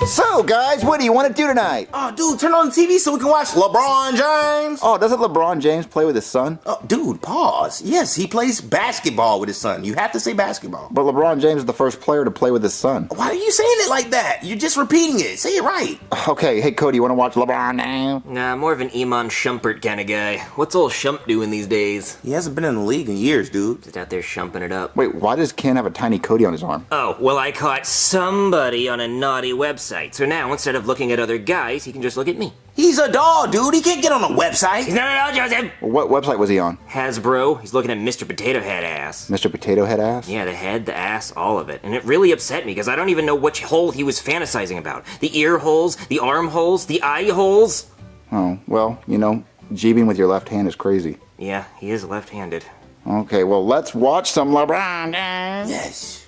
So, guys, what do you want to do tonight? Oh, dude, turn on the TV so we can watch LeBron James. Oh, doesn't LeBron James play with his son? Oh, dude, pause. Yes, he plays basketball with his son. You have to say basketball. But LeBron James is the first player to play with his son. Why are you saying it like that? You're just repeating it. Say it right. Okay, hey, Cody, you want to watch LeBron now? Nah, more of an Iman Shumpert kind of guy. What's old Shump doing these days? He hasn't been in the league in years, dude. Just out there shumping it up. Wait, why does Ken have a tiny Cody on his arm? Oh, well, I caught somebody on a naughty website. So now, instead of looking at other guys, he can just look at me. He's a dog, dude. He can't get on a website. He's not at all, Joseph! What website was he on? Hasbro. He's looking at Mr. Potato Head ass. Mr. Potato Head ass? Yeah, the head, the ass, all of it. And it really upset me, because I don't even know which hole he was fantasizing about. The ear holes, the arm holes, the eye holes. Oh, well, you know, jeebing with your left hand is crazy. Yeah, he is left-handed. Okay, well, let's watch some LeBron. Yes.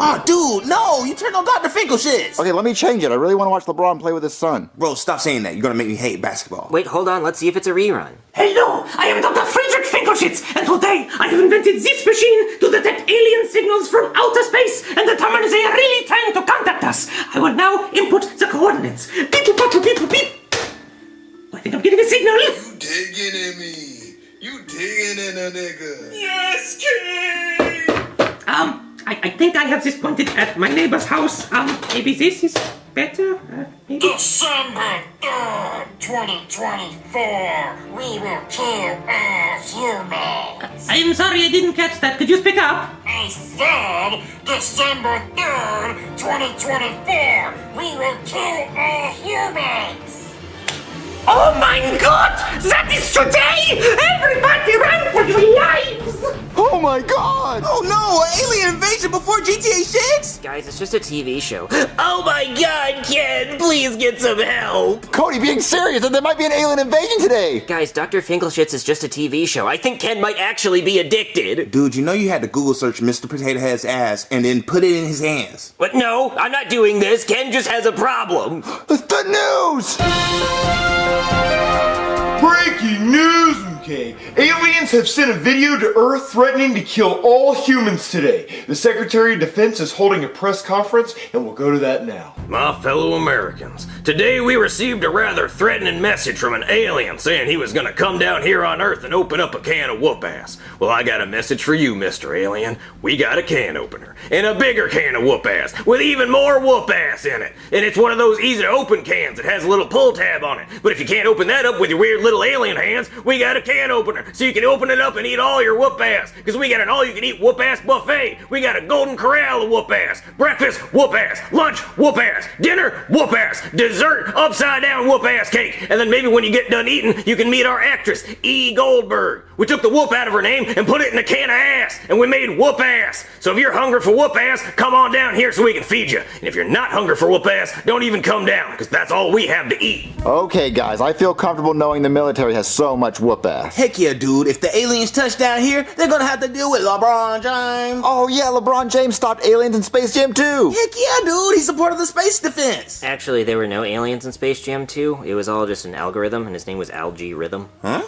Oh, dude, no. You turned on Dr. Finkel shits. Okay, let me change it. I really want to watch LeBron play with his son. Bro, stop saying that. You're gonna make me hate basketball. Wait, hold on, let's see if it's a rerun. Hello, I am Dr. Friedrich Finkelschitz, and today I have invented this machine to detect alien signals from outer space and determine if they are really trying to contact us. I will now input the coordinates. Beep, beep, beep, beep, beep. I think I'm getting a signal. You digging in me. You digging in a nigga. Yes, kid! I think I have this pointed at my neighbor's house. Maybe this is better? Maybe? December 3rd, 2024. We will kill all humans. I'm sorry, I didn't catch that. Could you speak up? I said December 3rd, 2024. We will kill all humans. Oh my god! That is today! Everybody run for your lives! Oh my god! Oh no, alien invasion before GTA 6? Guys, it's just a TV show. Oh my god, Ken, please get some help! Cody, being serious, there might be an alien invasion today! Guys, Dr. Finkelschitz is just a TV show. I think Ken might actually be addicted. Dude, you know you had to Google search Mr. Potato Head's ass and then put it in his hands. But no, I'm not doing this. Ken just has a problem. The news! Breaking news, okay. Aliens have sent a video to Earth threatening to kill all humans today. The Secretary of Defense is holding a press conference, and we'll go to that now. My fellow Americans, today we received a rather threatening message from an alien saying he was gonna come down here on Earth and open up a can of whoop-ass. Well, I got a message for you, Mr. Alien. We got a can opener. And a bigger can of whoop-ass with even more whoop-ass in it. And it's one of those easy-to-open cans that has a little pull tab on it. But if you can't open that up with your weird little alien hands, we got a can opener so you can open it up and eat all your whoop-ass. Because we got an all-you-can-eat whoop-ass buffet. We got a golden corral of whoop-ass. Breakfast, whoop-ass. Lunch, whoop-ass. Dinner, whoop-ass. Dessert, upside-down whoop-ass cake. And then maybe when you get done eating, you can meet our actress, E. Goldberg. We took the whoop out of her name and put it in a can of ass, and we made whoop-ass. So if you're hungry for whoop-ass, come on down here so we can feed you. And if you're not hungry for whoop-ass, don't even come down, because that's all we have to eat. Okay, guys, I feel comfortable knowing the military has so much whoop-ass. Heck yeah, dude. If the aliens touch down here, they're gonna have to deal with LeBron James. Oh yeah, LeBron James stopped aliens in Space Jam 2! Heck yeah, dude. He's a part of the space defense. Actually, there were no aliens in Space Jam 2. It was all just an algorithm, and his name was Algae Rhythm. Huh?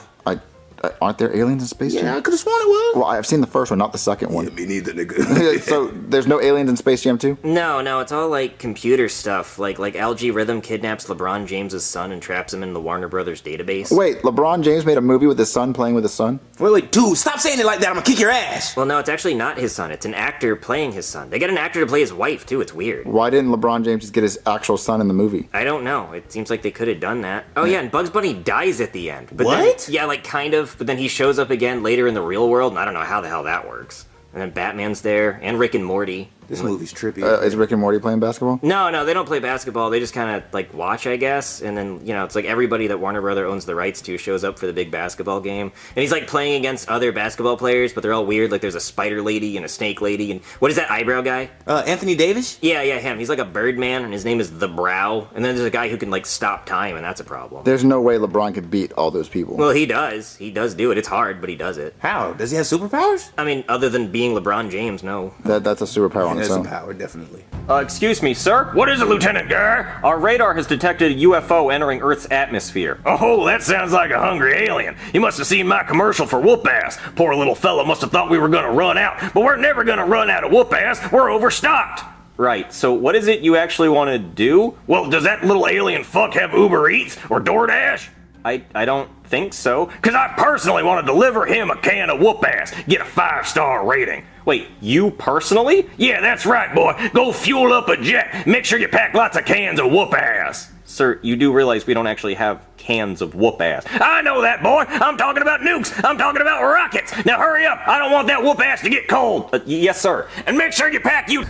Aren't there aliens in Space Jam? Yeah, I could've sworn it was. Well, I've seen the first one, not the second one. Yeah, me neither, nigga. So, there's no aliens in Space Jam 2? No, it's all like computer stuff. Like Algae Rhythm kidnaps LeBron James's son and traps him in the Warner Brothers database. Wait, LeBron James made a movie with his son playing with his son? Wait, dude, stop saying it like that. I'm gonna kick your ass. Well, no, it's actually not his son. It's an actor playing his son. They got an actor to play his wife, too. It's weird. Why didn't LeBron James just get his actual son in the movie? I don't know. It seems like they could have done that. Oh, yeah, and Bugs Bunny dies at the end. But What? Then, yeah, like, kind of. But then he shows up again later in the real world, and I don't know how the hell that works. And then Batman's there, and Rick and Morty. This movie's trippy. Is Rick and Morty playing basketball? No, they don't play basketball. They just kind of, like, watch, I guess. And then, you know, it's like everybody that Warner Brother owns the rights to shows up for the big basketball game. And he's, like, playing against other basketball players, but they're all weird. Like, there's a spider lady and a snake lady. And what is that eyebrow guy? Anthony Davis? Yeah, him. He's like a bird man, and his name is The Brow. And then there's a guy who can, like, stop time, and that's a problem. There's no way LeBron could beat all those people. Well, he does. He does do it. It's hard, but he does it. How? Does he have superpowers? I mean, other than being LeBron James, no. That's a superpower on He its has some own. power, definitely. Excuse me, sir? What is it, Lieutenant Gar? Our radar has detected a UFO entering Earth's atmosphere. Oh, that sounds like a hungry alien. He must have seen my commercial for whoop-ass. Poor little fella must have thought we were gonna run out, but we're never gonna run out of whoop-ass. We're overstocked. Right, so what is it you actually want to do? Well, does that little alien fuck have Uber Eats or DoorDash? I don't think so. Cause I personally want to deliver him a can of whoop ass, get a 5-star rating. Wait, you personally? Yeah, that's right, boy. Go fuel up a jet. Make sure you pack lots of cans of whoop ass. Sir, you do realize we don't actually have cans of whoop ass. I know that, boy. I'm talking about nukes. I'm talking about rockets. Now hurry up. I don't want that whoop ass to get cold. Yes, sir. And make sure you pack you.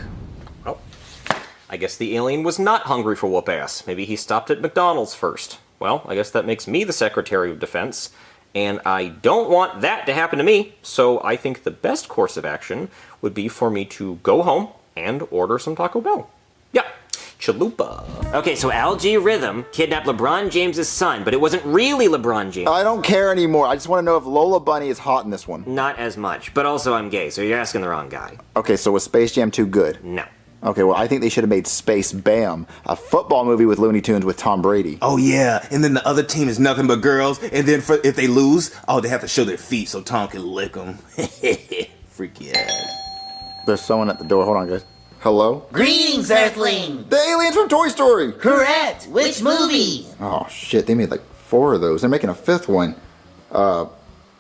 Oh, I guess the alien was not hungry for whoop ass. Maybe he stopped at McDonald's first. Well, I guess that makes me the Secretary of Defense, and I don't want that to happen to me, so I think the best course of action would be for me to go home and order some Taco Bell. Yeah, chalupa. Okay, so Al-G Rhythm kidnapped LeBron James's son, but it wasn't really LeBron James. I don't care anymore. I just want to know if Lola Bunny is hot in this one. Not as much, but also I'm gay, so you're asking the wrong guy. Okay, so was Space Jam 2 good? No. Okay, well, I think they should have made Space Bam, a football movie with Looney Tunes with Tom Brady. Oh yeah, and then the other team is nothing but girls, and then if they lose, they have to show their feet so Tom can lick them. Freaky ass. There's someone at the door. Hold on, guys. Hello? Greetings, Earthling! The aliens from Toy Story! Correct! Which movie? Oh, shit, they made like 4 of those. They're making a 5th one.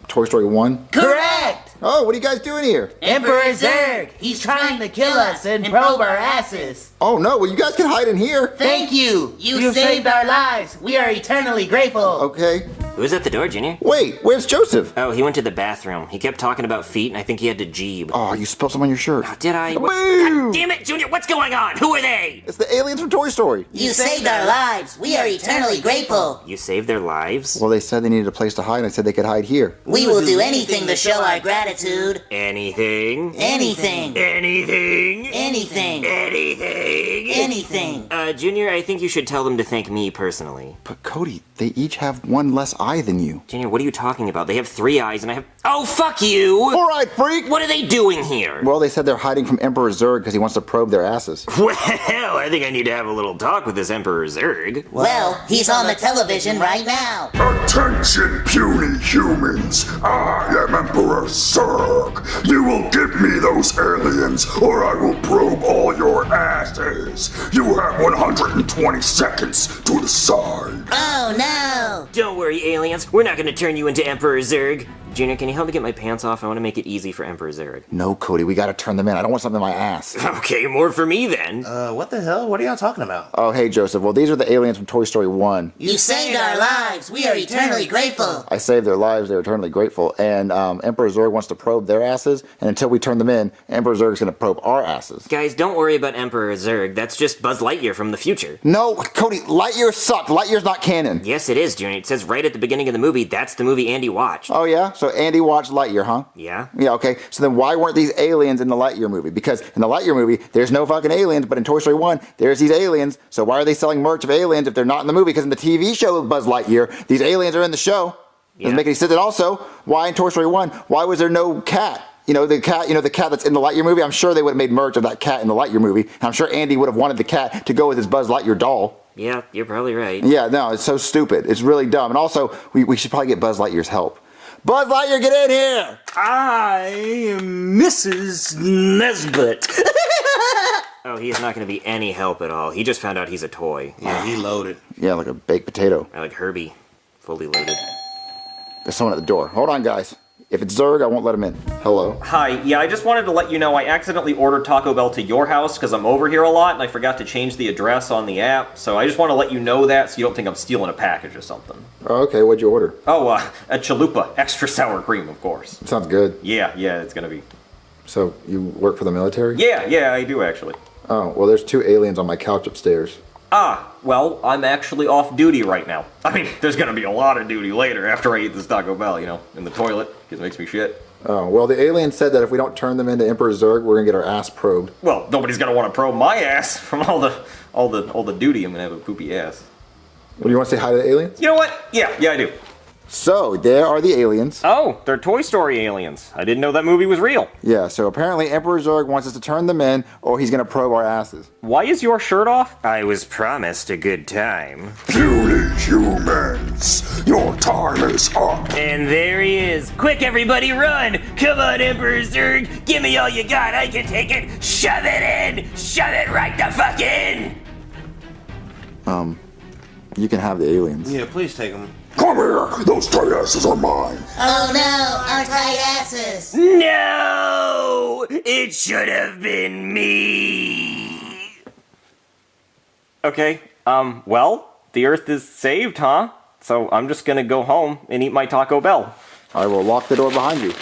Toy Story 1? Correct! Oh, what are you guys doing here? Emperor Zurg! He's trying to kill us and probe our asses! Oh, no, well, you guys can hide in here. Thank you! You saved our lives! We are eternally grateful! Okay. Who's at the door, Junior? Wait, where's Joseph? Oh, he went to the bathroom. He kept talking about feet, and I think he had to jeeb. Oh, you spilled some on your shirt. Did I? Boo! God damn it, Junior! What's going on? Who are they? It's the aliens from Toy Story. You saved our lives! We are eternally grateful! You saved their lives? Well, they said they needed a place to hide, and I said they could hide here. We will do anything to show our gratitude! Anything? Anything! Anything? Anything! Anything? Anything! Junior, I think you should tell them to thank me personally. But Cody, they each have 1 less eye than you. Junior, what are you talking about? They have 3 eyes and I have... Oh, fuck you! All right, freak! What are they doing here? Well, they said they're hiding from Emperor Zurg because he wants to probe their asses. Well, I think I need to have a little talk with this Emperor Zurg. Well, he's on the television right now! Attention, puny humans! I am Emperor Zurg. You will give me those aliens, or I will probe all your asses. You have 120 seconds to decide. Oh no! Don't worry, aliens. We're not going to turn you into Emperor Zurg. Junior, can you help me get my pants off? I want to make it easy for Emperor Zurg. No, Cody, we gotta turn them in. I don't want something in my ass. Okay, more for me then. What the hell? What are y'all talking about? Oh, hey, Joseph. Well, these are the aliens from Toy Story 1. You saved our lives! We are eternally grateful! I saved their lives. They're eternally grateful. And Emperor Zurg wants to probe their asses. And until we turn them in, Emperor Zurg's going to probe our asses. Guys, don't worry about Emperor Zurg. That's just Buzz Lightyear from the future. No, Cody, Lightyear sucked. Lightyear's not canon. Yes, it is, Junior. It says right at the beginning of the movie, that's the movie Andy watched. Oh, yeah? So Andy watched Lightyear, huh? Yeah? Yeah, okay. So then why weren't these aliens in the Lightyear movie? Because in the Lightyear movie, there's no fucking aliens, but in Toy Story 1, there's these aliens. So why are they selling merch of aliens if they're not in the movie? Because in the TV show of Buzz Lightyear, these aliens are in the show. Doesn't make any sense. And also, why in Toy Story 1, why was there no cat? The cat that's in the Lightyear movie, I'm sure they would have made merch of that cat in the Lightyear movie. And I'm sure Andy would have wanted the cat to go with his Buzz Lightyear doll. Yeah, you're probably right. Yeah, no, it's so stupid. It's really dumb. And also, we should probably get Buzz Lightyear's help. Buzz Lightyear, get in here! I am Mrs. Nesbitt. Oh, he's not going to be any help at all. He just found out he's a toy. Yeah, he loaded. Yeah, like a baked potato. I like Herbie. Fully loaded. There's someone at the door. Hold on, guys. If it's Zurg, I won't let him in. Hello. Hi, yeah, I just wanted to let you know I accidentally ordered Taco Bell to your house because I'm over here a lot and I forgot to change the address on the app, so I just want to let you know that so you don't think I'm stealing a package or something. Oh, okay, what'd you order? Oh, a chalupa, extra sour cream, of course. Sounds good. Yeah, it's gonna be. So, you work for the military? Yeah, I do actually. Oh, well, there's 2 aliens on my couch upstairs. Well, I'm actually off duty right now. I mean, there's gonna be a lot of duty later after I eat this Taco Bell, in the toilet, because it makes me shit. Oh, well, the alien said that if we don't turn them into Emperor Zurg, we're gonna get our ass probed. Well, nobody's gonna want to probe my ass from all the duty. I'm gonna have a poopy ass. Well, do you want to say hi to the aliens? You know what? Yeah, I do. So, there are the aliens. Oh, they're Toy Story aliens. I didn't know that movie was real. Yeah, so apparently Emperor Zurg wants us to turn them in, or he's gonna probe our asses. Why is your shirt off? I was promised a good time. Puny humans, your time is up. And there he is. Quick, everybody, run! Come on, Emperor Zurg! Give me all you got, I can take it! Shove it in! Shove it right the fuck in! You can have the aliens. Yeah, please take them. Come here, those tight asses are mine. Oh no, our tight asses. No! It should have been me! Okay, well, the Earth is saved, huh? So I'm just gonna go home and eat my Taco Bell. I will lock the door behind you.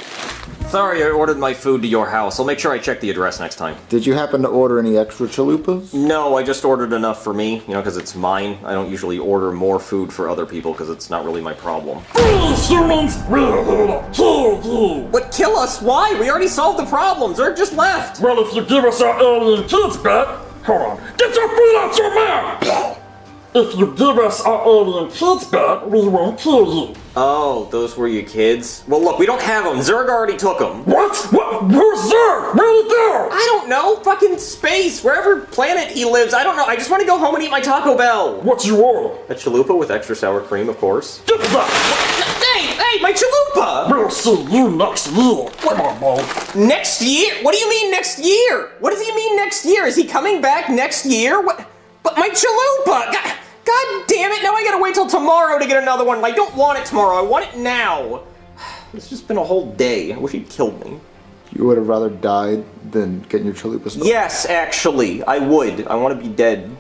Sorry, I ordered my food to your house. I'll make sure I check the address next time. Did you happen to order any extra chalupas? No, I just ordered enough for me, because it's mine. I don't usually order more food for other people because it's not really my problem. Please, humans, we're here to kill you. But kill us? Why? We already solved the problems. Zurg just left. Well, if you give us our alien kids back, hold on, get your feet out your mouth! If you give us our alien kids back, we won't kill you. Oh, those were your kids? Well, look, we don't have them. Zurg already took them. What? Where's Zurg? Where'd he go? I don't know. Fucking space. Wherever planet he lives. I don't know. I just want to go home and eat my Taco Bell. What you order? A chalupa with extra sour cream, of course. Get back! Hey, my chalupa! We'll see you next year. Come on, Bo. Next year? What do you mean next year? What does he mean next year? Is he coming back next year? What? But my chalupa! God damn it, now I gotta wait till tomorrow to get another one. I don't want it tomorrow, I want it now. It's just been a whole day. I wish he'd killed me. You would have rather died than getting your chalupa stolen? Yes, actually, I would. I want to be dead.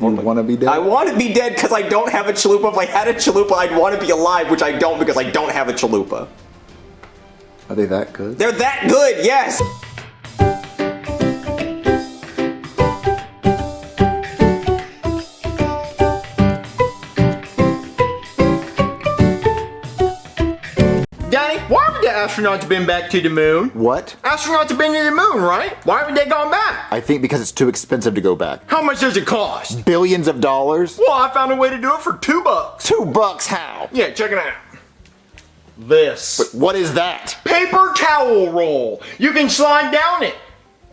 You want to be dead? I want to be dead because I don't have a chalupa. If I had a chalupa, I'd want to be alive, which I don't because I don't have a chalupa. Are they that good? They're that good, yes! Danny, why haven't the astronauts been back to the moon? What? Astronauts have been to the moon, right? Why haven't they gone back? I think because it's too expensive to go back. How much does it cost? Billions of dollars? Well, I found a way to do it for $2. $2 how? Yeah, check it out. This. What is that? Paper towel roll. You can slide down it.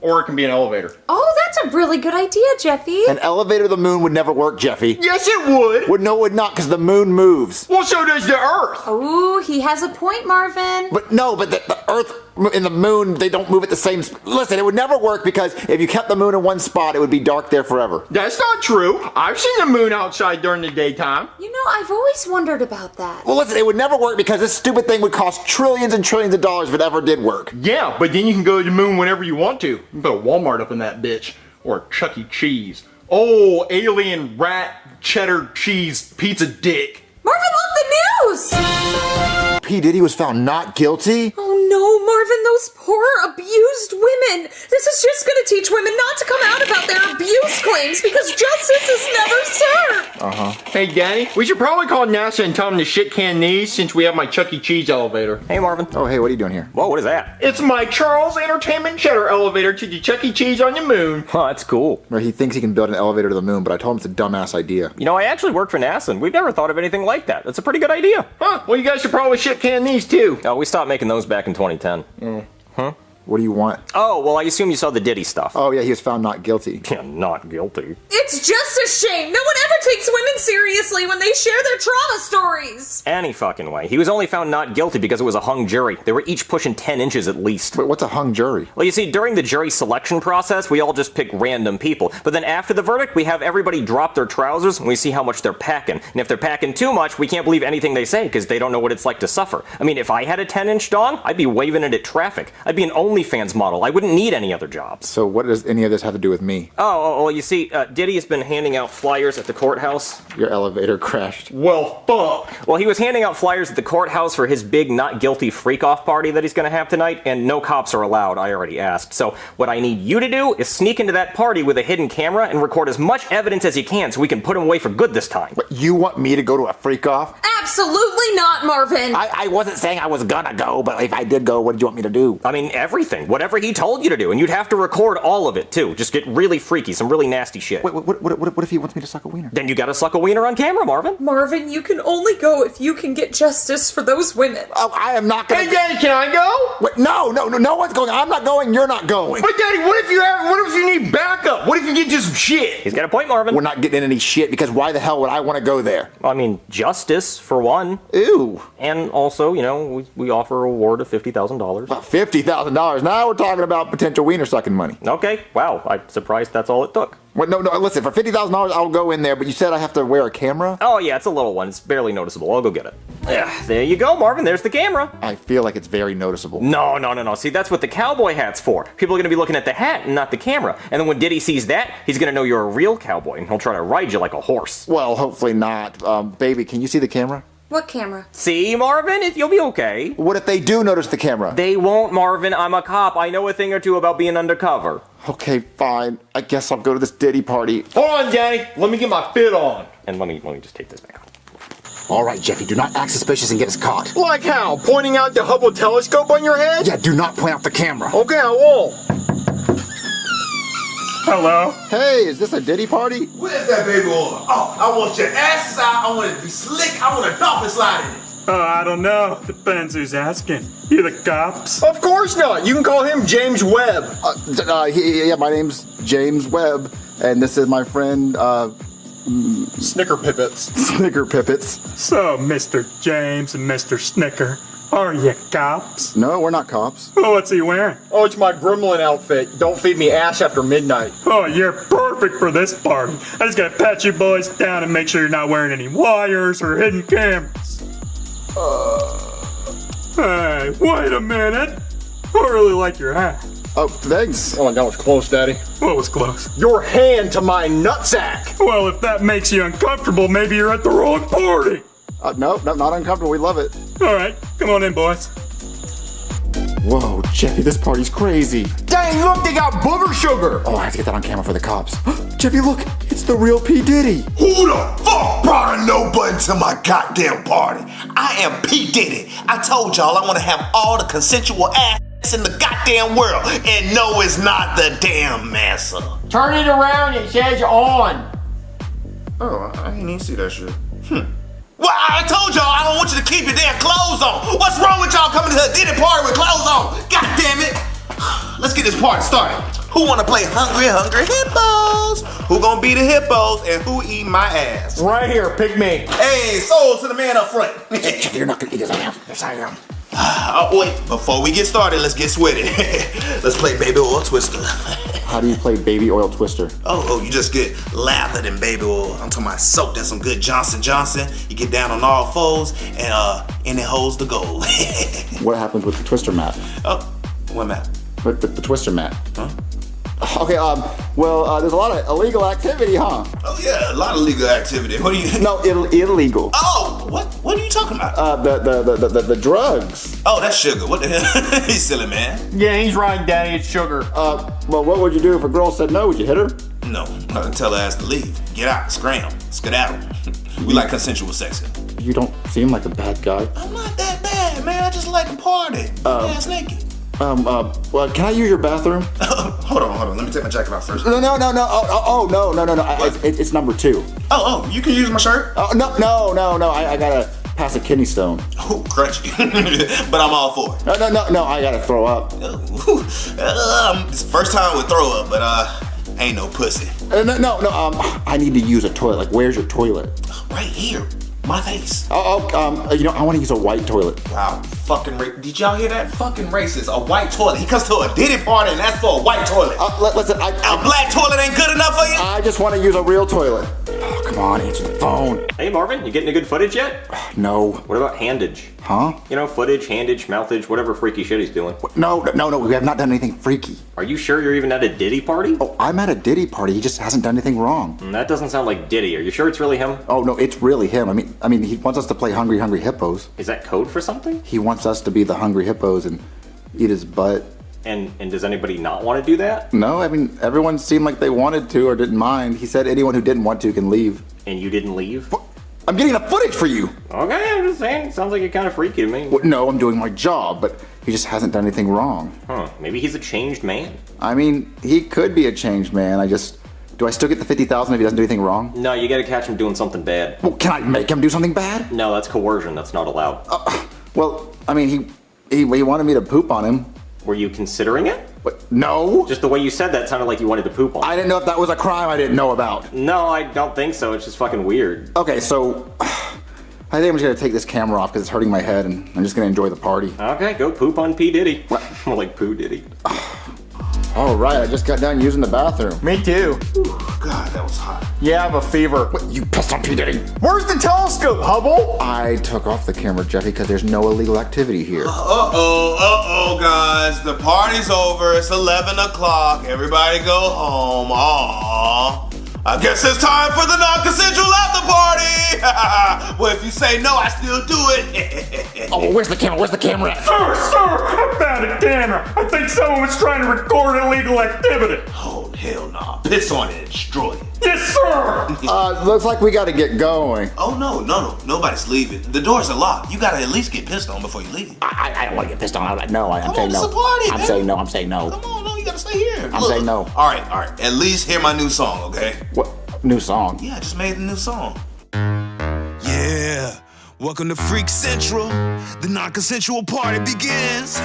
Or it can be an elevator. Oh, that's a really good idea, Jeffy. An elevator to the moon would never work, Jeffy. Yes, it would. No, it would not, because the moon moves. Well, so does the Earth. Ooh, he has a point, Marvin. But the Earth and the moon, they don't move at the same Listen, it would never work because if you kept the moon in one spot, it would be dark there forever. That's not true. I've seen the moon outside during the daytime. You know, I've always wondered about that. Well, listen, it would never work because this stupid thing would cost trillions and trillions of dollars if it ever did work. Yeah, but then you can go to the moon whenever you want to. You can put a Walmart up in that bitch. Or a Chuck E. Cheese. Oh, alien rat cheddar cheese pizza dick. Marvin, look, the news! P. Diddy was found not guilty? Oh no, Marvin, those poor abused women. This is just gonna teach women not to come out about their abuse claims because justice is never served. Hey, Danny, we should probably call NASA and tell them to shit can these since we have my Chuck E. Cheese elevator. Hey, Marvin. Oh, hey, what are you doing here? Whoa, what is that? It's my Charles Entertainment Cheddar elevator to the Chuck E. Cheese on the moon. Oh, that's cool. Where he thinks he can build an elevator to the moon, but I told him it's a dumbass idea. You know, I actually work for NASA, and we've never thought of anything like that. That's a pretty good idea. Huh, well, you guys should probably shit can these too. Oh, we stopped making those back in 2010. What do you want? Oh, well, I assume you saw the Diddy stuff. Oh, yeah, he was found not guilty. Yeah, not guilty. It's just a shame. No one ever takes women seriously when they share their trauma stories. Any fucking way. He was only found not guilty because it was a hung jury. They were each pushing 10 inches at least. Wait, what's a hung jury? Well, you see, during the jury selection process, we all just pick random people. But then after the verdict, we have everybody drop their trousers and we see how much they're packing. And if they're packing too much, we can't believe anything they say because they don't know what it's like to suffer. I mean, if I had a 10-inch dong, I'd be waving it at traffic. I'd be an OnlyFans model. I wouldn't need any other jobs. So what does any of this have to do with me? Oh, well, you see, Diddy has been handing out flyers at the courthouse. Your elevator crashed. Well, fuck. Well, he was handing out flyers at the courthouse for his big not guilty freak-off party that he's going to have tonight, and no cops are allowed, I already asked. So what I need you to do is sneak into that party with a hidden camera and record as much evidence as you can so we can put him away for good this time. What, you want me to go to a freak-off? Absolutely not, Marvin. I wasn't saying I was gonna go, but if I did go, what did you want me to do? I mean, everything. Whatever he told you to do. And you'd have to record all of it, too. Just get really freaky, some really nasty shit. Wait, what if he wants me to suck a wiener? Then you gotta suck a wiener on camera, Marvin. Marvin, you can only go if you can get justice for those women. Oh, I am not gonna. Hey, Daddy, can I go? Wait, no one's going. I'm not going. You're not going. But Daddy, what if you need backup? What if you get into some shit? He's got a point, Marvin. We're not getting in any shit because why the hell would I want to go there? I mean, justice, for one. Ew. And also, you know, we offer a reward of $50,000. $50,000. Now we're talking about potential wiener sucking money. Okay, wow. I'm surprised that's all it took. What? No, listen, for $50,000 I'll go in there, but you said I have to wear a camera? Oh, yeah, it's a little one. It's barely noticeable. I'll go get it. Yeah, there you go, Marvin. There's the camera. I feel like it's very noticeable. No. See, that's what the cowboy hat's for. People are going to be looking at the hat and not the camera. And then when Diddy sees that, he's going to know you're a real cowboy, and he'll try to ride you like a horse. Well, hopefully not. Baby, can you see the camera? What camera? See, Marvin? You'll be okay. What if they do notice the camera? They won't, Marvin. I'm a cop. I know a thing or two about being undercover. Okay, fine. I guess I'll go to this Diddy party. Hold on, Daddy. Let me get my fit on. And let me just take this back off. All right, Jeffy, do not act suspicious and get us caught. Like how? Pointing out the Hubble telescope on your head? Yeah, do not point out the camera. Okay, I won't. Hello? Hey, is this a Diddy party? Where's that baby oil? Oh, I want your asses out. I want it to be slick. I want a dolphin slide in it. I don't know. Depends who's asking. You the cops? Of course not. You can call him James Webb. Yeah, my name's James Webb, and this is my friend, Snicker Pippets. Snicker Pippets. So, Mr. James and Mr. Snicker, are you cops? No, we're not cops. Oh, what's he wearing? Oh, it's my gremlin outfit. Don't feed me ash after midnight. Oh, you're perfect for this party. I just gotta pat you boys down and make sure you're not wearing any wires or hidden cameras. Hey, wait a minute. I really like your hat. Oh, thanks. Oh, that was close, Daddy. What was close? Your hand to my nutsack. Well, if that makes you uncomfortable, maybe you're at the wrong party. No, not uncomfortable. We love it. All right, come on in, boys. Whoa, Jeffy, this party's crazy. Dang, look, they got booger sugar. Oh, I have to get that on camera for the cops. Jeffy, look, it's the real P. Diddy. Who the fuck brought a no button to my goddamn party? I am P. Diddy. I told y'all I want to have all the consensual ass in the goddamn world. And no, it's not the damn massa. Turn it around, it says on. Oh, I didn't even see that shit. Well, I told y'all I don't want you to keep your damn clothes on. What's wrong with y'all coming to a Diddy party with clothes on? God damn it. Let's get this party started. Who wanna play Hungry Hippos? Who gonna be the hippos and who eat my ass? Right here, pick me. Hey, sold to the man up front. Jeffy, you're not gonna eat this. I am. Yes, I am. Oh, wait, before we get started, let's get sweaty. Let's play Baby Oil Twister. How do you play baby oil twister? Oh, you just get lathered in baby oil. I'm talking about soaked in some good Johnson Johnson. You get down on all fours and it holds the gold. What happens with the twister mat? Oh, what map? With the twister mat. Huh? Okay, there's a lot of illegal activity, huh? Oh yeah, a lot of legal activity. What do you? No, illegal. Oh, what are you talking about? The drugs. Oh, that's sugar. What the hell? He's silly, man. Yeah, he's right, Daddy. It's sugar. Well, what would you do if a girl said no? Would you hit her? No, I'm not gonna tell her ass to leave. Get out, scram, skedaddle. We like consensual sexing. You don't seem like a bad guy. I'm not that bad, man. I just like to party. Ass naked. Well, can I use your bathroom? Hold on. Let me take my jacket off first. No. No. It's number 2. Oh, you can use my shirt. Oh, no. I gotta pass a kidney stone. Oh, crunchy. But I'm all for it. No. I gotta throw up. It's the first time with throw up, but ain't no pussy. No. I need to use a toilet. Like, where's your toilet? Right here. My face. I want to use a white toilet. Wow, fucking did y'all hear that? Fucking racist. A white toilet. He comes to a Diddy party and that's for a white toilet. Listen, a black toilet ain't good enough for you? I just want to use a real toilet. Oh, come on, answer the phone. Hey, Marvin, you getting a good footage yet? No. What about handage? Huh? You know, footage, handage, mouthage, whatever freaky shit he's doing. No, we have not done anything freaky. Are you sure you're even at a Diddy party? Oh, I'm at a Diddy party. He just hasn't done anything wrong. That doesn't sound like Diddy. Are you sure it's really him? Oh, no, it's really him. I mean, he wants us to play Hungry Hippos. Is that code for something? He wants us to be the Hungry Hippos and eat his butt. And does anybody not want to do that? No, I mean, everyone seemed like they wanted to or didn't mind. He said anyone who didn't want to can leave. And you didn't leave? I'm getting the footage for you. Okay, I'm just saying. Sounds like you're kind of freaky to me. Well, no, I'm doing my job, but he just hasn't done anything wrong. Huh, maybe he's a changed man. I mean, he could be a changed man. Do I still get the 50,000 if he doesn't do anything wrong? No, you gotta catch him doing something bad. Well, can I make him do something bad? No, that's coercion. That's not allowed. Well, I mean, he wanted me to poop on him. Were you considering it? What? No. Just the way you said that sounded like you wanted to poop on him. I didn't know if that was a crime I didn't know about. No, I don't think so. It's just fucking weird. Okay, so I think I'm just gonna take this camera off because it's hurting my head, and I'm just gonna enjoy the party. Okay, go poop on P. Diddy. More like Pooh Diddy. All right, I just got done using the bathroom. Me too. God, that was hot. Yeah, I have a fever. What, you pissed on P. Diddy? Where's the telescope, Hubble? I took off the camera, Jeffy, because there's no illegal activity here. Uh-oh, guys. The party's over. It's 11 o'clock. Everybody go home. Aww. I guess it's time for the non-consensual after party. Well, if you say no, I still do it. Oh, where's the camera? Where's the camera at? Sir, I found a camera. I think someone was trying to record illegal activity. Oh, hell nah. Piss on it and destroy it. Yes, sir. Looks like we gotta get going. Oh, no. Nobody's leaving. The doors are locked. You gotta at least get pissed on before you leave. I don't want to get pissed on. I'm saying no. It's a party, I'm man. saying no. I'm saying no. Come on, no, you gotta stay here. I'm saying no. All right. At least hear my new song, okay? What? New song? Yeah, I just made a new song. Yeah. Welcome to Freak Central. The non-consensual party begins.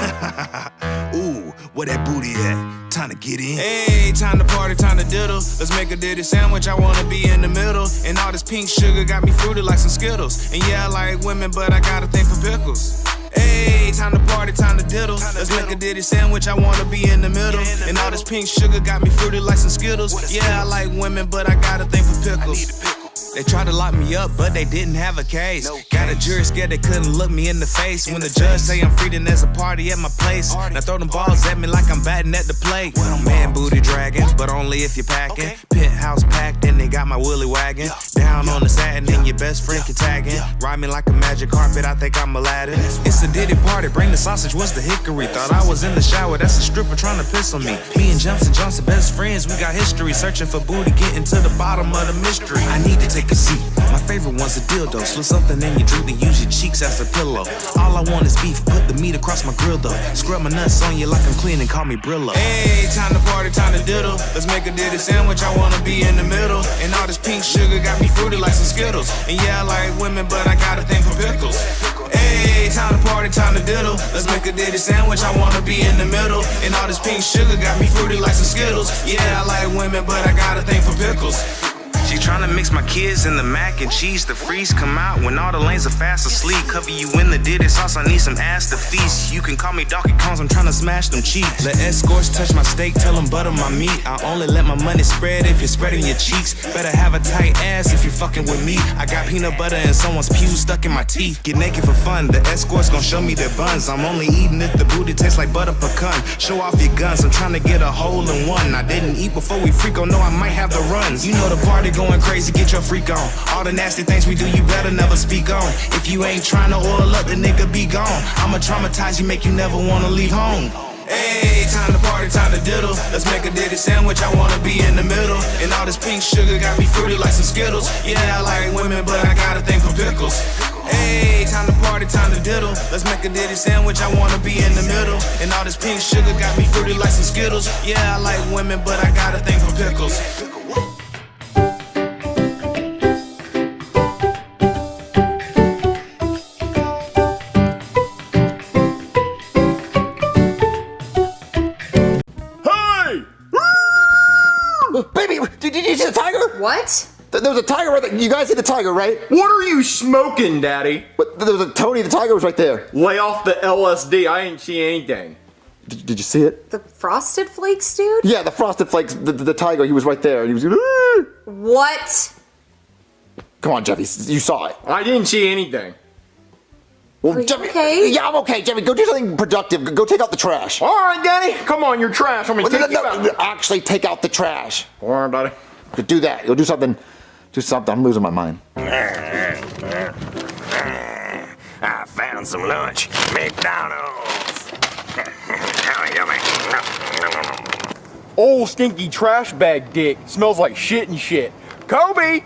Ooh, where that booty at? Time to get in. Hey, time to party, time to diddle. Let's make a ditty sandwich, I wanna be in the middle. And all this pink sugar got me fruity like some Skittles. And yeah, I like women, but I got a thing for pickles. Hey, time to party, time to diddle. Let's make a ditty sandwich, I wanna be in the middle. And all this pink sugar got me fruity like some Skittles. Yeah, I like women, but I got a thing for pickles. They tried to lock me up, but they didn't have a case. Got a jury scared they couldn't look me in the face. When the judge say I'm free, then there's a party at my place. Now throw them balls at me like I'm batting at the plate. Man booty dragging, but only if you're packing. Penthouse packed, and they got my willy wagon. Down on the satin, and your best friend can tag in. Ride me like a magic carpet, I think I'm Aladdin. It's a Diddy party, bring the sausage, what's the hickory? Thought I was in the shower, that's a stripper trying to piss on me. Me and Johnson, best friends, we got history. Searching for booty, getting to the bottom of the mystery. I need to take a seat. My favorite one's a dildo. Slip something in your drink, then use your cheeks as a pillow. All I want is beef, put the meat across my grill though. Scrub my nuts on you like I'm clean and call me Brillo. Hey, time to party, time to diddle. Let's make a ditty sandwich, I wanna be in the middle. And all this pink sugar got me fruity like some Skittles. And yeah, I like women, but I got a thing for pickles. Hey, time to party, time to diddle. Let's make a ditty sandwich, I wanna be in the middle. And all this pink sugar got me fruity like some Skittles. Yeah, I like women, but I got a thing for pickles. She tryna mix my kids in the mac and cheese. The freeze come out when all the lanes are fast asleep. Cover you in the Diddy sauce, I need some ass to feast. You can call me Donkey Kongs, I'm tryna smash them cheeks. Let escorts touch my steak, tell them butter my meat. I only let my money spread if you're spreading your cheeks. Better have a tight ass if you're fucking with me. I got peanut butter and someone's pew stuck in my teeth. Get naked for fun, the escorts gon' show me their buns. I'm only eating if the booty tastes like butter pecan. Show off your guns, I'm tryna get a hole in one. I didn't eat before we freak, oh no, I might have the runs. You know the party going crazy, get your freak on. All the nasty things we do, you better never speak on. If you ain't trying to oil up, the nigga be gone. I'ma traumatize you, make you never wanna leave home. Hey, time to party, time to diddle. Let's make a ditty sandwich, I wanna be in the middle. And all this pink sugar got me fruity like some Skittles. Yeah, I like women, but I got a thing for pickles. Hey, time to party, time to diddle. Let's make a ditty sandwich, I wanna be in the middle. And all this pink sugar got me fruity like some Skittles. Yeah, I like women, but I got a thing for pickles. Baby, did you see the tiger? What? There was a tiger right there. You guys see the tiger, right? What are you smoking, Daddy? But there was a Tony, the tiger was right there. Lay off the LSD, I ain't see anything. Did you see it? The Frosted Flakes dude? Yeah, the Frosted Flakes, the tiger, he was right there. And he was What? Come on, Jeffy, you saw it. I didn't see anything. Well, Are you Jeffy, okay? Yeah, I'm okay, Jeffy. Go do something productive. Go take out the trash. All right, Daddy, come on, you're trash. I'm gonna take you out. Actually take out the trash. All right, Daddy. Do that. You'll do something. Do something. I'm losing my mind. I found some lunch. McDonald's. Yummy. Old stinky trash bag dick. Smells like shit and shit. Kobe!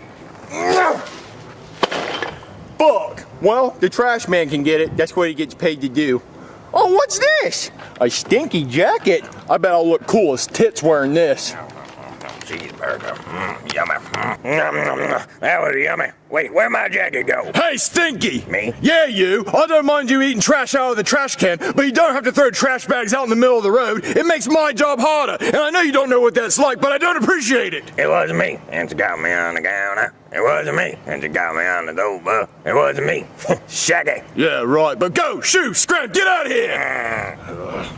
fuck? Well, the trash man can get it. That's what he gets paid to do. Oh, what's this? A stinky jacket? I bet I'll look cool as tits wearing this. Cheeseburger. Yummy. That was yummy. Wait, where'd my jacket go? Hey, Stinky! Me? Yeah, you. I don't mind you eating trash out of the trash can, but you don't have to throw trash bags out in the middle of the road. It makes my job harder, and I know you don't know what that's like, but I don't appreciate it. It wasn't me, and she got me on the counter. It wasn't me, and she got me on the sofa. It wasn't me. Shaggy. Yeah, right, but go, shoo, scram, get out of here!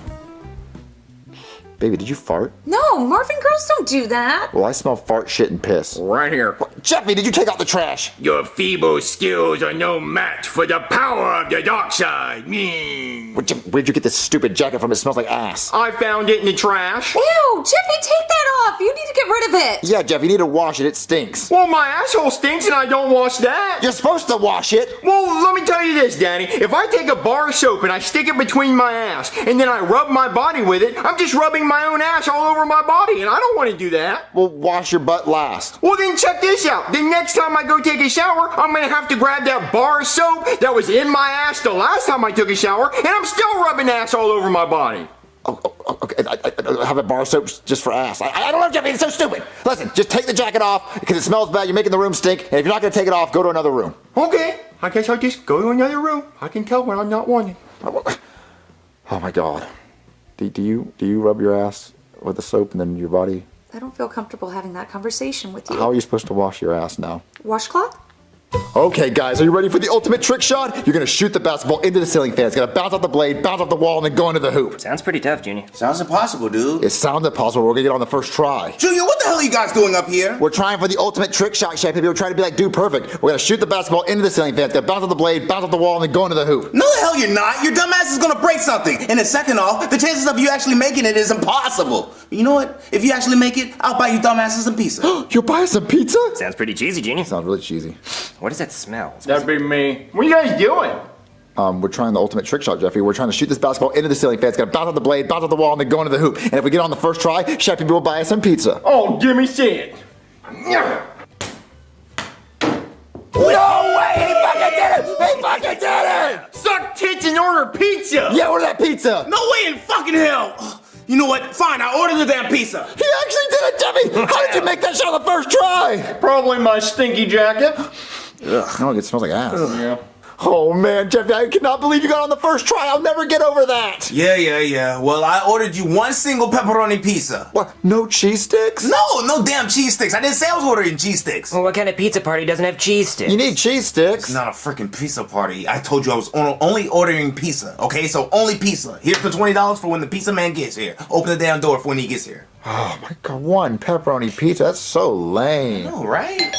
Baby, did you fart? No, Marvin, girls don't do that. Well, I smell fart, shit, and piss. Right here. Jeffy, did you take out the trash? Your feeble skills are no match for the power of the dark side. Where'd you get this stupid jacket from? It smells like ass. I found it in the trash. Ew, Jeffy, take that off. You need to get rid of it. Yeah, Jeff, you need to wash it. It stinks. Well, my asshole stinks and I don't wash that. You're supposed to wash it. Well, let me tell you this, Danny. If I take a bar of soap and I stick it between my ass and then I rub my body with it, I'm just rubbing my own ass all over my body, and I don't want to do that. Well, wash your butt last. Well, then check this out. The next time I go take a shower, I'm going to have to grab that bar of soap that was in my ass the last time I took a shower, and I'm still rubbing ass all over my body. Okay, I have a bar of soap just for ass. I don't know, Jeffy, it's so stupid. Listen, just take the jacket off because it smells bad. You're making the room stink, and if you're not going to take it off, go to another room. Okay, I guess I'll just go to another room. I can tell when I'm not wanted. Oh my God. Do you rub your ass with the soap and then your body? I don't feel comfortable having that conversation with you. How are you supposed to wash your ass now? Washcloth? Okay, guys, are you ready for the ultimate trick shot? You're gonna shoot the basketball into the ceiling fan. It's gonna bounce off the blade, bounce off the wall, and then go into the hoop. Sounds pretty tough, Junior. Sounds impossible, dude. It sounds impossible. We're gonna get on the first try. Junior, what the hell are you guys doing up here? We're trying for the ultimate trick shot, Chef. We're trying to be like Dude Perfect. We're gonna shoot the basketball into the ceiling fan. It's gonna bounce off the blade, bounce off the wall, and then go into the hoop. No, the hell you're not. Your dumb ass is gonna break something. And then second off, the chances of you actually making it is impossible. You know what? If you actually make it, I'll buy you dumbasses some pizza. You'll buy us some pizza? Sounds pretty cheesy, Junior. Sounds really cheesy. What does that smell? That'd be me. What are you guys doing? We're trying the ultimate trick shot, Jeffy. We're trying to shoot this basketball into the ceiling fan. It's gonna bounce off the blade, bounce off the wall, and then go into the hoop. And if we get on the first try, Chef will buy us some pizza. Oh, give me shit. No way! He fucking did it! He fucking did it! Suck tits and order pizza. Yeah, order that pizza! No way in fucking hell. You know what? Fine, I ordered the damn pizza. He actually did it, Jeffy! How did you make that shot on the first try? Probably my stinky jacket. Ugh, no, it smells like ass. Yeah. Oh man, Jeffy, I cannot believe you got on the first try. I'll never get over that. Yeah. Well, I ordered you one single pepperoni pizza. What? No cheese sticks? No damn cheese sticks. I didn't say I was ordering cheese sticks. Well, what kind of pizza party doesn't have cheese sticks? You need cheese sticks. It's not a freaking pizza party. I told you I was only ordering pizza. Okay, so only pizza. Here's the $20 for when the pizza man gets here. Open the damn door for when he gets here. Oh my God, one pepperoni pizza. That's so lame. All right.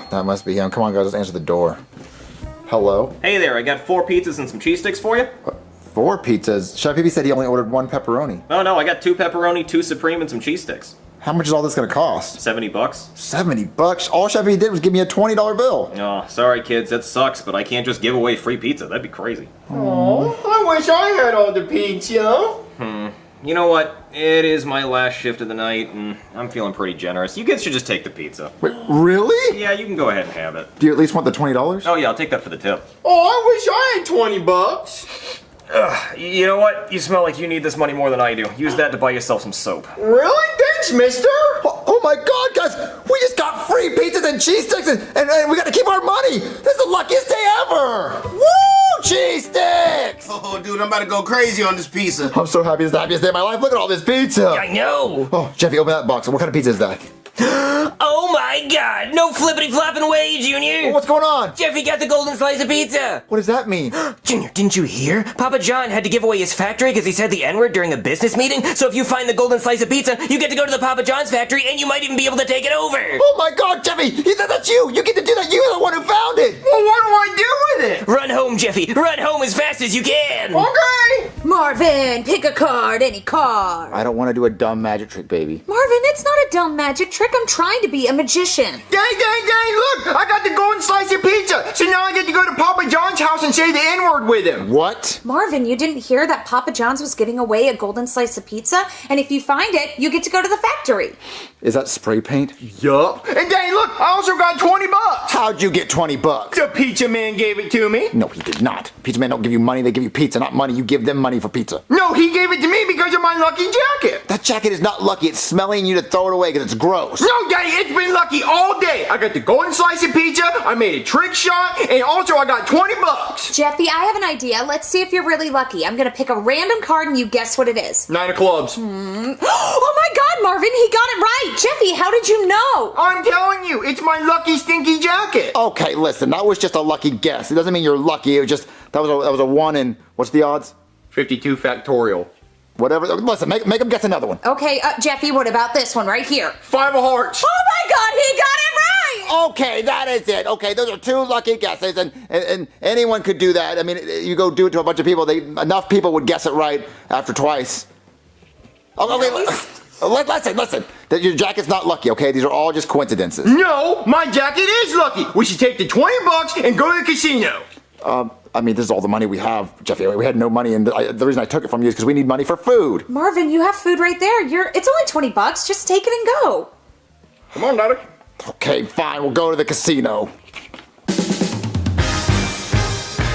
That must be him. Come on, guys, let's answer the door. Hello? Hey there, I got 4 pizzas and some cheese sticks for you. 4 pizzas? Chef Pee said he only ordered 1 pepperoni. No, I got 2 pepperoni, 2 supreme, and some cheese sticks. How much is all this gonna cost? $70. $70? All Chef Pee did was give me a $20 bill. Oh, sorry kids, that sucks, but I can't just give away free pizza. That'd be crazy. Oh, I wish I had all the pizza. You know what? It is my last shift of the night, and I'm feeling pretty generous. You kids should just take the pizza. Wait, really? Yeah, you can go ahead and have it. Do you at least want the $20? Oh yeah, I'll take that for the tip. Oh, I wish I had $20. Ugh, you know what? You smell like you need this money more than I do. Use that to buy yourself some soap. Really? Thanks, mister. Oh my God, guys! We just got free pizzas and cheese sticks, and we gotta keep our money! This is the luckiest day ever! Woo! Cheese sticks! Oh, dude, I'm about to go crazy on this pizza. I'm so happy. It's the happiest day of my life. Look at all this pizza! I know! Oh, Jeffy, open that box. What kind of pizza is that? Oh my God! No flippity flopping way, Junior! What's going on? Jeffy got the golden slice of pizza! What does that mean? Junior, didn't you hear? Papa John had to give away his factory because he said the N-word during a business meeting, so if you find the golden slice of pizza, you get to go to the Papa John's factory and you might even be able to take it over! Oh my God, Jeffy! That's you! You get to do that! You're the one who found it! Well, what do I do with it? Run home, Jeffy! Run home as fast as you can! Okay. Marvin, pick a card, any card. I don't want to do a dumb magic trick, baby. Marvin, it's not a dumb magic trick. I'm trying to be a magician. Dang, look! I got the golden slice of pizza! So now I get to go to Papa John's house and say the N-word with him. What? Marvin, you didn't hear that Papa John's was giving away a golden slice of pizza? And if you find it, you get to go to the factory. Is that spray paint? Yup. And Dang, look! I also got 20 bucks. How'd you get 20 bucks? The pizza man gave it to me. No, he did not. Pizza man don't give you money, they give you pizza, not money. You give them money for pizza. No, he gave it to me because of my lucky jacket. That jacket is not lucky. It's smelly and you need to throw it away because it's gross. No, Daddy, it's been lucky all day. I got the golden slice of pizza, I made a trick shot, and also I got 20 bucks. Jeffy, I have an idea. Let's see if you're really lucky. I'm gonna pick a random card and you guess what it is. 9 of clubs. Oh my god, Marvin, he got it right! Jeffy, how did you know? I'm telling you, it's my lucky stinky jacket. Okay, listen, that was just a lucky guess. It doesn't mean you're lucky. It was just, that was a 1 in, what's the odds? 52 factorial. Whatever. Listen, make him guess another one. Okay, Jeffy, what about this one right here? 5 of hearts. Oh my god, he got it right! Okay, that is it. Okay, those are 2 lucky guesses, and anyone could do that. I mean, you go do it to a bunch of people, enough people would guess it right after twice. Okay, listen. Your jacket's not lucky, okay? These are all just coincidences. No, my jacket is lucky. We should take the 20 bucks and go to the casino. I mean, this is all the money we have, Jeffy. We had no money, and the reason I took it from you is because we need money for food. Marvin, you have food right there. It's only 20 bucks. Just take it and go. Come on, Daddy. Okay, fine. We'll go to the casino.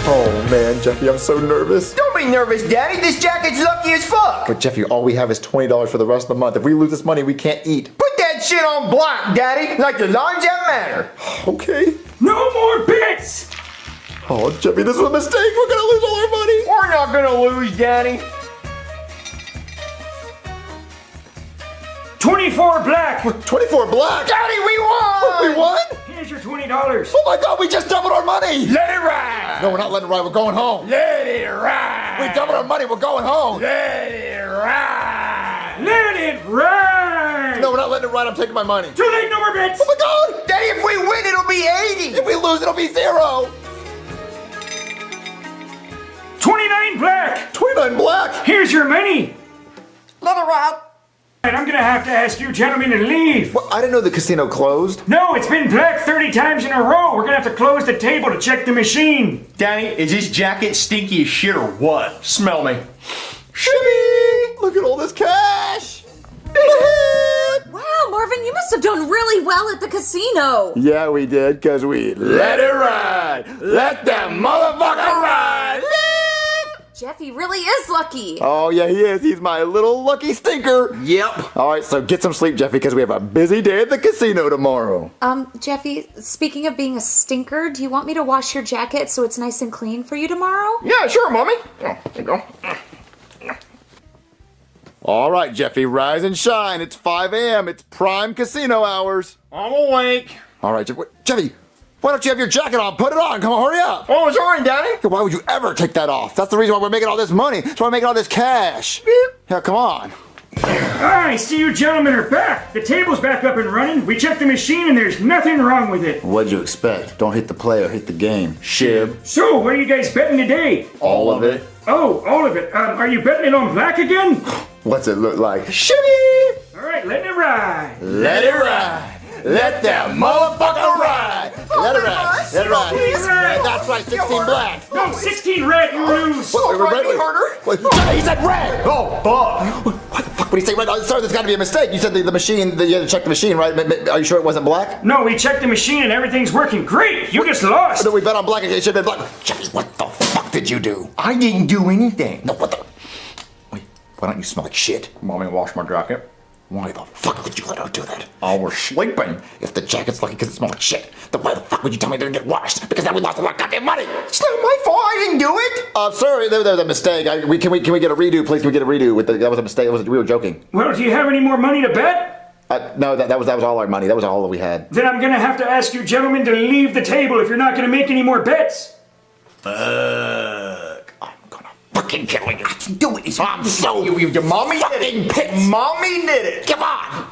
Oh, man, Jeffy, I'm so nervous. Don't be nervous, Daddy. This jacket's lucky as fuck. But Jeffy, all we have is $20 for the rest of the month. If we lose this money, we can't eat. Put that shit on black, Daddy, like the lines that matter. Okay. No more bits! Oh, Jeffy, this is a mistake. We're gonna lose all our money. We're not gonna lose, Daddy. 24 black! 24 black. Daddy, we won! We won? Here's your $20. Oh my God, we just doubled our money. Let it ride. No, we're not letting it ride. We're going home. Let it ride. We doubled our money. We're going home. Let it ride. Let it ride! No, we're not letting it ride. I'm taking my money. Too late, no more bits! Oh my God. Daddy, if we win, it'll be 80. If we lose, it'll be 0. 29 black! 29 black. Here's your money! Let it ride. And I'm gonna have to ask you gentlemen to leave. Well, I didn't know the casino closed. No, it's been black 30 times in a row. We're gonna have to close the table to check the machine. Daddy, is this jacket stinky as shit or what? Smell me. Shimmy! Look at all this cash. Wow, Marvin, you must have done really well at the casino. Yeah, we did, because we let it ride. Let that motherfucker ride. Jeffy really is lucky. Oh, yeah, he is. He's my little lucky stinker. Yep. All right, so get some sleep, Jeffy, because we have a busy day at the casino tomorrow. Jeffy, speaking of being a stinker, do you want me to wash your jacket so it's nice and clean for you tomorrow? Yeah, sure, Mommy. Oh, there you go. All right, Jeffy, rise and shine. It's 5 a.m. It's prime casino hours. I'm awake. All right, Jeffy, why don't you have your jacket on? Put it on. Come on, hurry up. Oh, sorry, Daddy. Why would you ever take that off? That's the reason why we're making all this money. That's why we're making all this cash. Yeah, come on. I see you gentlemen are back. The table's back up and running. We checked the machine and there's nothing wrong with it. What'd you expect? Don't hit the player, hit the game. Shib. So, what are you guys betting today? All of it. Oh, all of it. Are you betting it on black again? What's it look like? Shimmy! All right, letting it ride. Let it ride. Let that motherfucker ride. Let it ride. Let it ride. That's right, 16 black. No, 16 red, you lose. Wait, Jeffy, he said red. Oh, fuck. What the fuck would he say red? Sorry, there's got to be a mistake. You said the machine, you had to check the machine, right? Are you sure it wasn't black? No, we checked the machine and everything's working great. You just lost. We bet on black. It should have been black. Jeffy, what the fuck did you do? I didn't do anything. No, what the? Wait, why don't you smell like shit? Mommy, wash my jacket. Why the fuck would you let her do that? I was sleeping. If the jacket's lucky because it smells like shit, then why the fuck would you tell me it didn't get washed? Because then we lost all our goddamn money. It's not my fault. I didn't do it. Sorry, there was a mistake. Can we get a redo, please? Can we get a redo? That was a mistake. We were joking. Well, do you have any more money to bet? No, that was all our money. That was all that we had. Then I'm gonna have to ask you gentlemen to leave the table if you're not gonna make any more bets. Fucking kill you. I can do it. I'm so Your mommy fucking did it. pissed. Mommy did it. Come on.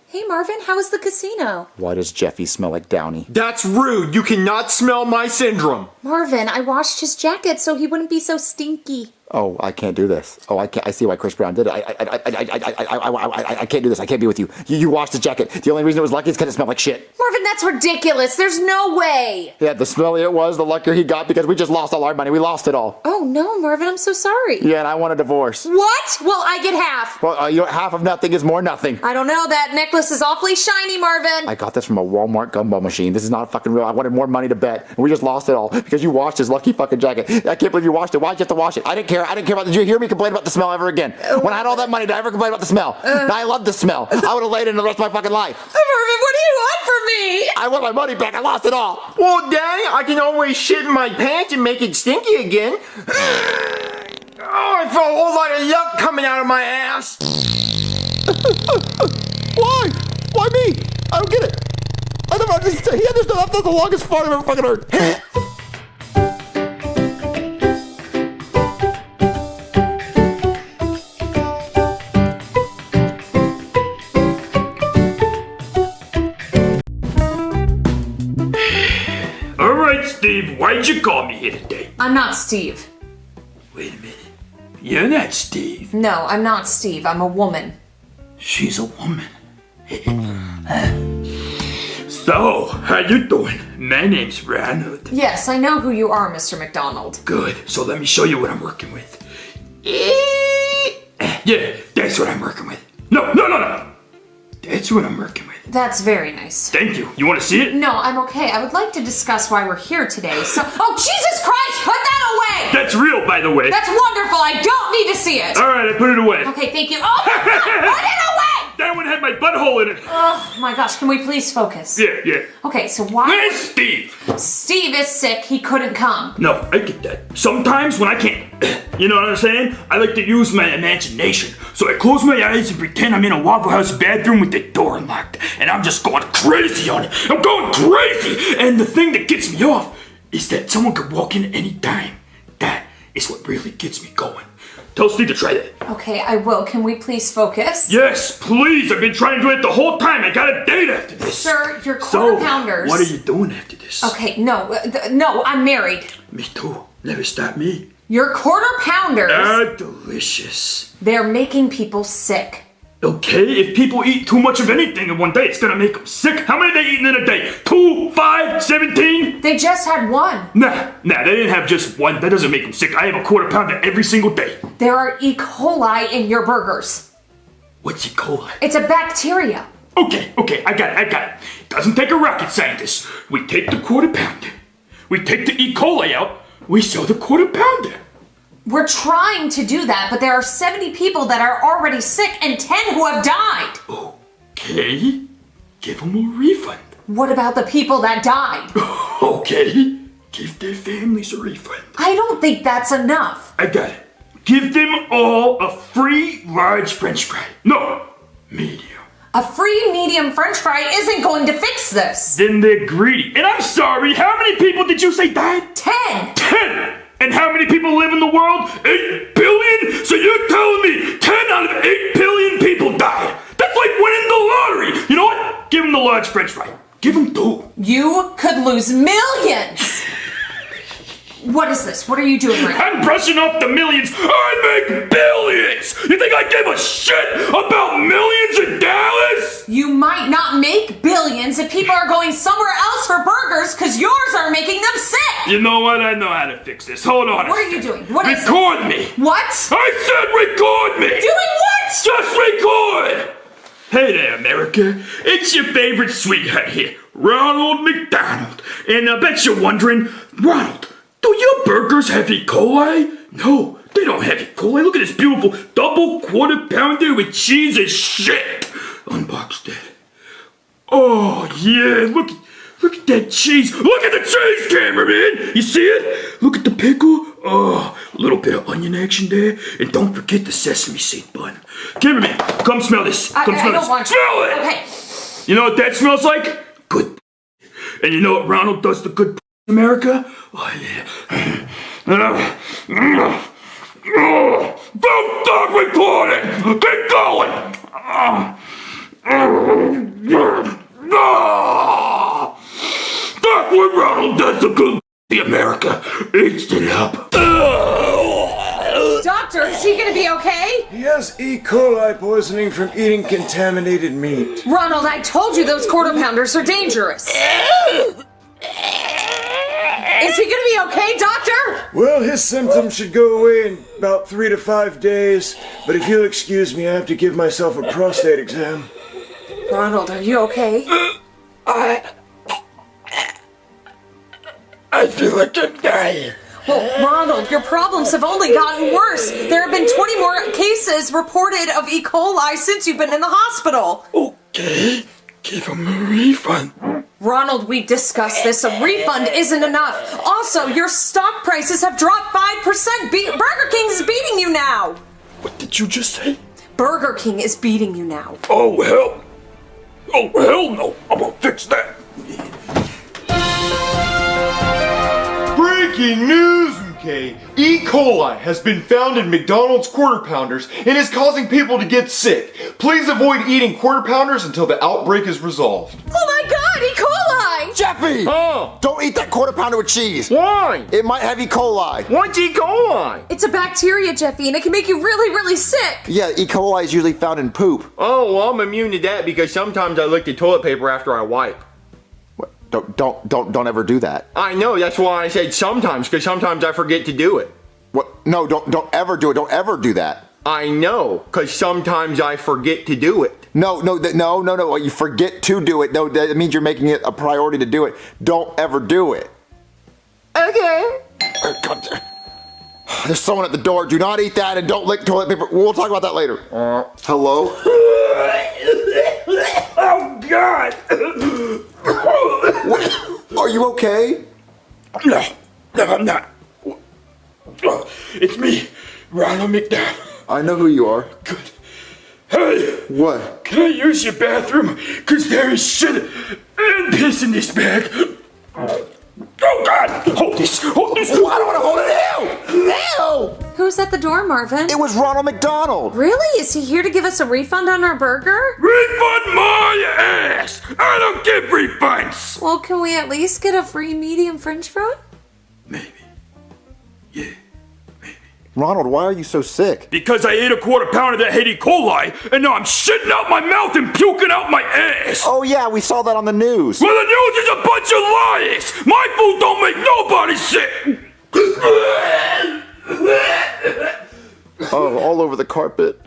Hey, Marvin, how was the casino? Why does Jeffy smell like Downey? That's rude. You cannot smell my syndrome. Marvin, I washed his jacket so he wouldn't be so stinky. Oh, I can't do this. Oh, I can't. I see why Chris Brown did it. I can't do this. I can't be with you. You washed the jacket. The only reason it was lucky is because it smelled like shit. Marvin, that's ridiculous. There's no way. Yeah, the smellier it was, the luckier he got because we just lost all our money. We lost it all. Oh, no, Marvin, I'm so sorry. Yeah, and I want a divorce. What? Well, I get half. Well, you know, half of nothing is more nothing. I don't know. That necklace is awfully shiny, Marvin. I got this from a Walmart gumball machine. This is not fucking real. I wanted more money to bet, and we just lost it all because you washed his lucky fucking jacket. I can't believe you washed it. Why'd you have to wash it? I didn't care. Did you hear me complain about the smell ever again? When I had all that money, did I ever complain about the smell? No, I love the smell. I would have laid in the rest of my fucking life. Marvin, what do you want from me? I want my money back. I lost it all. Well, Daddy, I can always shit in my pants and make it stinky again. Oh, I felt a whole lot of yuck coming out of my ass. Why? Why me? I don't get it. I never understood. He understood. That's the longest fart I've ever fucking heard. Alright, Steve, why'd you call me here today? I'm not Steve. Wait a minute. You're not Steve. No, I'm not Steve. I'm a woman. She's a woman. So, how you doing? My name's Ronald. Yes, I know who you are, Mr. McDonald. Good. So let me show you what I'm working with. Yeah, that's what I'm working with. No. That's what I'm working with. That's very nice. Thank you. You want to see it? No, I'm okay. I would like to discuss why we're here today. So, oh, Jesus Christ, put that away! That's real, by the way. That's wonderful. I don't need to see it. All right, I put it away. Okay, thank you. Oh, my God, put it away! That one had my butthole in it. Oh my gosh, can we please focus? Yeah. Okay, so why? Where's Steve? Steve is sick. He couldn't come. No, I get that. Sometimes when I can't, you know what I'm saying? I like to use my imagination. So I close my eyes and pretend I'm in a Waffle House bathroom with the door unlocked. And I'm just going crazy on it. I'm going crazy! And the thing that gets me off is that someone could walk in at any time. That is what really gets me going. Tell Steve to try that. Okay, I will. Can we please focus? Yes, please. I've been trying to do it the whole time. I got a date after this. Sir, you're quarter pounders. What are you doing after this? Okay, no, I'm married. Me too. Never stop me. You're quarter pounders. Delicious. They're making people sick. Okay, if people eat too much of anything in one day, it's gonna make them sick. How many are they eating in a day? 2, 5, 17? They just had one. Nah, they didn't have just one. That doesn't make them sick. I have a quarter pounder every single day. There are E. coli in your burgers. What's E. coli? It's a bacteria. Okay, I got it. Doesn't take a rocket scientist. We take the quarter pounder. We take the E. coli out. We sell the quarter pounder. We're trying to do that, but there are 70 people that are already sick and 10 who have died. Okay, give them a refund. What about the people that died? Okay, give their families a refund. I don't think that's enough. I got it. Give them all a free large French fry. No, medium. A free medium French fry isn't going to fix this. Then they're greedy. And I'm sorry, how many people did you say died? 10. 10! And how many people live in the world? 8 billion? So you're telling me 10 out of 8 billion people died? That's like winning the lottery! You know what? Give them the large French fry. Give them 2. You could lose millions! What is this? What are you doing right now? I'm brushing off the millions. I make billions! You think I give a shit about millions in Dallas? You might not make billions if people are going somewhere else for burgers because yours are making them sick! You know what? I know how to fix this. Hold on. What are you doing? What is Record me! What? I said record me! Doing what? Just record! Hey there, America. It's your favorite sweetheart here, Ronald McDonald. And I bet you're wondering, Ronald, do your burgers have E. coli? No, they don't have E. coli. Look at this beautiful double quarter pounder with cheese and shit. Unbox that. Oh, yeah, look at that cheese. Look at the cheese, cameraman. You see it? Look at the pickle. Oh, a little bit of onion action there. And don't forget the sesame seed bun. Cameraman, come smell this. Come smell this. Smell it. Okay. You know what that smells like? Good. And you know what Ronald does to good America? Oh, yeah. Don't stop recording! Keep going! That's what Ronald does to good America. Eats it up. Don't Doctor, is he gonna be okay? He has E. coli poisoning from eating contaminated meat. Ronald, I told you those quarter pounders are dangerous. Is he gonna be okay, Doctor? Well, his symptoms should go away in about 3 to 5 days, but if you'll excuse me, I have to give myself a prostate exam. Ronald, are you okay? I feel like I'm dying. Well, Ronald, your problems have only gotten worse. There have been 20 more cases reported of E. coli since you've been in the hospital. Okay, give him a refund. Ronald, we discussed this. A refund isn't enough. Also, your stock prices have dropped 5%. Burger King is beating you now. What did you just say? Burger King is beating you now. Oh, hell. Oh, hell no. I'm gonna fix that. Breaking news, okay? E. coli has been found in McDonald's quarter pounders and is causing people to get sick. Please avoid eating quarter pounders until the outbreak is resolved. Oh my God, E. coli! Jeffy! Oh! Don't eat that quarter pounder with cheese. Why? It might have E. coli. What's E. coli? It's a bacteria, Jeffy, and it can make you really, really sick. Yeah, E. coli is usually found in poop. Oh, well, I'm immune to that because sometimes I lick the toilet paper after I wipe. Don't ever do that. I know, that's why I said sometimes, because sometimes I forget to do it. What? No, don't ever do it. Don't ever do that. I know, because sometimes I forget to do it. No. You forget to do it. No, that means you're making it a priority to do it. Don't ever do it. Okay. There's someone at the door. Do not eat that and don't lick toilet paper. We'll talk about that later. Hello? Oh, God. Are you okay? No, I'm not. It's me, Ronald McDonald. I know who you are. Good. Hey, What? can I use your bathroom? Cause there is shit and piss in this bag. Oh God! Hold this! Hold this! I don't want to hold it. Ew! Who's at the door, Marvin? It was Ronald McDonald. Really? Is he here to give us a refund on our burger? Refund my ass! I don't give refunds! Well, can we at least get a free medium french fry? Maybe. Yeah. Ronald, why are you so sick? Because I ate a quarter pounder that had E. coli, and now I'm shitting out my mouth and puking out my ass! Oh yeah, we saw that on the news. Well, the news is a bunch of lies! My food don't make nobody sick! Oh, all over the carpet.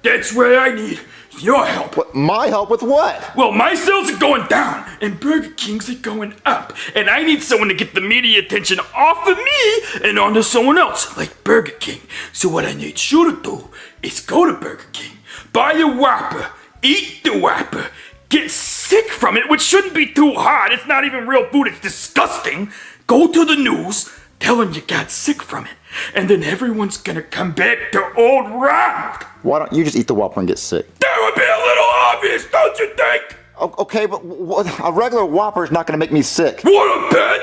That's where I need your help. What? My help with what? Well, my sales are going down, and Burger King's are going up. And I need someone to get the media attention off of me and onto someone else, like Burger King. So what I need you to do is go to Burger King, buy a Whopper, eat the Whopper, get sick from it, which shouldn't be too hard. It's not even real food, it's disgusting. Go to the news, tell them you got sick from it, and then everyone's gonna come back to old Ronald. Why don't you just eat the Whopper and get sick? That would be a little obvious, don't you think? Okay, but a regular Whopper is not going to make me sick. What a bet!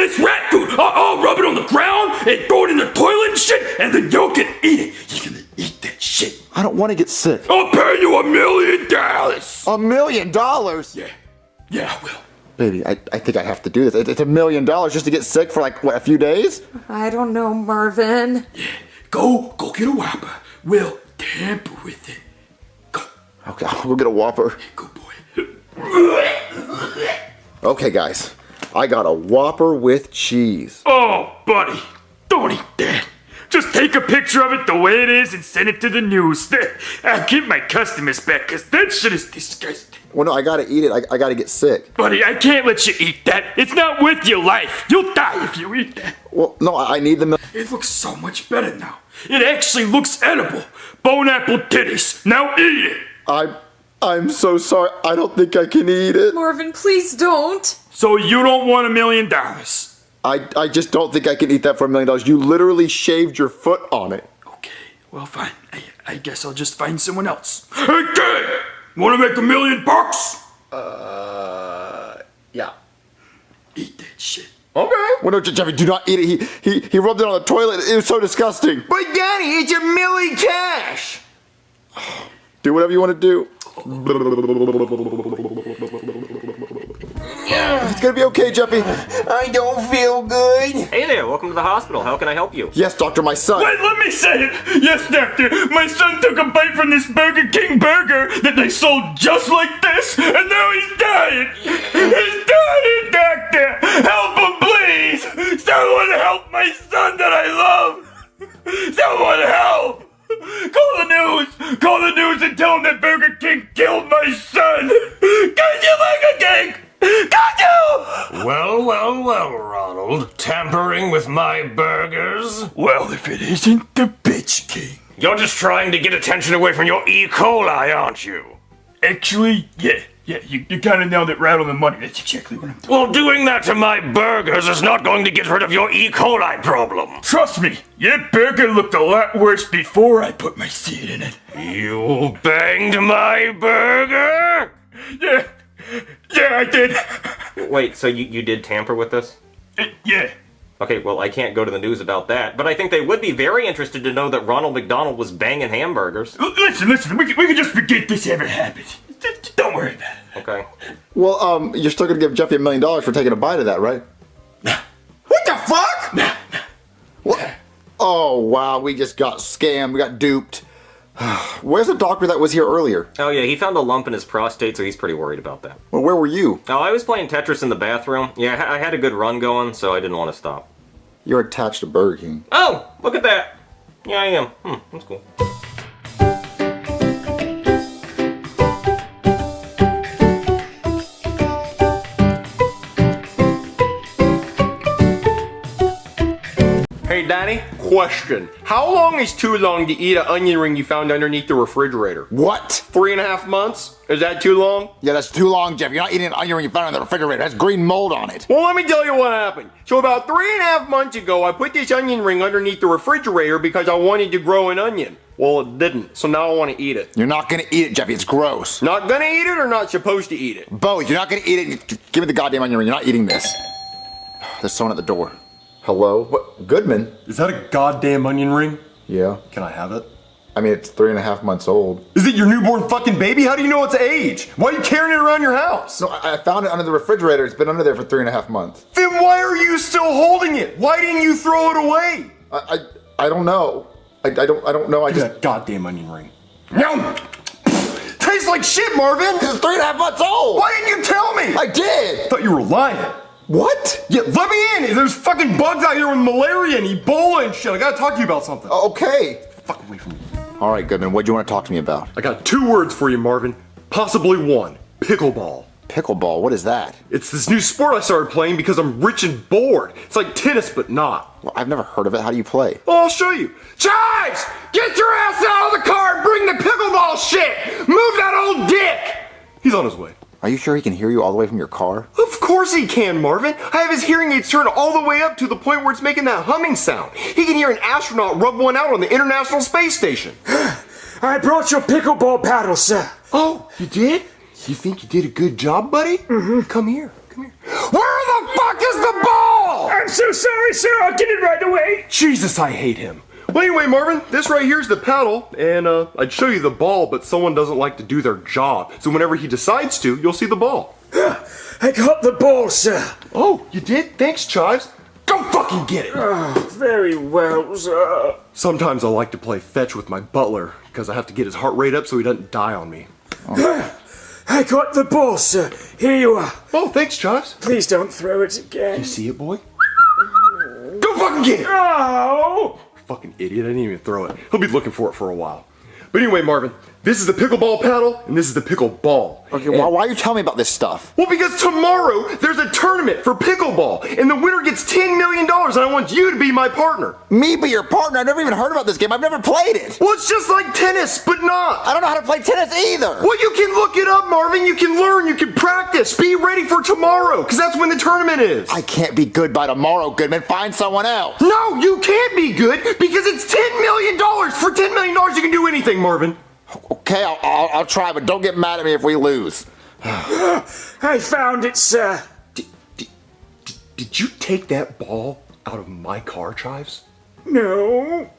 It's rat food! I'll rub it on the ground and throw it in the toilet and shit, and then you can eat it. You're gonna eat that shit. I don't want to get sick. I'll pay you $1 million! $1 million? Yeah, I will. Baby, I think I have to do this. It's $1 million just to get sick for like, what, a few days? I don't know, Marvin. Yeah, go get a Whopper. We'll tamper with it. Go. Okay, I'll go get a Whopper. Good boy. Okay, guys. I got a Whopper with cheese. Oh, buddy, don't eat that. Just take a picture of it the way it is and send it to the news. I'll get my customers back, because that shit is disgusting. Well, no, I gotta eat it. I gotta get sick. Buddy, I can't let you eat that. It's not worth your life. You'll die if you eat that. Well, no, I need the milk. It looks so much better now. It actually looks edible. Bone apple titties. Now eat it. I'm so sorry. I don't think I can eat it. Marvin, please don't. So you don't want $1 million? I just don't think I can eat that for $1 million. You literally shaved your foot on it. Okay, well fine. I guess I'll just find someone else. Hey kid! Wanna make $1 million? Yeah. Eat that shit. Okay. Well, no, Jeffy, do not eat it. He rubbed it on the toilet. It was so disgusting. But Daddy, it's $1 million cash! Do whatever you want to do. It's gonna be okay, Jeffy. I don't feel good. Hey there, welcome to the hospital. How can I help you? Yes, doctor, my son. Wait, let me say it. Yes, doctor. My son took a bite from this Burger King burger that they sold just like this, and now he's dying. He's dying, doctor. Help him, please. Someone help my son that I love. Someone help. Call the news. Call the news and tell them that Burger King killed my son. Cause you like a cake. Got you! Well, Ronald. Tampering with my burgers? Well, if it isn't the bitch king. You're just trying to get attention away from your E. coli, aren't you? Actually, yeah, you kind of nailed it right on the money. That's exactly what I'm doing. Well, doing that to my burgers is not going to get rid of your E. coli problem. Trust me, your burger looked a lot worse before I put my seed in it. You banged my burger? Yeah, I did. Wait, so you did tamper with this? Yeah. Okay, well, I can't go to the news about that, but I think they would be very interested to know that Ronald McDonald was banging hamburgers. Listen, we can just forget this ever happened. Don't worry about it. Okay. Well, you're still gonna give Jeffy $1 million for taking a bite of that, right? What the fuck? What? Oh, wow, we just got scammed. We got duped. Where's the doctor that was here earlier? Oh yeah, he found a lump in his prostate, so he's pretty worried about that. Well, where were you? Oh, I was playing Tetris in the bathroom. Yeah, I had a good run going, so I didn't want to stop. You're attached to Burger King. Oh, look at that. Yeah, I am. That's cool. Hey, Daddy, question. How long is too long to eat an onion ring you found underneath the refrigerator? What? 3.5 months? Is that too long? Yeah, that's too long, Jeff. You're not eating an onion ring you found in the refrigerator. That's green mold on it. Well, let me tell you what happened. So about 3.5 months ago, I put this onion ring underneath the refrigerator because I wanted to grow an onion. Well, it didn't, so now I want to eat it. You're not gonna eat it, Jeffy. It's gross. Not gonna eat it or not supposed to eat it? Both. You're not gonna eat it. Give me the goddamn onion ring. You're not eating this. There's someone at the door. Hello? What? Goodman? Is that a goddamn onion ring? Yeah. Can I have it? I mean, it's 3.5 months old. Is it your newborn fucking baby? How do you know its age? Why are you carrying it around your house? No, I found it under the refrigerator. It's been under there for 3.5 months. Then why are you still holding it? Why didn't you throw it away? I don't know. I don't know. I just That goddamn onion ring. No! Tastes like shit, Marvin! It's 3.5 months old! Why didn't you tell me? I did! Thought you were lying. What? Yeah, let me in! There's fucking bugs out here with malaria and Ebola and shit. I gotta talk to you about something. Okay. Fuck away from me. All right, Goodman. What do you want to talk to me about? I got 2 words for you, Marvin. Possibly 1. Pickleball. Pickleball? What is that? It's this new sport I started playing because I'm rich and bored. It's like tennis, but not. Well, I've never heard of it. How do you play? Well, I'll show you. Chives! Get your ass out of the car and bring the pickleball shit! Move that old dick! He's on his way. Are you sure he can hear you all the way from your car? Of course he can, Marvin. I have his hearing aids turned all the way up to the point where it's making that humming sound. He can hear an astronaut rub one out on the International Space Station. I brought your pickleball paddle, sir. Oh, you did? You think you did a good job, buddy? Mm-hmm. Come here. Where the fuck is the ball? I'm so sorry, sir. I'll get it right away. Jesus, I hate him. Well, anyway, Marvin, this right here is the paddle, and I'd show you the ball, but someone doesn't like to do their job. So whenever he decides to, you'll see the ball. I got the ball, sir. Oh, you did? Thanks, Chives. Go fucking get it. Very well, sir. Sometimes I like to play fetch with my butler, because I have to get his heart rate up so he doesn't die on me. I got the ball, sir. Here you are. Oh, thanks, Chives. Please don't throw it again. You see it, boy? Go fucking get it! Oh! Fucking idiot, I didn't even throw it. He'll be looking for it for a while. But anyway, Marvin, this is the pickleball paddle, and this is the pickle ball. Okay, why are you telling me about this stuff? Well, because tomorrow there's a tournament for pickleball, and the winner gets $10 million, and I want you to be my partner. Me be your partner? I've never even heard about this game. I've never played it. Well, it's just like tennis, but not. I don't know how to play tennis either. Well, you can look it up, Marvin. You can learn. You can practice. Be ready for tomorrow, because that's when the tournament is. I can't be good by tomorrow, Goodman. Find someone else. No, you can't be good, because it's $10 million. For $10 million, you can do anything, Marvin. Okay, I'll try, but don't get mad at me if we lose. I found it, sir. Did you take that ball out of my car, Chives? No.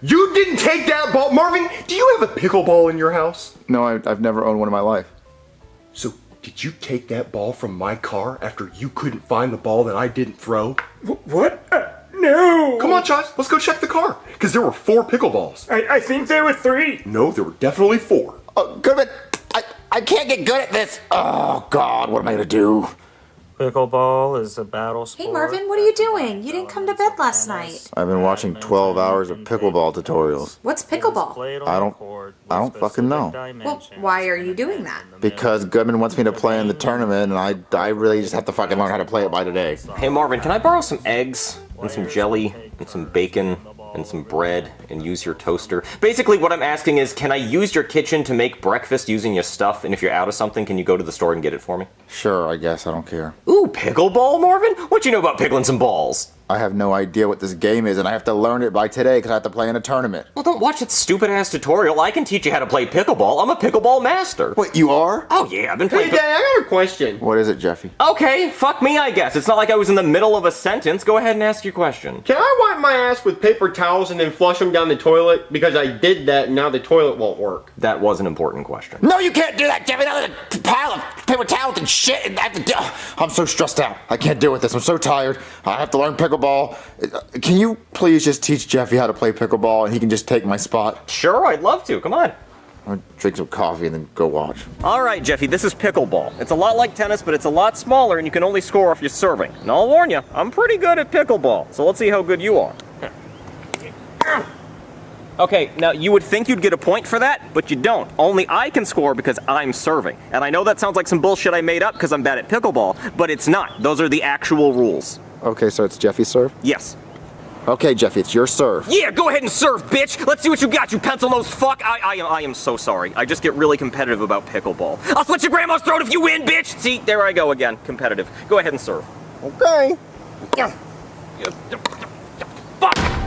You didn't take that ball? Marvin, do you have a pickleball in your house? No, I've never owned one in my life. So Did you take that ball from my car after you couldn't find the ball that I didn't throw? What? No! Come on, Josh, let's go check the car. Because there were 4 pickleballs. I think there were 3. No, there were definitely 4. Oh, Goodman, I can't get good at this. Oh, God, what am I going to do? Pickleball is a battle sport. Hey Marvin, what are you doing? You didn't come to bed last night. I've been watching 12 hours of pickleball tutorials. What's pickleball? I don't fucking know. Well, why are you doing that? Because Goodman wants me to play in the tournament, and I really just have to fucking learn how to play it by today. Hey Marvin, can I borrow some eggs and some jelly and some bacon and some bread and use your toaster? Basically what I'm asking is, can I use your kitchen to make breakfast using your stuff? And if you're out of something, can you go to the store and get it for me? Sure, I guess. I don't care. Ooh, pickleball, Marvin? What you know about pickling some balls? I have no idea what this game is, and I have to learn it by today because I have to play in a tournament. Well, don't watch that stupid-ass tutorial. I can teach you how to play pickleball. I'm a pickleball master. What, you are? Oh, yeah, I've been playing... Hey, Dad, I got a question. What is it, Jeffy? Okay, fuck me, I guess. It's not like I was in the middle of a sentence. Go ahead and ask your question. Can I wipe my ass with paper towels and then flush them down the toilet? Because I did that and now the toilet won't work. That was an important question. No, you can't do that, Jeffy. Now there's a pile of paper towels and shit, and I have to do... I'm so stressed out. I can't deal with this. I'm so tired. I have to learn pickleball. Can you please just teach Jeffy how to play pickleball and he can just take my spot? Sure, I'd love to. Come on. I'll drink some coffee and then go watch. All right, Jeffy, this is pickleball. It's a lot like tennis, but it's a lot smaller, and you can only score if you're serving. And I'll warn you, I'm pretty good at pickleball, so let's see how good you are. Okay, now you would think you'd get a point for that, but you don't. Only I can score because I'm serving. And I know that sounds like some bullshit I made up because I'm bad at pickleball, but it's not. Those are the actual rules. Okay, so it's Jeffy's serve? Yes. Okay, Jeffy, it's your serve. Yeah, go ahead and serve, bitch! Let's see what you got, you pencil-nosed fuck! I am so sorry. I just get really competitive about pickleball. I'll slit your grandma's throat if you win, bitch! See, there I go again, competitive. Go ahead and serve. Okay.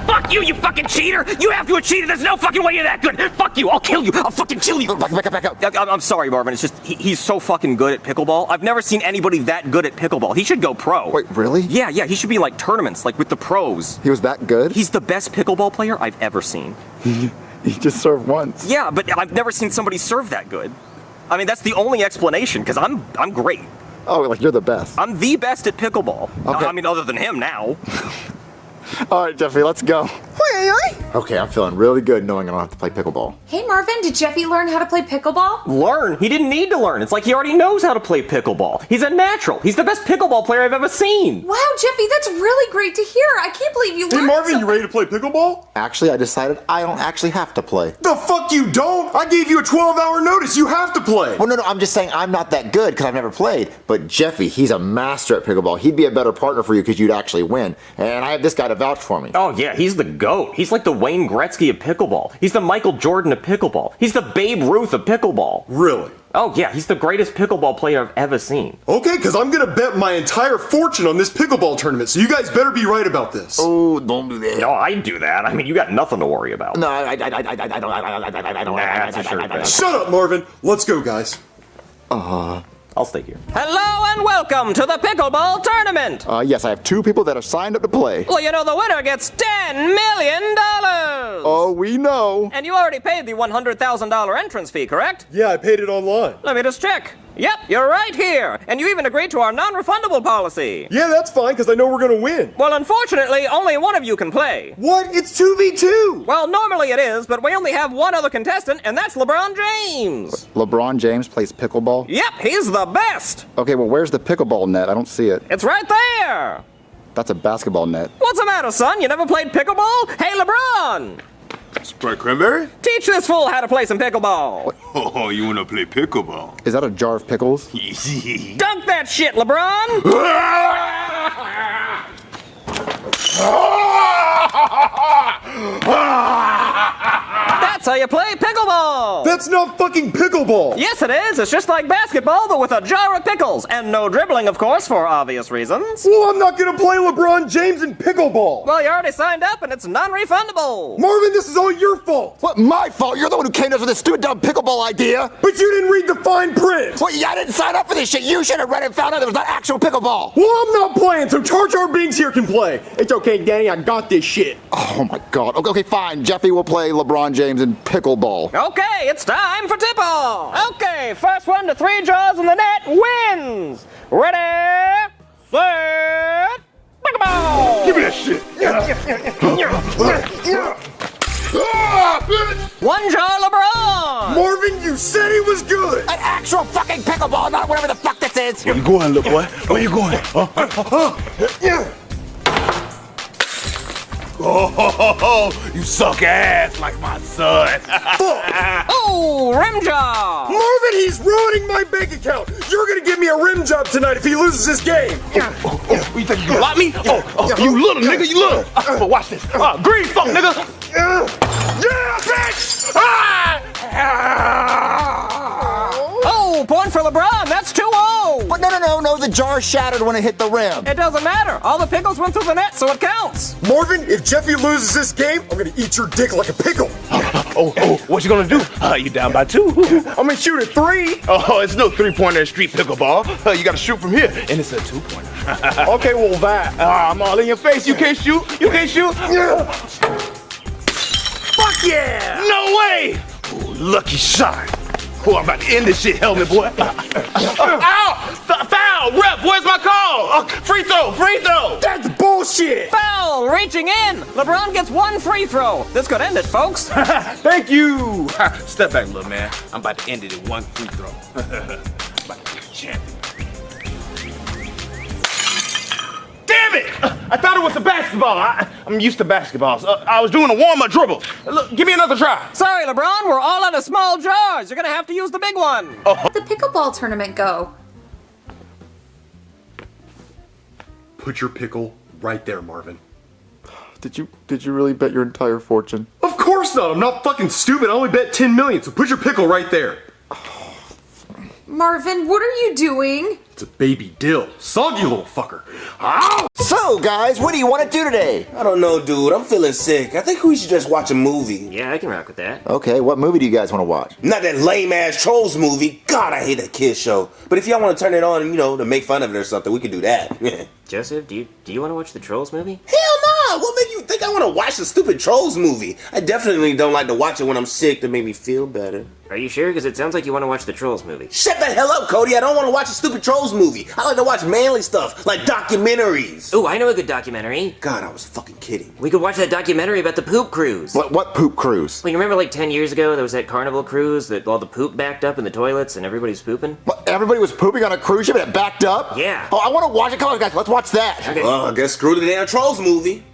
Fuck you, you fucking cheater! You have to have cheated! There's no fucking way you're that good! Fuck you! I'll kill you! I'll fucking kill you! Back up. I'm sorry, Marvin. It's just, he's so fucking good at pickleball. I've never seen anybody that good at pickleball. He should go pro. Wait, really? Yeah, he should be in, like, tournaments, like, with the pros. He was that good? He's the best pickleball player I've ever seen. He just served once. Yeah, but I've never seen somebody serve that good. I mean, that's the only explanation, because I'm great. Oh, like you're the best. I'm the best at pickleball. Okay. I mean, other than him now. All right, Jeffy, let's go. Okay, I'm feeling really good knowing I don't have to play pickleball. Hey Marvin, did Jeffy learn how to play pickleball? Learn? He didn't need to learn. It's like he already knows how to play pickleball. He's a natural. He's the best pickleball player I've ever seen. Wow, Jeffy, that's really great to hear. I can't believe you learned. Hey, Marvin, you ready to play pickleball? Actually, I decided I don't actually have to play. The fuck you don't? I gave you a 12-hour notice. You have to play. Well, no, I'm just saying I'm not that good because I've never played. But Jeffy, he's a master at pickleball. He'd be a better partner for you because you'd actually win. And I have this guy to vouch for me. Oh, yeah, he's the GOAT. He's like the Wayne Gretzky of pickleball. He's the Michael Jordan of pickleball. He's the Babe Ruth of pickleball. Really? Oh, yeah, he's the greatest pickleball player I've ever seen. Okay, because I'm going to bet my entire fortune on this pickleball tournament, so you guys better be right about this. Oh, don't do that. No, I'd do that. I mean, you got nothing to worry about. No, I don't. Shut up, Marvin. Let's go, guys. I'll stay here. Hello and welcome to the pickleball tournament! Yes, I have 2 people that are signed up to play. Well, you know the winner gets $10 million! Oh, we know. And you already paid the $100,000 entrance fee, correct? Yeah, I paid it online. Let me just check. Yep, you're right here. And you even agreed to our non-refundable policy. Yeah, that's fine, because I know we're going to win. Well, unfortunately, only one of you can play. What? It's 2v2! Well, normally it is, but we only have one other contestant, and that's LeBron James. LeBron James plays pickleball? Yep, he's the best. Okay, well, where's the pickleball net? I don't see it. It's right there. That's a basketball net. What's the matter, son? You never played pickleball? Hey, LeBron! Sprite Cranberry? Teach this fool how to play some pickleball. Oh, you wanna play pickleball? Is that a jar of pickles? Dunk that shit, LeBron! That's how you play pickleball! That's not fucking pickleball! Yes, it is. It's just like basketball, but with a jar of pickles. And no dribbling, of course, for obvious reasons. Well, I'm not gonna play LeBron James in pickleball! Well, you already signed up, and it's non-refundable. Marvin, this is all your fault! What, my fault? You're the one who came to us with this stupid dumb pickleball idea! But you didn't read the fine print! Well, yeah, I didn't sign up for this shit! You should have read it and found out it was not actual pickleball! Well, I'm not playing, so Jar Jar Binks here can play! It's okay, Danny, I got this shit! Oh my god. Okay, fine. Jeffy will play LeBron James in pickleball. Okay, it's time for tip-off. Okay, first one to 3 draws in the net wins. Ready, set, pickleball. Give me that shit. One draw, LeBron. Marvin, you said he was good. An actual fucking pickleball, not whatever the fuck this is. Where you going, little boy? Where you going? Oh, you suck ass like my son. Oh, rim job. Marvin, he's ruining my bank account. You're gonna give me a rim job tonight if he loses this game. You think you gonna lock me? You little nigga, you little. Watch this. Green fuck, nigga. Yeah, bitch! Oh, point for LeBron. That's 2-0. But no, the jar shattered when it hit the rim. It doesn't matter. All the pickles went through the net, so it counts. Marvin, if Jeffy loses this game, I'm gonna eat your dick like a pickle. What you gonna do? You down by 2. I'm gonna shoot a 3. Oh, it's no 3-pointer in street pickleball. You gotta shoot from here, and it's a 2-pointer. Okay, well that. I'm all in your face. You can't shoot. You can't shoot. Fuck yeah! No way! Ooh, lucky shot. Oh, I'm about to end this shit, helmet boy. Ow! Foul! Ref, where's my call? Free throw! Free throw! That's bullshit! Foul! Reaching in. LeBron gets 1 free throw. This could end it, folks. Thank you! Step back, little man. I'm about to end it in 1 free throw. I'm about to be a champion. Damn it! I thought it was a basketball. I'm used to basketballs. I was doing a warm-up dribble. Look, give me another try. Sorry, LeBron. We're all out of small jars. You're going to have to use the big one. How'd the pickleball tournament go? Put your pickle right there, Marvin. Did you really bet your entire fortune? Of course not. I'm not fucking stupid. I only bet 10 million, so put your pickle right there. Marvin, what are you doing? It's a baby dill. Soggy little fucker. Ow! So, guys, what do you want to do today? I don't know, dude. I'm feeling sick. I think we should just watch a movie. Yeah, I can rock with that. Okay, what movie do you guys want to watch? Not that lame-ass Trolls movie. God, I hate that kid's show. But if y'all want to turn it on, to make fun of it or something, we can do that. Joseph, do you want to watch the Trolls movie? Hell no! What made you think I want to watch the stupid Trolls movie? I definitely don't like to watch it when I'm sick to make me feel better. Are you sure? Because it sounds like you want to watch the Trolls movie. Shut the hell up, Cody. I don't want to watch a stupid Trolls movie. I like to watch manly stuff, like documentaries. Ooh, I know a good documentary. God, I was fucking kidding. We could watch that documentary about the poop cruise. What poop cruise? Well, you remember like 10 years ago, there was that Carnival cruise that all the poop backed up in the toilets and everybody's pooping? What, everybody was pooping on a cruise ship and it backed up? Yeah. Oh, I want to watch it. Come on, guys, let's watch that. Okay. Well, I guess screw the damn Trolls movie.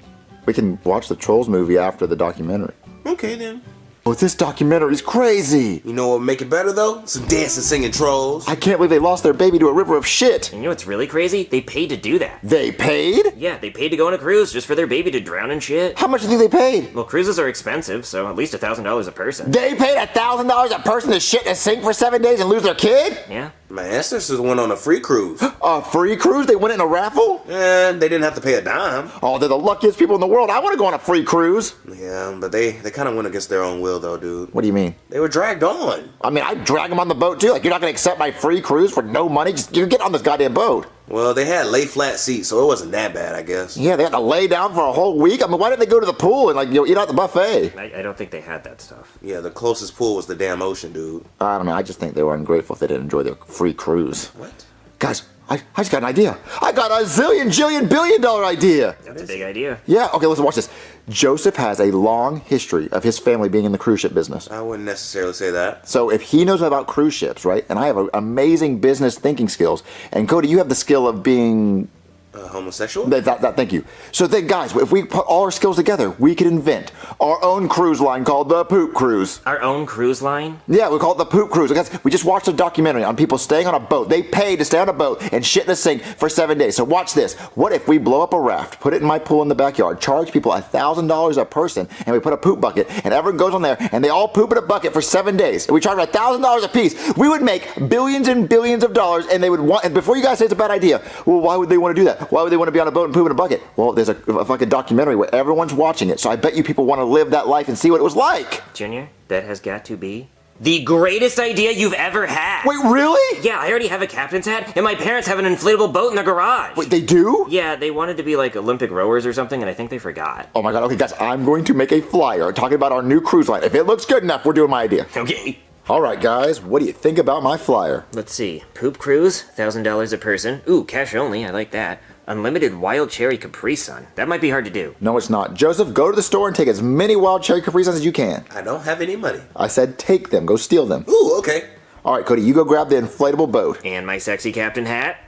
We can watch the Trolls movie after the documentary. Okay, then. Oh, this documentary's crazy. You know what would make it better, though? Some dancing, singing trolls. I can't believe they lost their baby to a river of shit. And you know what's really crazy? They paid to do that. They paid? Yeah, they paid to go on a cruise just for their baby to drown in shit. How much do you think they paid? Well, cruises are expensive, so at least $1,000 a person. They paid $1,000 a person to shit and sink for 7 days and lose their kid? Yeah. My ancestors went on a free cruise. A free cruise? They went in a raffle? And they didn't have to pay a dime. Oh, they're the luckiest people in the world. I want to go on a free cruise. Yeah, but they kind of went against their own will, though, dude. What do you mean? They were dragged on. I mean, I'd drag them on the boat, too. Like, you're not going to accept my free cruise for no money? Just, you get on this goddamn boat. Well, they had lay flat seats, so it wasn't that bad, I guess. Yeah, they had to lay down for a whole week. I mean, why didn't they go to the pool and, eat out the buffet? I don't think they had that stuff. Yeah, the closest pool was the damn ocean, dude. I don't know. I just think they were ungrateful if they didn't enjoy their free cruise. What? Guys, I just got an idea. I got a $1 billion idea. That's a big idea. Yeah, okay, let's watch this. Joseph has a long history of his family being in the cruise ship business. I wouldn't necessarily say that. So if he knows about cruise ships, right, and I have amazing business thinking skills, and Cody, you have the skill of being... homosexual? Thank you. So then, guys, if we put all our skills together, we could invent our own cruise line called the Poop Cruise. Our own cruise line? Yeah, we call it the Poop Cruise. Guys, we just watched a documentary on people staying on a boat. They pay to stay on a boat and shit in a sink for 7 days. So watch this. What if we blow up a raft, put it in my pool in the backyard, charge people $1,000 a person, and we put a poop bucket, and everyone goes on there, and they all poop in a bucket for 7 days, and we charge $1,000 a piece? We would make billions and billions of dollars, and they would want. And before you guys say it's a bad idea, well, why would they want to do that? Why would they want to be on a boat and poop in a bucket? Well, there's a fucking documentary where everyone's watching it, so I bet you people want to live that life and see what it was like. Junior, that has got to be The greatest idea you've ever had. Wait, really? Yeah, I already have a captain's hat, and my parents have an inflatable boat in their garage. Wait, they do? Yeah, they wanted to be like Olympic rowers or something, and I think they forgot. Oh my god, okay guys, I'm going to make a flyer talking about our new cruise line. If it looks good enough, we're doing my idea. Okay. Alright guys, what do you think about my flyer? Let's see. Poop cruise, $1,000 a person. Ooh, cash only, I like that. Unlimited wild cherry Capri Sun. That might be hard to do. No, it's not. Joseph, go to the store and take as many wild cherry Capri Suns as you can. I don't have any money. I said take them. Go steal them. Ooh, okay. Alright, Cody, you go grab the inflatable boat. And my sexy captain hat.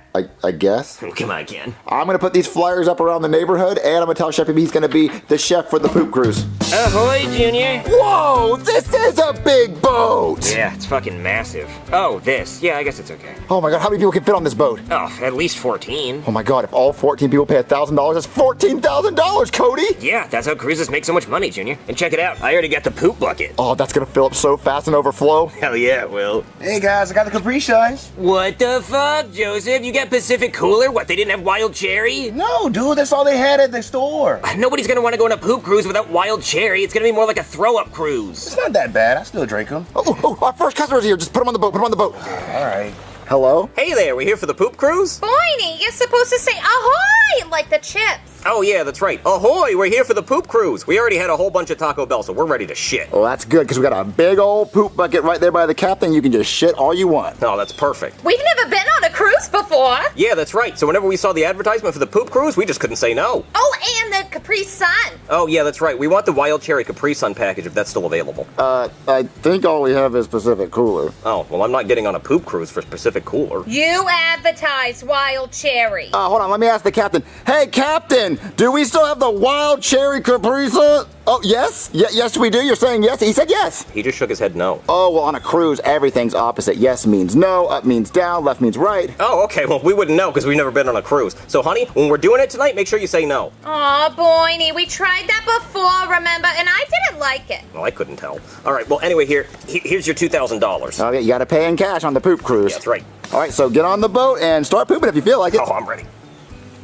I guess. Come on, Ken. I'm gonna put these flyers up around the neighborhood, and I'm gonna tell Jeffy he's gonna be the chef for the poop cruise. Ahoy, Junior! Whoa, this is a big boat! Yeah, it's fucking massive. Oh, this. Yeah, I guess it's okay. Oh my god, how many people can fit on this boat? Oh, at least 14. Oh my god, if all 14 people pay $1,000, that's $14,000, Cody! Yeah, that's how cruises make so much money, Junior. And check it out, I already got the poop bucket. Oh, that's gonna fill up so fast and overflow. Hell yeah, it will. Hey guys, I got the Capri Suns. What the fuck, Joseph? You got Pacific Cooler? What, they didn't have wild cherry? No, dude, that's all they had at the store. Nobody's gonna want to go on a poop cruise without wild cherry. It's gonna be more like a throw-up cruise. It's not that bad. I still drink them. Oh, our first customer's here. Just put him on the boat. Put him on the boat. All right. Hello? Hey there, we here for the poop cruise? Boiny, you're supposed to say ahoy like the chips. Oh yeah, that's right. Ahoy, we're here for the poop cruise. We already had a whole bunch of Taco Bell, so we're ready to shit. Well, that's good, because we got a big old poop bucket right there by the captain. You can just shit all you want. Oh, that's perfect. We've never been on a cruise before. Yeah, that's right. So whenever we saw the advertisement for the poop cruise, we just couldn't say no. Oh, and the Capri Sun. Oh yeah, that's right. We want the Wild Cherry Capri Sun package if that's still available. I think all we have is Pacific Cooler. Oh, well, I'm not getting on a poop cruise for Pacific Cooler. You advertise wild cherry. Hold on, let me ask the captain. Hey, Captain, do we still have the Wild Cherry Capri Sun? Oh, yes? Yes, we do. You're saying yes? He said yes. He just shook his head no. Oh, well, on a cruise, everything's opposite. Yes means no, up means down, left means right. Oh, okay. Well, we wouldn't know because we've never been on a cruise. So, honey, when we're doing it tonight, make sure you say no. Aw, Boiny, we tried that before, remember? And I didn't like it. Well, I couldn't tell. All right. Well, anyway, here's your $2,000. Okay, you got to pay in cash on the poop cruise. Yeah, that's right. All right, so get on the boat and start pooping if you feel like it. Oh, I'm ready.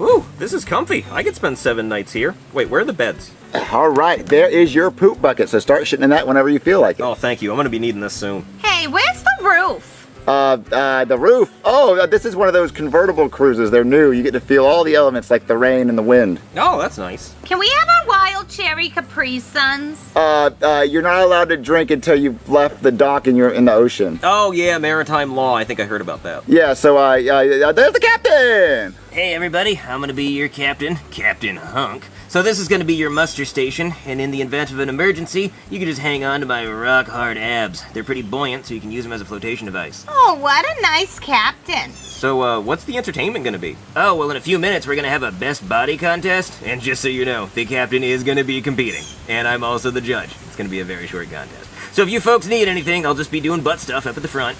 Ooh, this is comfy. I could spend 7 nights here. Wait, where are the beds? All right, there is your poop bucket, so start shitting in that whenever you feel like it. Oh, thank you. I'm going to be needing this soon. Hey, where's the roof? The roof. Oh, this is one of those convertible cruises. They're new. You get to feel all the elements like the rain and the wind. Oh, that's nice. Can we have our wild cherry Capri Suns? You're not allowed to drink until you've left the dock and you're in the ocean. Oh, yeah, maritime law. I think I heard about that. Yeah, so, there's the captain! Hey everybody, I'm gonna be your captain, Captain Hunk. So this is gonna be your muster station, and in the event of an emergency, you can just hang on to my rock-hard abs. They're pretty buoyant, so you can use them as a flotation device. Oh, what a nice captain. So, what's the entertainment gonna be? Oh, well in a few minutes we're gonna have a best body contest, and just so you know, the captain is gonna be competing. And I'm also the judge. It's gonna be a very short contest. So if you folks need anything, I'll just be doing butt stuff up at the front.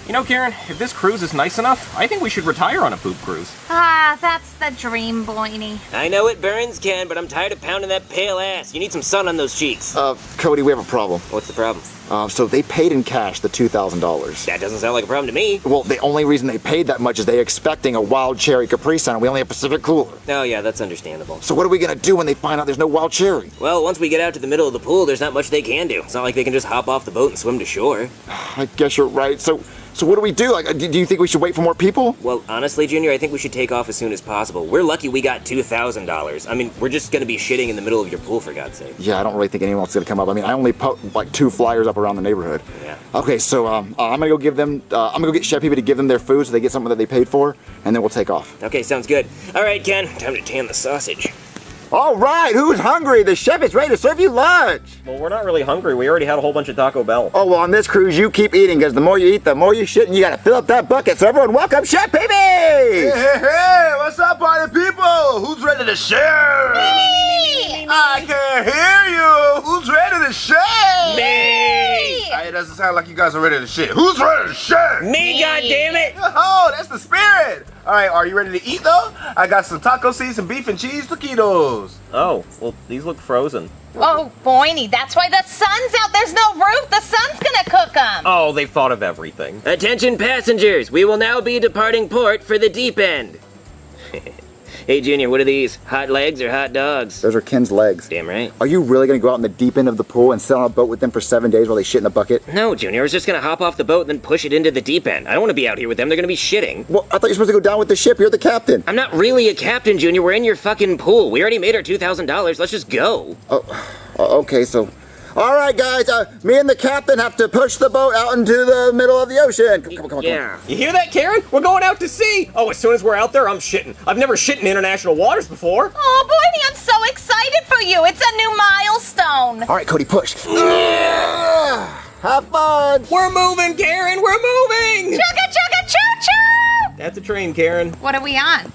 You know, Karen, if this cruise is nice enough, I think we should retire on a poop cruise. Ah, that's the dream, Boiny. I know it burns, Ken, but I'm tired of pounding that pale ass. You need some sun on those cheeks. Cody, we have a problem. What's the problem? So they paid in cash the $2,000. That doesn't sound like a problem to me. Well, the only reason they paid that much is they're expecting a Wild Cherry Capri Sun, and we only have Pacific Cooler. Oh yeah, that's understandable. So what are we gonna do when they find out there's no Wild Cherry? Well, once we get out to the middle of the pool, there's not much they can do. It's not like they can just hop off the boat and swim to shore. I guess you're right. So what do we do? Like, do you think we should wait for more people? Well, honestly, Junior, I think we should take off as soon as possible. We're lucky we got $2,000. I mean, we're just gonna be shitting in the middle of your pool, for God's sake. Yeah, I don't really think anyone else is gonna come up. I mean, I only put like 2 flyers up around the neighborhood. Yeah. Okay, so I'm gonna go give them. I'm gonna go get chef people to give them their food so they get something that they paid for, and then we'll take off. Okay, sounds good. All right, Ken, time to tan the sausage. All right, who's hungry? The chef is ready to serve you lunch. Well, we're not really hungry. We already had a whole bunch of Taco Bell. Oh, well, on this cruise, you keep eating, because the more you eat, the more you shit, and you gotta fill up that bucket. So everyone, welcome Chef Baby! Hey, what's up, party people? Who's ready to share? Me! I can't hear you. Who's ready to share? Me! It doesn't sound like you guys are ready to shit. Who's ready to share? Me, goddammit! Oh, that's the spirit. All right, are you ready to eat, though? I got some taco season beef and cheese taquitos. Oh, well, these look frozen. Oh, Boiny, that's why the sun's out. There's no roof. The sun's gonna cook them. Oh, they've thought of everything. Attention passengers, we will now be departing port for the deep end. Hey, Junior, what are these? Hot legs or hot dogs? Those are Ken's legs. Damn right. Are you really gonna go out in the deep end of the pool and sit on a boat with them for 7 days while they shit in the bucket? No, Junior, I was just gonna hop off the boat and then push it into the deep end. I don't want to be out here with them. They're gonna be shitting. Well, I thought you were supposed to go down with the ship. You're the captain. I'm not really a captain, Junior. We're in your fucking pool. We already made our $2,000. Let's just go. Okay, so... All right, guys, me and the captain have to push the boat out into the middle of the ocean. Come on. Yeah. You hear that, Karen? We're going out to sea. Oh, as soon as we're out there, I'm shitting. I've never shit in international waters before. Oh, Boydie, I'm so excited for you. It's a new milestone. All right, Cody, push. Have fun. We're moving, Karen. We're moving. Chugga, chugga, choo-choo! That's a train, Karen. What are we on?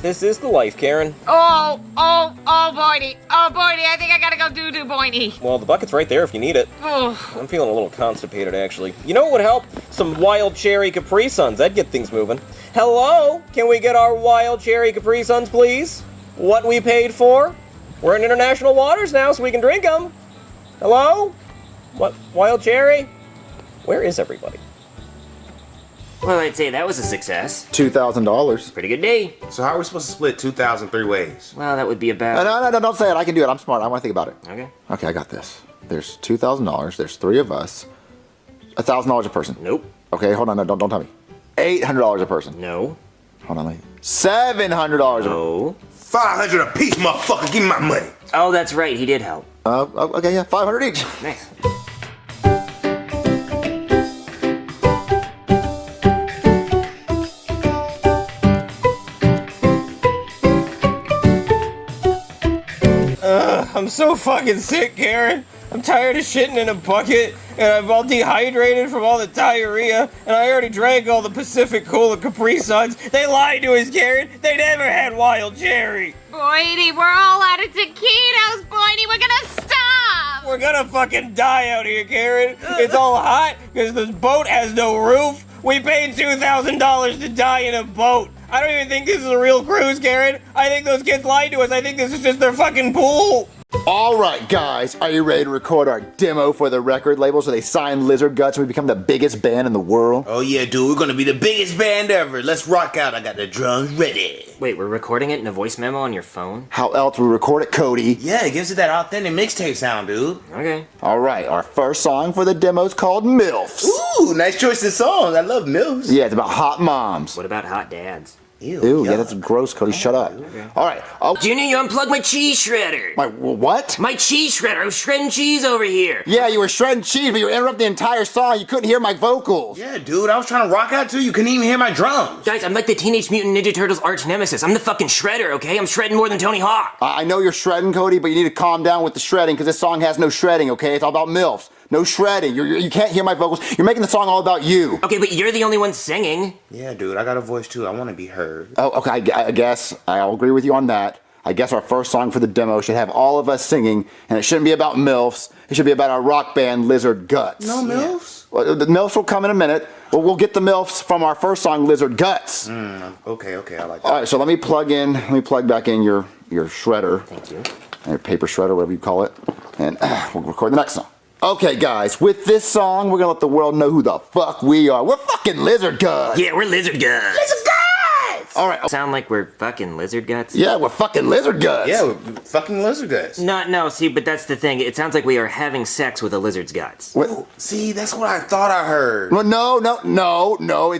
This is the life, Karen. Oh, Boydie. Oh, Boydie, I think I gotta go doo-doo, Boydie. Well, the bucket's right there if you need it. Oh. I'm feeling a little constipated, actually. You know what would help? Some wild cherry Capri Suns. That'd get things moving. Hello? Can we get our wild cherry Capri Suns, please? What we paid for? We're in international waters now, so we can drink them. Hello? What? Wild cherry? Where is everybody? Well, I'd say that was a success. $2,000. Pretty good day. So how are we supposed to split 2,000 three ways? Well, that would be about... No, don't say it. I can do it. I'm smart. I want to think about it. Okay. Okay, I got this. There's $2,000. There's 3 of us. $1,000 a person. Nope. Okay, hold on. No, don't tell me. $800 a person. No. Hold on, wait. $700 No. 500 a piece, motherfucker. Give me my money. Oh, that's right. He did help. Okay, yeah, 500 each. Nice. I'm so fucking sick, Karen. I'm tired of shitting in a bucket, and I'm all dehydrated from all the diarrhea, and I already drank all the Pacific Cola Capri Suns. They lied to us, Karen. They never had wild cherry. Boydie, we're all out of taquitos, Boydie. We're gonna stop. We're gonna fucking die out here, Karen. It's all hot because this boat has no roof. We paid $2,000 to die in a boat. I don't even think this is a real cruise, Karen. I think those kids lied to us. I think this is just their fucking pool. All right, guys, are you ready to record our demo for the record label so they sign Lizard Guts and we become the biggest band in the world? Oh yeah, dude, we're gonna be the biggest band ever. Let's rock out. I got the drums ready. Wait, we're recording it in a voice memo on your phone? How else we record it, Cody? Yeah, it gives it that authentic mixtape sound, dude. Okay. All right, our first song for the demo is called MILFs. Ooh, nice choice of songs. I love MILFs. Yeah, it's about hot moms. What about hot dads? Ew, yeah, that's gross, Cody. Shut up. Okay. All right. Junior, you unplugged my cheese shredder. My what? My cheese shredder. I was shredding cheese over here. Yeah, you were shredding cheese, but you interrupted the entire song. You couldn't hear my vocals. Yeah, dude, I was trying to rock out too. You couldn't even hear my drums. Guys, I'm like the Teenage Mutant Ninja Turtles arch nemesis. I'm the fucking shredder, okay? I'm shredding more than Tony Hawk. I know you're shredding, Cody, but you need to calm down with the shredding because this song has no shredding, okay? It's all about MILFs. No shredding. You can't hear my vocals. You're making the song all about you. Okay, but you're the only one singing. Yeah, dude, I got a voice too. I want to be heard. Oh, okay, I guess I'll agree with you on that. I guess our first song for the demo should have all of us singing, and it shouldn't be about MILFs. It should be about our rock band, Lizard Guts. No MILFs? Well, the MILFs will come in a minute, but we'll get the MILFs from our first song, Lizard Guts. Okay, I like that. All right, so let me plug back in your shredder. Thank you. Your paper shredder, whatever you call it, and we'll record the next song. Okay, guys, with this song, we're gonna let the world know who the fuck we are. We're fucking Lizard Guts. Yeah, we're Lizard Guts. Lizard Guts! All right. Sound like we're fucking Lizard Guts? Yeah, we're fucking Lizard Guts. Yeah, we're fucking Lizard Guts. No, see, but that's the thing. It sounds like we are having sex with a lizard's guts. What? See, that's what I thought I heard. Well, no.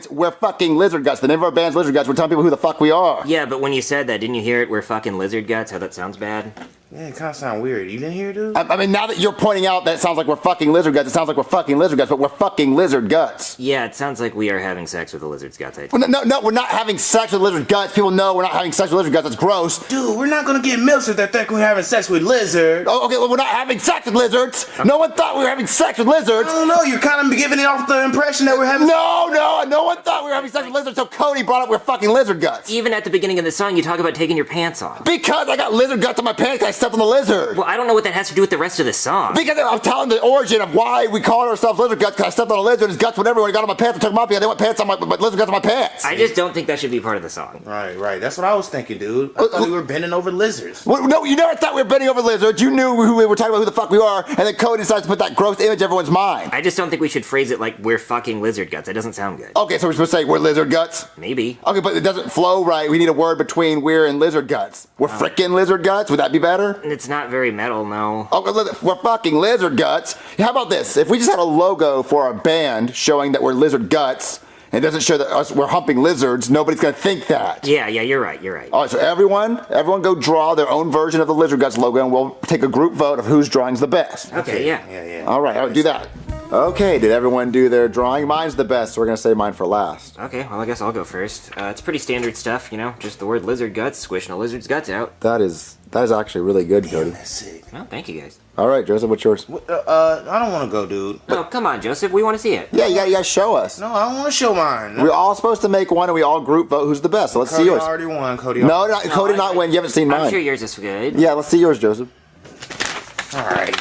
We're fucking Lizard Guts. The name of our band's Lizard Guts. We're telling people who the fuck we are. Yeah, but when you said that, didn't you hear it? We're fucking Lizard Guts? How that sounds bad? Yeah, it kind of sound weird. You didn't hear it, dude? I mean, now that you're pointing out that it sounds like we're fucking Lizard Guts, it sounds like we're fucking Lizard Guts, but we're fucking Lizard Guts. Yeah, it sounds like we are having sex with a lizard's guts. Well, no, we're not having sex with Lizard Guts. People know we're not having sex with Lizard Guts. That's gross. Dude, we're not gonna get MILFs if they think we're having sex with lizards. Oh, okay, well, we're not having sex with lizards. No one thought we were having sex with lizards. I don't know, you're kind of giving it off the impression that we're having... No one thought we were having sex with lizards, so Cody brought up we're fucking Lizard Guts. Even at the beginning of the song, you talk about taking your pants off. Because I got Lizard Guts on my pants, I stepped on the lizard. Well, I don't know what that has to do with the rest of the song. Because I'm telling the origin of why we call ourselves lizard guts, because I stepped on a lizard, his guts went everywhere, he got on my pants, I took them off, because they went pants on my lizard guts on my pants. I just don't think that should be part of the song. Right. That's what I was thinking, dude. I thought we were bending over lizards. Well, no, you never thought we were bending over lizards. You knew who we were talking about, who the fuck we are, and then Cody decides to put that gross image in everyone's mind. I just don't think we should phrase it like we're fucking lizard guts. It doesn't sound good. Okay, so we're supposed to say we're lizard guts? Maybe. Okay, but it doesn't flow right. We need a word between we're and lizard guts. We're frickin' lizard guts? Would that be better? It's not very metal, no. Okay, we're fucking lizard guts. How about this? If we just had a logo for our band showing that we're lizard guts, and it doesn't show that we're humping lizards, nobody's gonna think that. Yeah, you're right. All right, so everyone go draw their own version of the lizard guts logo, and we'll take a group vote of whose drawing's the best. Okay, yeah. All right, do that. Okay, did everyone do their drawing? Mine's the best, so we're gonna say mine for last. Okay, well I guess I'll go first. It's pretty standard stuff, just the word lizard guts, squishing a lizard's guts out. That is actually really good, Cody. That's sick. Well, thank you guys. All right, Joseph, what's yours? I don't want to go, dude. Oh, come on, Joseph, we want to see it. Yeah, you gotta show us. No, I don't want to show mine. We're all supposed to make one, and we all group vote who's the best. So let's see yours. Cody already won. Cody. Cody not win. You haven't seen mine. I'm sure yours is good. Yeah, let's see yours, Joseph. All right.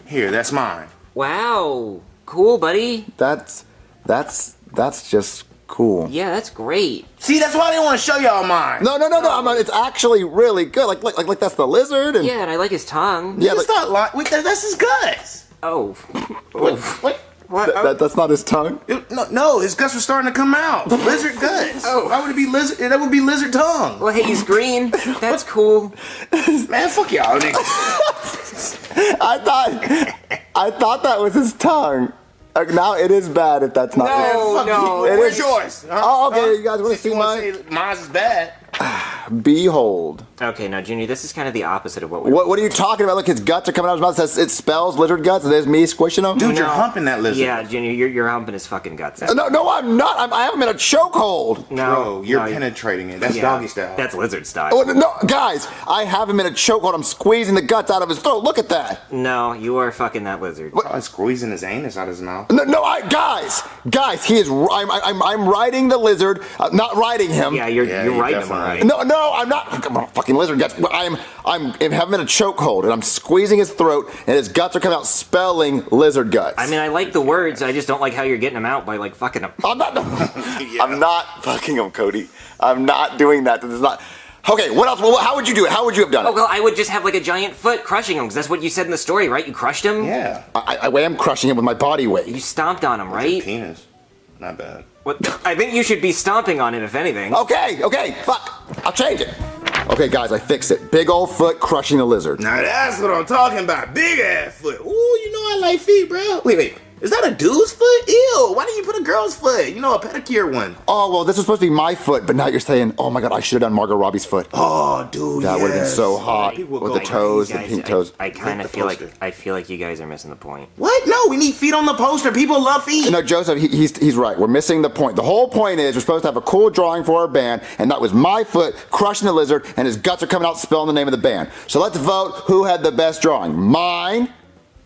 Here, that's mine. Wow, cool, buddy. That's just cool. Yeah, that's great. See, that's why I didn't want to show y'all mine. No. It's actually really good. Like that's the lizard. And Yeah, and I like his tongue. yeah, It's not like that's his guts. Oh. What? that's not his tongue. No, his guts were starting to come out. Lizard guts. Oh, why would it be lizard? That would be lizard tongue. Well, hey, he's green. That's cool. Man, fuck y'all, nigga. I thought that was his tongue. Now it is bad if that's not. No. Where's yours? Oh, okay. You guys want to see mine? Mine's is bad. Behold. Okay, now, Junior, this is kind of the opposite of what we What are you talking about? Look, his guts are coming out of his mouth. It spells lizard guts, and there's me squishing them. Dude, you're humping that lizard. Yeah, Junior, you're humping his fucking guts out. No, I'm not. I have him in a chokehold. Bro, you're penetrating it. That's doggy style. That's lizard style. Oh, no, guys, I have him in a chokehold. I'm squeezing the guts out of his throat. Look at that. No, you are fucking that lizard. I'm squeezing his anus out of his mouth. Guys, he is. I'm riding the lizard, not riding him. Yeah, you're riding him, all right. No, I'm not. Come on, fucking lizard guts. I'm having him in a chokehold, and I'm squeezing his throat, and his guts are coming out spelling lizard guts. I mean, I like the words. I just don't like how you're getting them out by like fucking them. I'm not fucking him, Cody. I'm not doing that. This is not. Okay, what else? Well, how would you do it? How would you have done it? Oh, well, I would just have like a giant foot crushing him, because that's what you said in the story, right? You crushed him? Yeah. I am crushing him with my body weight. You stomped on him, right? Penis. Not bad. What? I think you should be stomping on him, if anything. Okay, fuck. I'll change it. Okay, guys, I fixed it. Big old foot crushing the lizard. Now that's what I'm talking about. Big ass foot. Ooh, you know I like feet, bro. Wait. Is that a dude's foot? Ew. Why didn't you put a girl's foot? A pedicure one. Oh, well, this was supposed to be my foot, but now you're saying, oh my God, I should have done Margot Robbie's foot. Oh, dude, that would have been so hot with the toes, the pink toes. I kind of feel like you guys are missing the point. What? No, we need feet on the poster. People love feet. No, Joseph, he's right. We're missing the point. The whole point is we're supposed to have a cool drawing for our band, and that was my foot crushing the lizard, and his guts are coming out spelling the name of the band. So let's vote who had the best drawing. Mine,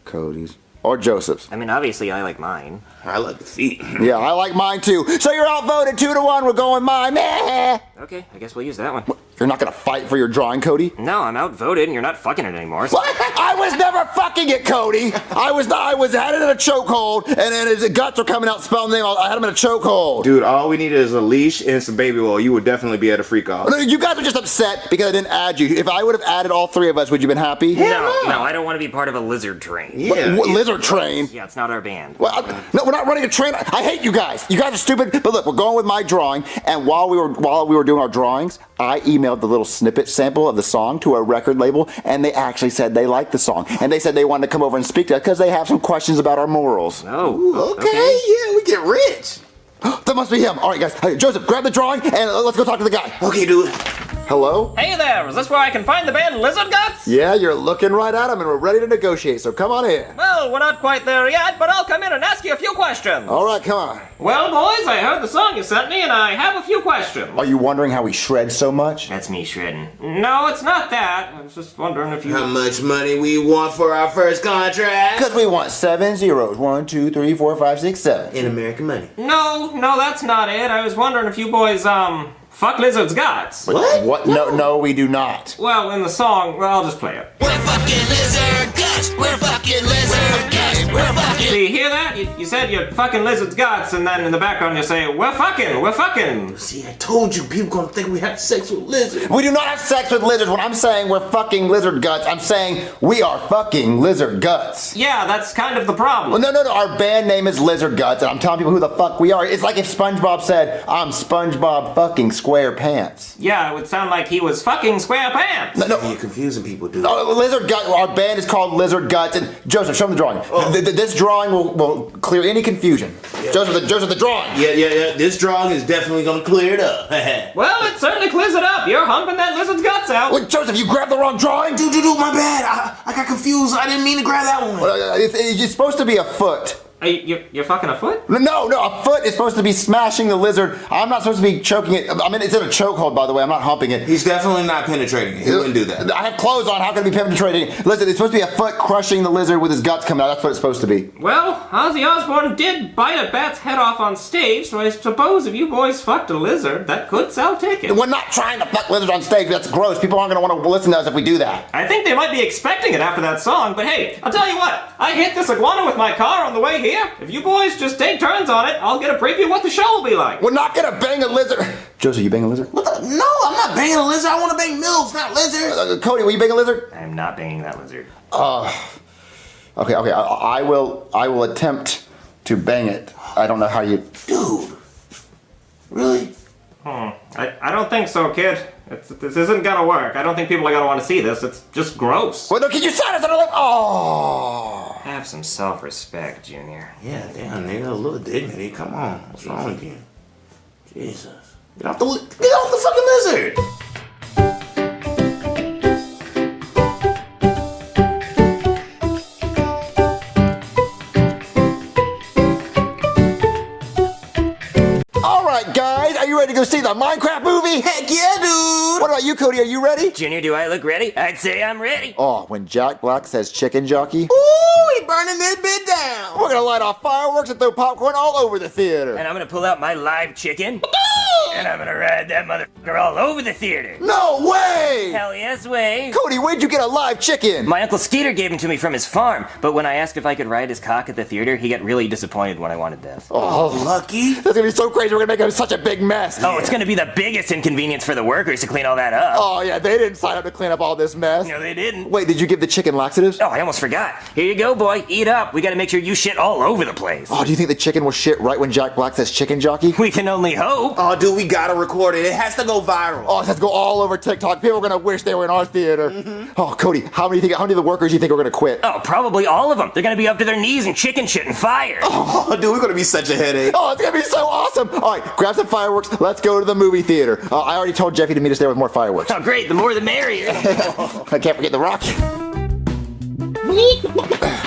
Cody's, or Joseph's. I mean, obviously, I like mine. I like the feet. Yeah, I like mine too. So you're outvoted 2-1. We're going mine. Meh. Okay, I guess we'll use that one. You're not gonna fight for your drawing, Cody? No, I'm outvoted, and you're not fucking it anymore. So. What? I was never fucking it, Cody. I had it in a chokehold, and then his guts were coming out spelling the name. I had him in a chokehold. Dude, all we needed is a leash and some baby oil. You would definitely be at a freak off. You guys are just upset because I didn't add you. If I would have added all three of us, would you have been happy? No, I don't want to be part of a lizard train. Yeah. What lizard train? Yeah, it's not our band. Well, no, we're not running a train. I hate you guys. You guys are stupid. But look, we're going with my drawing, and while we were doing our drawings, I emailed the little snippet sample of the song to a record label, and they actually said they liked the song, and they said they wanted to come over and speak to us because they have some questions about our morals. Oh, okay. Yeah, we get rich. That must be him. All right, guys. Hey, Joseph, grab the drawing and let's go talk to the guy. Okay, dude. Hello? Hey there, is this where I can find the band Lizard Guts? Yeah, you're looking right at him, and we're ready to negotiate, so come on in. Well, we're not quite there yet, but I'll come in and ask you a few questions. All right, come on. Well, boys, I heard the song you sent me, and I have a few questions. Are you wondering how we shred so much? That's me shredding. No, it's not that. I was just wondering if you... How much money we want for our first contract? Because we want 7 zeros. 1, 2, 3, 4, 5, 6, 7. In American money. No, that's not it. I was wondering if you boys, fuck lizards' guts. What? No, we do not. Well, in the song, well, I'll just play it. We're fucking lizard guts. We're fucking lizard guts. We're fucking. See, you hear that? You said you're fucking lizards' guts, and then in the background you say, we're fucking. See, I told you, people gonna think we have sex with lizards. We do not have sex with lizards. When I'm saying we're fucking lizard guts, I'm saying we are fucking lizard guts. Yeah, that's kind of the problem. Well, no. Our band name is Lizard Guts, and I'm telling people who the fuck we are. It's like if SpongeBob said, I'm SpongeBob fucking SquarePants. Yeah, it would sound like he was fucking SquarePants. No. You're confusing people, dude. Lizard Guts. Our band is called Lizard Guts, and Joseph, show them the drawing. This drawing will clear any confusion. Yeah. Joseph, the drawing. Yeah. This drawing is definitely gonna clear it up. Well, it certainly clears it up. You're humping that lizard's guts out. Wait, Joseph, you grabbed the wrong drawing? Dude, my bad. I got confused. I didn't mean to grab that one. It's supposed to be a foot. You're fucking a foot? No, a foot is supposed to be smashing the lizard. I'm not supposed to be choking it. I mean, it's in a chokehold, by the way. I'm not humping it. He's definitely not penetrating it. He wouldn't do that. I have clothes on. How can it be penetrating? Listen, it's supposed to be a foot crushing the lizard with his guts coming out. That's what it's supposed to be. Well, Ozzy Osbourne did bite a bat's head off on stage, so I suppose if you boys fucked a lizard, that could sell tickets. We're not trying to fuck lizards on stage. That's gross. People aren't going to want to listen to us if we do that. I think they might be expecting it after that song, but hey, I'll tell you what. I hit this iguana with my car on the way here. If you boys just take turns on it, I'll get a preview of what the show will be like. We're not going to bang a lizard. Joseph, you bang a lizard? No, I'm not banging a lizard. I want to bang milks, not lizards. Cody, will you bang a lizard? I'm not banging that lizard. Okay. I will attempt to bang it. I don't know how you... Dude. Really? I don't think so, kid. This isn't gonna work. I don't think people are gonna want to see this. It's just gross. Well, no, can you sign us on a lip? Oh. Have some self-respect, Junior. Yeah, damn, nigga, a little dignity. Come on. What's wrong with you? Jesus. Get off the fucking lizard. Guys, are you ready to go see the Minecraft movie? Heck yeah, dude! What about you, Cody? Are you ready? Junior, do I look ready? I'd say I'm ready. Oh, when Jack Black says chicken jockey, Ooh, he burning this bit down! we're gonna light off fireworks and throw popcorn all over the theater. And I'm gonna pull out my live chicken. And I'm gonna ride that motherfucker all over the theater. No way! Hell yes way. Cody, where'd you get a live chicken? My Uncle Skeeter gave him to me from his farm, but when I asked if I could ride his cock at the theater, he got really disappointed when I wanted this. Oh, lucky. That's gonna be so crazy. We're gonna make such a big mess. Oh, it's gonna be the biggest inconvenience for the workers to clean all that up. Oh, yeah, they didn't sign up to clean up all this mess. No, they didn't. Wait, did you give the chicken laxatives? Oh, I almost forgot. Here you go, boy. Eat up. We gotta make sure you shit all over the place. Oh, do you think the chicken will shit right when Jack Black says chicken jockey? We can only hope. Oh, dude, we gotta record it. It has to go viral. Oh, it has to go all over TikTok. People are gonna wish they were in our theater. Mm-hmm. Oh, Cody, how many of the workers do you think are gonna quit? Oh, probably all of them. They're gonna be up to their knees in chicken shit and fire. Oh, dude, we're gonna be such a headache. Oh, it's gonna be so awesome. All right, grab some fireworks. Let's go to the movie theater. I already told Jeffy to meet us there with more fireworks. Oh, great. The more the merrier. I can't forget the rock.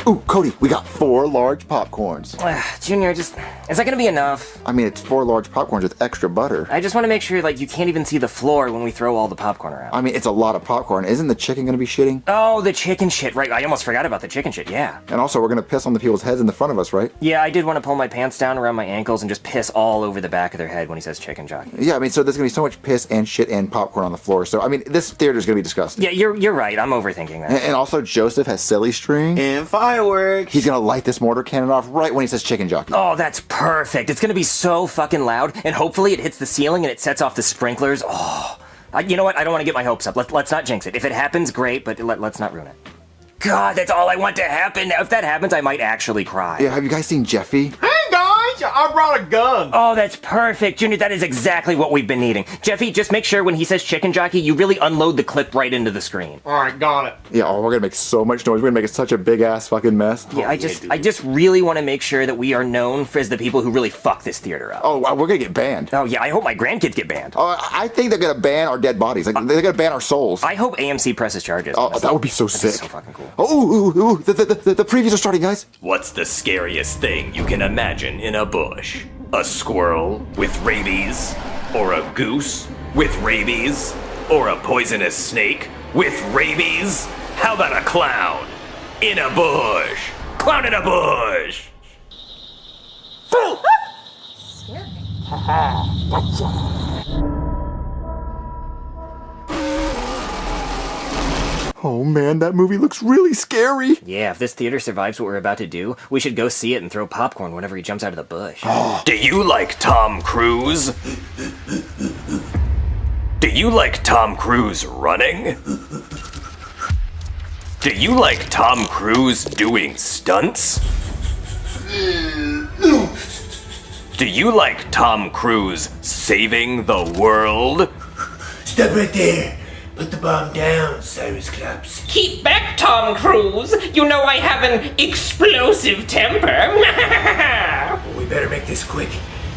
Ooh, Cody, we got 4 large popcorns. Junior, is that gonna be enough? I mean, it's 4 large popcorns with extra butter. I just want to make sure, you can't even see the floor when we throw all the popcorn around. I mean, it's a lot of popcorn. Isn't the chicken gonna be shitting? Oh, the chicken shit, right. I almost forgot about the chicken shit, yeah. And also, we're gonna piss on the people's heads in the front of us, right? Yeah, I did want to pull my pants down around my ankles and just piss all over the back of their head when he says chicken jockey. Yeah, I mean, so there's gonna be so much piss and shit and popcorn on the floor. So, I mean, this theater's gonna be disgusting. Yeah, you're right. I'm overthinking that. And also, Joseph has silly string. And fireworks. He's gonna light this mortar cannon off right when he says chicken jockey. Oh, that's perfect. It's gonna be so fucking loud, and hopefully it hits the ceiling and it sets off the sprinklers. Oh, you know what? I don't want to get my hopes up. Let's not jinx it. If it happens, great, but let's not ruin it. God, that's all I want to happen. If that happens, I might actually cry. Yeah, have you guys seen Jeffy? Hey guys, I brought a gun. Oh, that's perfect. Junior, that is exactly what we've been needing. Jeffy, just make sure when he says chicken jockey, you really unload the clip right into the screen. All right, got it. Yeah, we're gonna make so much noise. We're gonna make it such a big ass fucking mess. Yeah, I just really want to make sure that we are known as the people who really fuck this theater up. Oh, we're gonna get banned. Oh yeah, I hope my grandkids get banned. Oh, I think they're gonna ban our dead bodies. They're gonna ban our souls. I hope AMC presses charges. Oh, that would be so sick. So fucking cool. Oh, ooh, the previews are starting, guys. What's the scariest thing you can imagine in a bush? A squirrel with rabies? Or a goose with rabies? Or a poisonous snake with rabies? How about a clown in a bush? Clown in a bush! Oh man, that movie looks really scary. Yeah, if this theater survives what we're about to do, we should go see it and throw popcorn whenever he jumps out of the bush. Do you like Tom Cruise? Do you like Tom Cruise running? Do you like Tom Cruise doing stunts? Do you like Tom Cruise saving the world? Stop right there. Put the bomb down, Cyrus Claps. Keep back, Tom Cruise. You know I have an explosive temper. We better make this quick,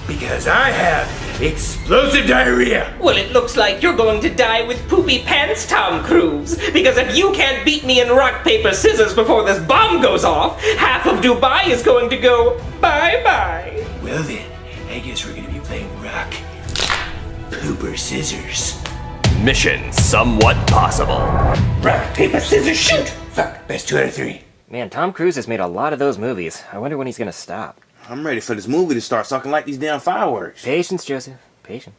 because I have explosive diarrhea. Well, it looks like you're going to die with poopy pants, Tom Cruise. Because if you can't beat me in rock, paper, scissors before this bomb goes off, half of Dubai is going to go bye-bye. Well then, I guess we're gonna be playing rock, pooper, scissors. Mission somewhat possible. Rock, paper, scissors, shoot! Fuck, best 2 out of 3. Man, Tom Cruise has made a lot of those movies. I wonder when he's gonna stop. I'm ready for this movie to start so I can light these damn fireworks. Patience, Joseph. Patience.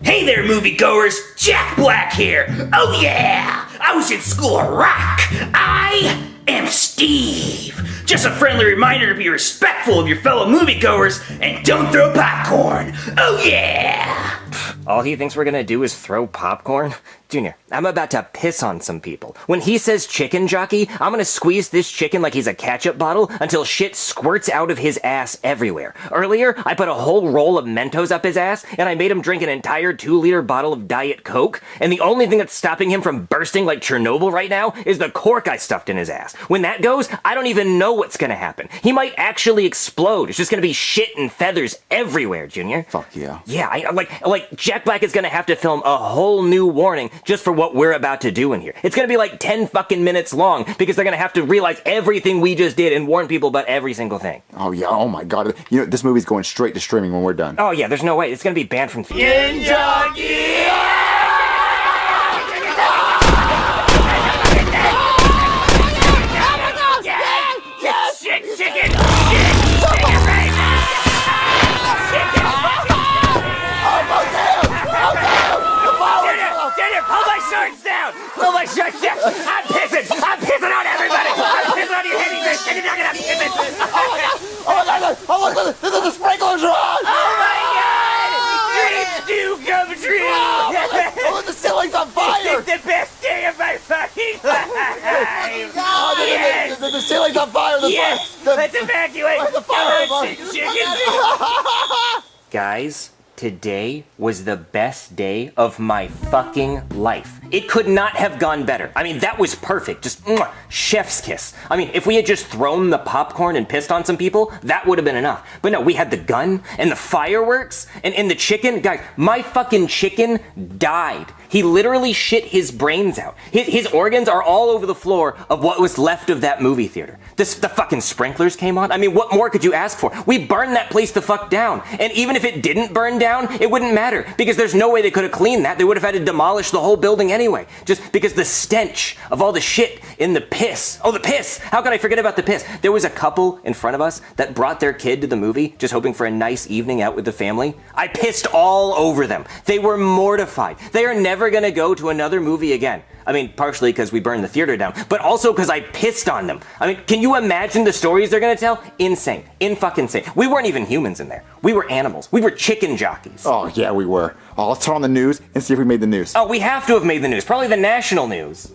Hey there, moviegoers! Jack Black here! Oh yeah! I was in school of rock! I am Steve! Just a friendly reminder to be respectful of your fellow moviegoers and don't throw popcorn! Oh yeah! All he thinks we're gonna do is throw popcorn? Junior, I'm about to piss on some people. When he says chicken jockey, I'm gonna squeeze this chicken like he's a ketchup bottle until shit squirts out of his ass everywhere. Earlier, I put a whole roll of Mentos up his ass, and I made him drink an entire 2-liter bottle of Diet Coke, and the only thing that's stopping him from bursting like Chernobyl right now is the cork I stuffed in his ass. When that goes, I don't even know what's gonna happen. He might actually explode. It's just gonna be shit and feathers everywhere, Junior. Fuck yeah. Yeah, like Jack Black is gonna have to film a whole new warning just for what we're about to do in here. It's gonna be like 10 fucking minutes long because they're gonna have to realize everything we just did and warn people about every single thing. Oh yeah, oh my god. You know, this movie's going straight to streaming when we're done. Oh yeah, there's no way. It's gonna be banned from theaters. Pull my shorts down! I'm pissing! I'm pissing on everybody! I'm pissing on your head, and you're not gonna piss it! Oh my god! Oh look, the sprinklers are on! Oh my god! Dreams do come true! Oh, the ceiling's on fire! It's the best day of my fucking life! Oh, Yes! the ceiling's on fire! Yes! Let's evacuate! The fire! Come on, chicken! Guys, today was the best day of my fucking life. It could not have gone better. I mean, that was perfect. Just chef's kiss. I mean, if we had just thrown the popcorn and pissed on some people, that would have been enough. But no, we had the gun and the fireworks and the chicken. Guys, my fucking chicken died. He literally shit his brains out. His organs are all over the floor of what was left of that movie theater. The fucking sprinklers came on. I mean, what more could you ask for? We burned that place the fuck down. And even if it didn't burn down, it wouldn't matter because there's no way they could have cleaned that. They would have had to demolish the whole building anyway. Just because the stench of all the shit in the piss. Oh, the piss! How could I forget about the piss? There was a couple in front of us that brought their kid to the movie just hoping for a nice evening out with the family. I pissed all over them. They were mortified. They are never gonna go to another movie again. I mean, partially because we burned the theater down, but also because I pissed on them. I mean, can you imagine the stories they're gonna tell? Insane. In-fucking-sane. We weren't even humans in there. We were animals. We were chicken jockeys. Oh yeah, we were. Oh, let's turn on the news and see if we made the news. Oh, we have to have made the news. Probably the national news.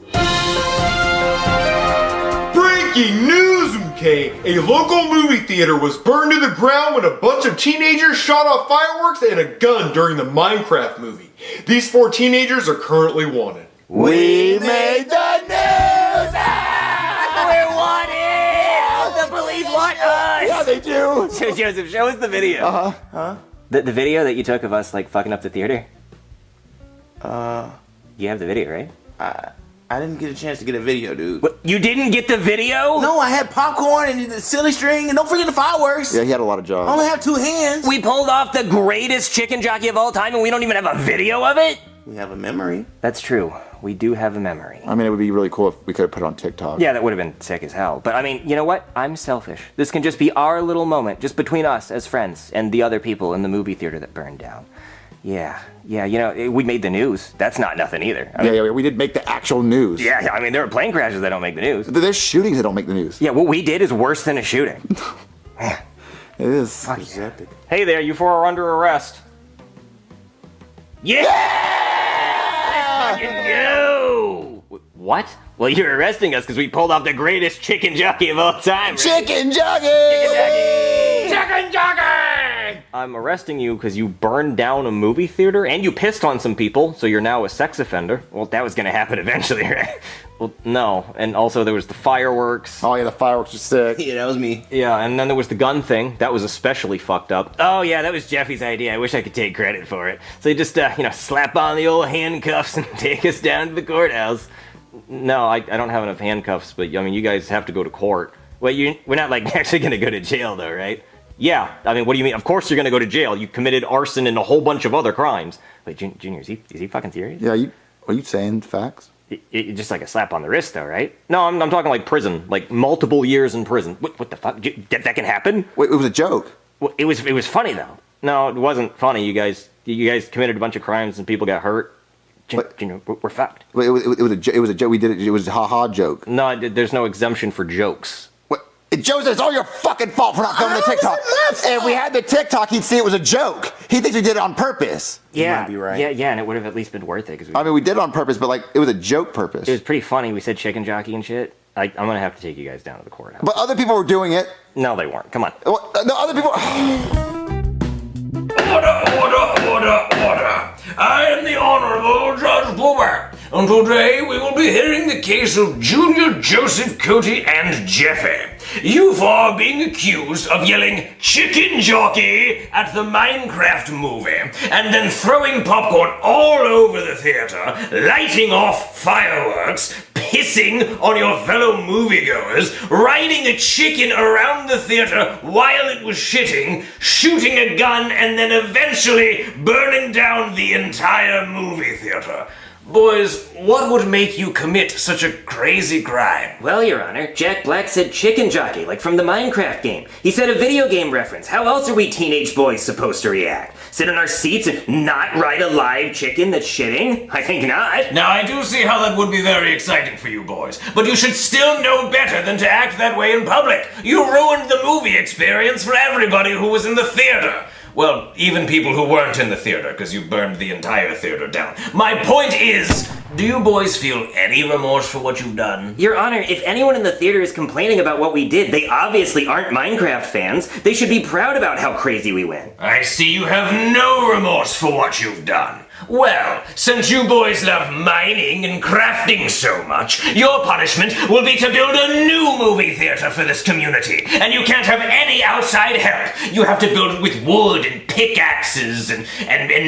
Breaking news, MK! A local movie theater was burned to the ground when a bunch of teenagers shot off fireworks and a gun during the Minecraft movie. These 4 teenagers are currently wanted. We made the news! We're wanted! The police want us! Yeah, they do! Joseph, show us the video. The video that you took of us, like, fucking up the theater? You have the video, right? I didn't get a chance to get a video, dude. What, you didn't get the video? No, I had popcorn and the silly string, and don't forget the fireworks. Yeah, he had a lot of jobs. I only have 2 hands. We pulled off the greatest chicken jockey of all time, and we don't even have a video of it? We have a memory. That's true. We do have a memory. I mean, it would be really cool if we could have put it on TikTok. Yeah, that would have been sick as hell. But I mean, you know what? I'm selfish. This can just be our little moment, just between us as friends and the other people in the movie theater that burned down. Yeah, Yeah, you know, we made the news. That's not nothing either. I mean, Yeah, we did make the actual news. yeah, I mean, there are plane crashes that don't make the news. There's shootings that don't make the news. Yeah, what we did is worse than a shooting. It is. Hey there, you four are under arrest. You! What? Well, you're arresting us because we pulled off the greatest chicken jockey of all time, right? Chicken jockey! Chicken jockey! I'm arresting you because you burned down a movie theater and you pissed on some people, so you're now a sex offender. Well, that was gonna happen eventually, right? Well, no. And also there was the fireworks. Oh yeah, the fireworks were sick. Yeah, that was me. Yeah, and then there was the gun thing. That was especially fucked up. Oh yeah, that was Jeffy's idea. I wish I could take credit for it. So you just, slap on the old handcuffs and take us down to the courthouse. No, I don't have enough handcuffs, but I mean, you guys have to go to court. Well, we're not like actually gonna go to jail though, right? Yeah, I mean, what do you mean? Of course you're gonna go to jail. You committed arson and a whole bunch of other crimes. Wait, Junior, is he fucking serious? Yeah, are you saying facts? Just like a slap on the wrist though, right? No, I'm talking like prison, like multiple years in prison. What the fuck? That can happen? Wait, it was a joke. Well, it was funny though. No, it wasn't funny. You guys committed a bunch of crimes and people got hurt. Junior, we're fucked. Wait, it was a joke. We did it. It was a ha-ha joke. No, there's no exemption for jokes. What? Joseph, it's all your fucking fault for not coming to TikTok. If we had the TikTok, he'd see it was a joke. He thinks we did it on purpose. Yeah, might be right. yeah, and it would have at least been worth it. I mean, we did it on purpose, but like it was a joke purpose. It was pretty funny. We said chicken jockey and shit. I'm gonna have to take you guys down to the courthouse. But other people were doing it. No, they weren't. Come on. Well, the other people. Order! I am the Honorable Judge Bloomer, and today we will be hearing the case of Junior, Joseph, Cody, and Jeffy. You four are being accused of yelling chicken jockey at the Minecraft movie, and then throwing popcorn all over the theater, lighting off fireworks, pissing on your fellow moviegoers, riding a chicken around the theater while it was shitting, shooting a gun, and then eventually burning down the entire movie theater. Boys, what would make you commit such a crazy crime? Well, Your Honor, Jack Black said chicken jockey, like from the Minecraft game. He said a video game reference. How else are we teenage boys supposed to react? Sit in our seats and not ride a live chicken that's shitting? I think not. Now, I do see how that would be very exciting for you boys, but you should still know better than to act that way in public. You ruined the movie experience for everybody who was in the theater. Well, even people who weren't in the theater, because you burned the entire theater down. My point is, do you boys feel any remorse for what you've done? Your Honor, if anyone in the theater is complaining about what we did, they obviously aren't Minecraft fans. They should be proud about how crazy we went. I see you have no remorse for what you've done. Well, since you boys love mining and crafting so much, your punishment will be to build a new movie theater for this community. And you can't have any outside help. You have to build it with wood and pickaxes and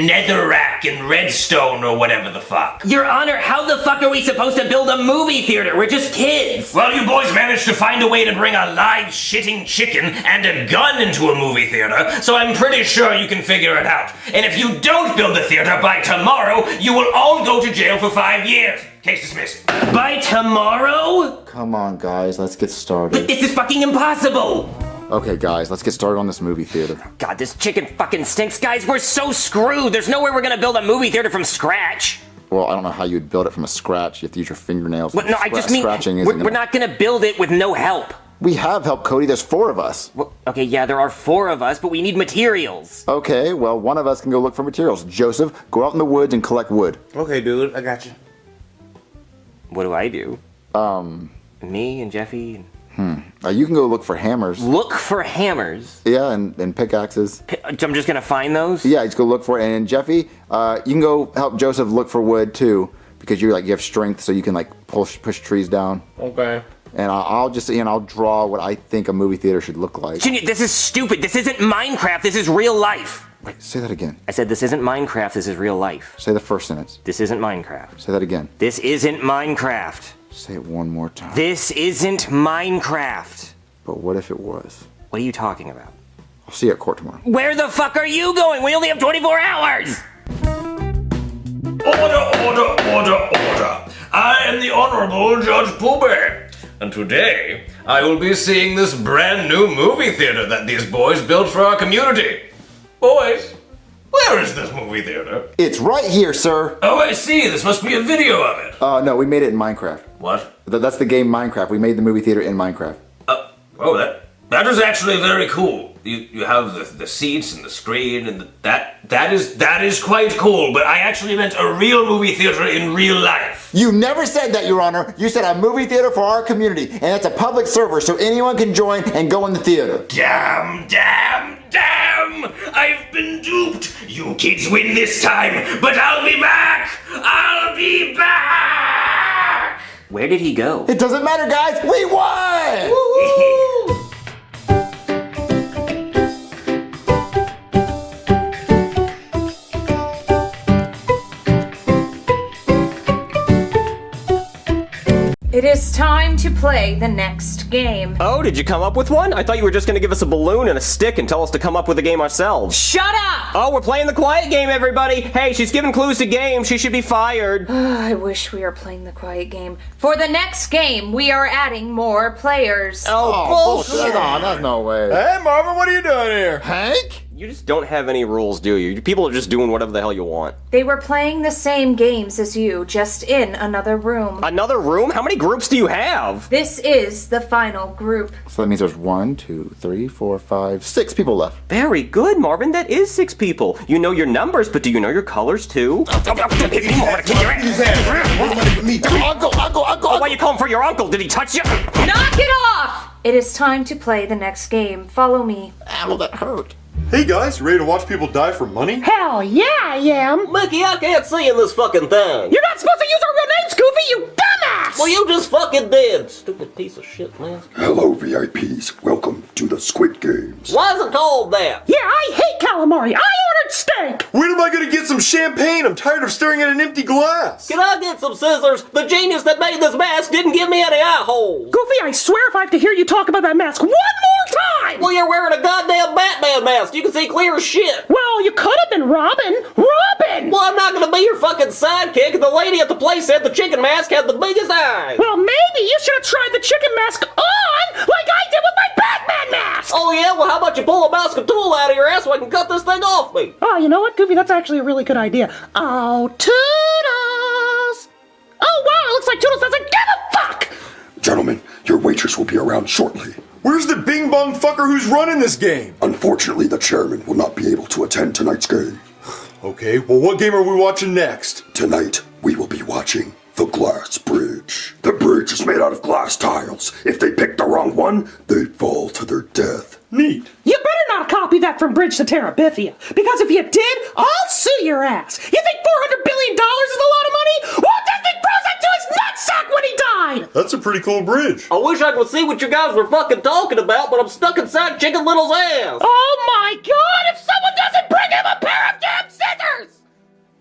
netherrack and redstone or whatever the fuck. Your Honor, how the fuck are we supposed to build a movie theater? We're just kids. Well, you boys managed to find a way to bring a live shitting chicken and a gun into a movie theater, so I'm pretty sure you can figure it out. And if you don't build the theater by tomorrow, you will all go to jail for 5 years. Case dismissed. By tomorrow? Come on, guys, let's get started. This is fucking impossible. Okay, guys, let's get started on this movie theater. God, this chicken fucking stinks. Guys, we're so screwed. There's no way we're gonna build a movie theater from scratch. Well, I don't know how you'd build it from a scratch. You have to use your fingernails. Well, no, I just mean we're not gonna build it with no help. We have help, Cody. There's 4 of us. Well, okay, yeah, there are 4 of us, but we need materials. Okay, well, one of us can go look for materials. Joseph, go out in the woods and collect wood. Okay, dude, I got you. What do I do? Me and Jeffy. You can go look for hammers. Look for hammers? Yeah, and pickaxes. I'm just gonna find those? Yeah, just go look for it. And Jeffy, you can go help Joseph look for wood too, because you have strength, so you can push trees down. Okay. And I'll just I'll draw what I think a movie theater should look like. Junior, this is stupid. This isn't Minecraft. This is real life. Wait, say that again. I said this isn't Minecraft. This is real life. Say the first sentence. This isn't Minecraft. Say that again. This isn't Minecraft. Say it one more time. This isn't Minecraft. But what if it was? What are you talking about? I'll see you at court tomorrow. Where the fuck are you going? We only have 24 hours! Order! I am the Honorable Judge Poober. And today, I will be seeing this brand new movie theater that these boys built for our community. Boys, Where is this movie theater? It's right here, sir. Oh, I see. This must be a video of it. No, we made it in Minecraft. What? That's the game Minecraft. We made the movie theater in Minecraft. Oh, that is actually very cool. You have the seats and the screen and that is quite cool. But I actually meant a real movie theater in real life. You never said that, Your Honor. You said a movie theater for our community, and it's a public server, so anyone can join and go in the theater. Damn! I've been duped. You kids win this time, but I'll be back. Where did he go? It doesn't matter, guys. We won! Woohoo! It is time to play the next game. Oh, did you come up with one? I thought you were just gonna give us a balloon and a stick and tell us to come up with a game ourselves. Shut up! Oh, we're playing the quiet game, everybody! Hey, she's giving clues to games. She should be fired. I wish we were playing the quiet game. For the next game, we are adding more players. Oh, bullshit! There's no way. Hey, Marvin, what are you doing here? Hank? You just don't have any rules, do you? People are just doing whatever the hell you want. They were playing the same games as you, just in another room. Another room? How many groups do you have? This is the final group. So that means there's 1, 2, 3, 4, 5, 6 people left. Very good, Marvin. That is 6 people. You know your numbers, but do you know your colors too? Uncle! Oh, why you calling for your uncle? Did he touch you? Knock it off! It is time to play the next game. Follow me. Ow, that hurt. Hey guys, you ready to watch people die for money? Hell yeah, I am! Mickey, I can't see in this fucking thing. You're not supposed to use our real names, Goofy, you dumbass! Well, you just fucking did. Stupid piece of shit, man. Hello, VIPs. Welcome to the Squid Games. Why is it called that? Yeah, I hate calamari. I ordered steak! When am I gonna get some champagne? I'm tired of staring at an empty glass. Can I get some scissors? The genius that made this mask didn't give me any eye holes. Goofy, I swear if I have to hear you talk about that mask one more time! Well, you're wearing a goddamn Batman mask. You can see clear as shit. Well, you could have been Robin. Robin! Well, I'm not gonna be your fucking sidekick. The lady at the place said the chicken mask had the biggest eyes. Well, maybe you should have tried the chicken mask on like I did with my Batman mask! Oh, yeah? Well, how about you pull a mouse and tool out of your ass so I can cut this thing off me? Oh, you know what, Goofy? That's actually a really good idea. Oh, Toodles! Oh, wow, it looks like Toodles doesn't give a fuck! Gentlemen, your waitress will be around shortly. Where's the bing bong fucker who's running this game? Unfortunately, the chairman will not be able to attend tonight's game. Okay, well, what game are we watching next? Tonight, we will be watching The Glass Bridge. The bridge is made out of glass tiles. If they pick the wrong one, they fall to their death. Neat. You better not copy that from Bridge to Terabithia, because if you did, I'll sue your ass. You think $400 billion is a lot of money? Walt Disney froze that to his nutsack when he died! That's a pretty cool bridge. I wish I could see what you guys were fucking talking about, but I'm stuck inside Chicken Little's ass. Oh my god, if someone doesn't bring him a pair of damn scissors!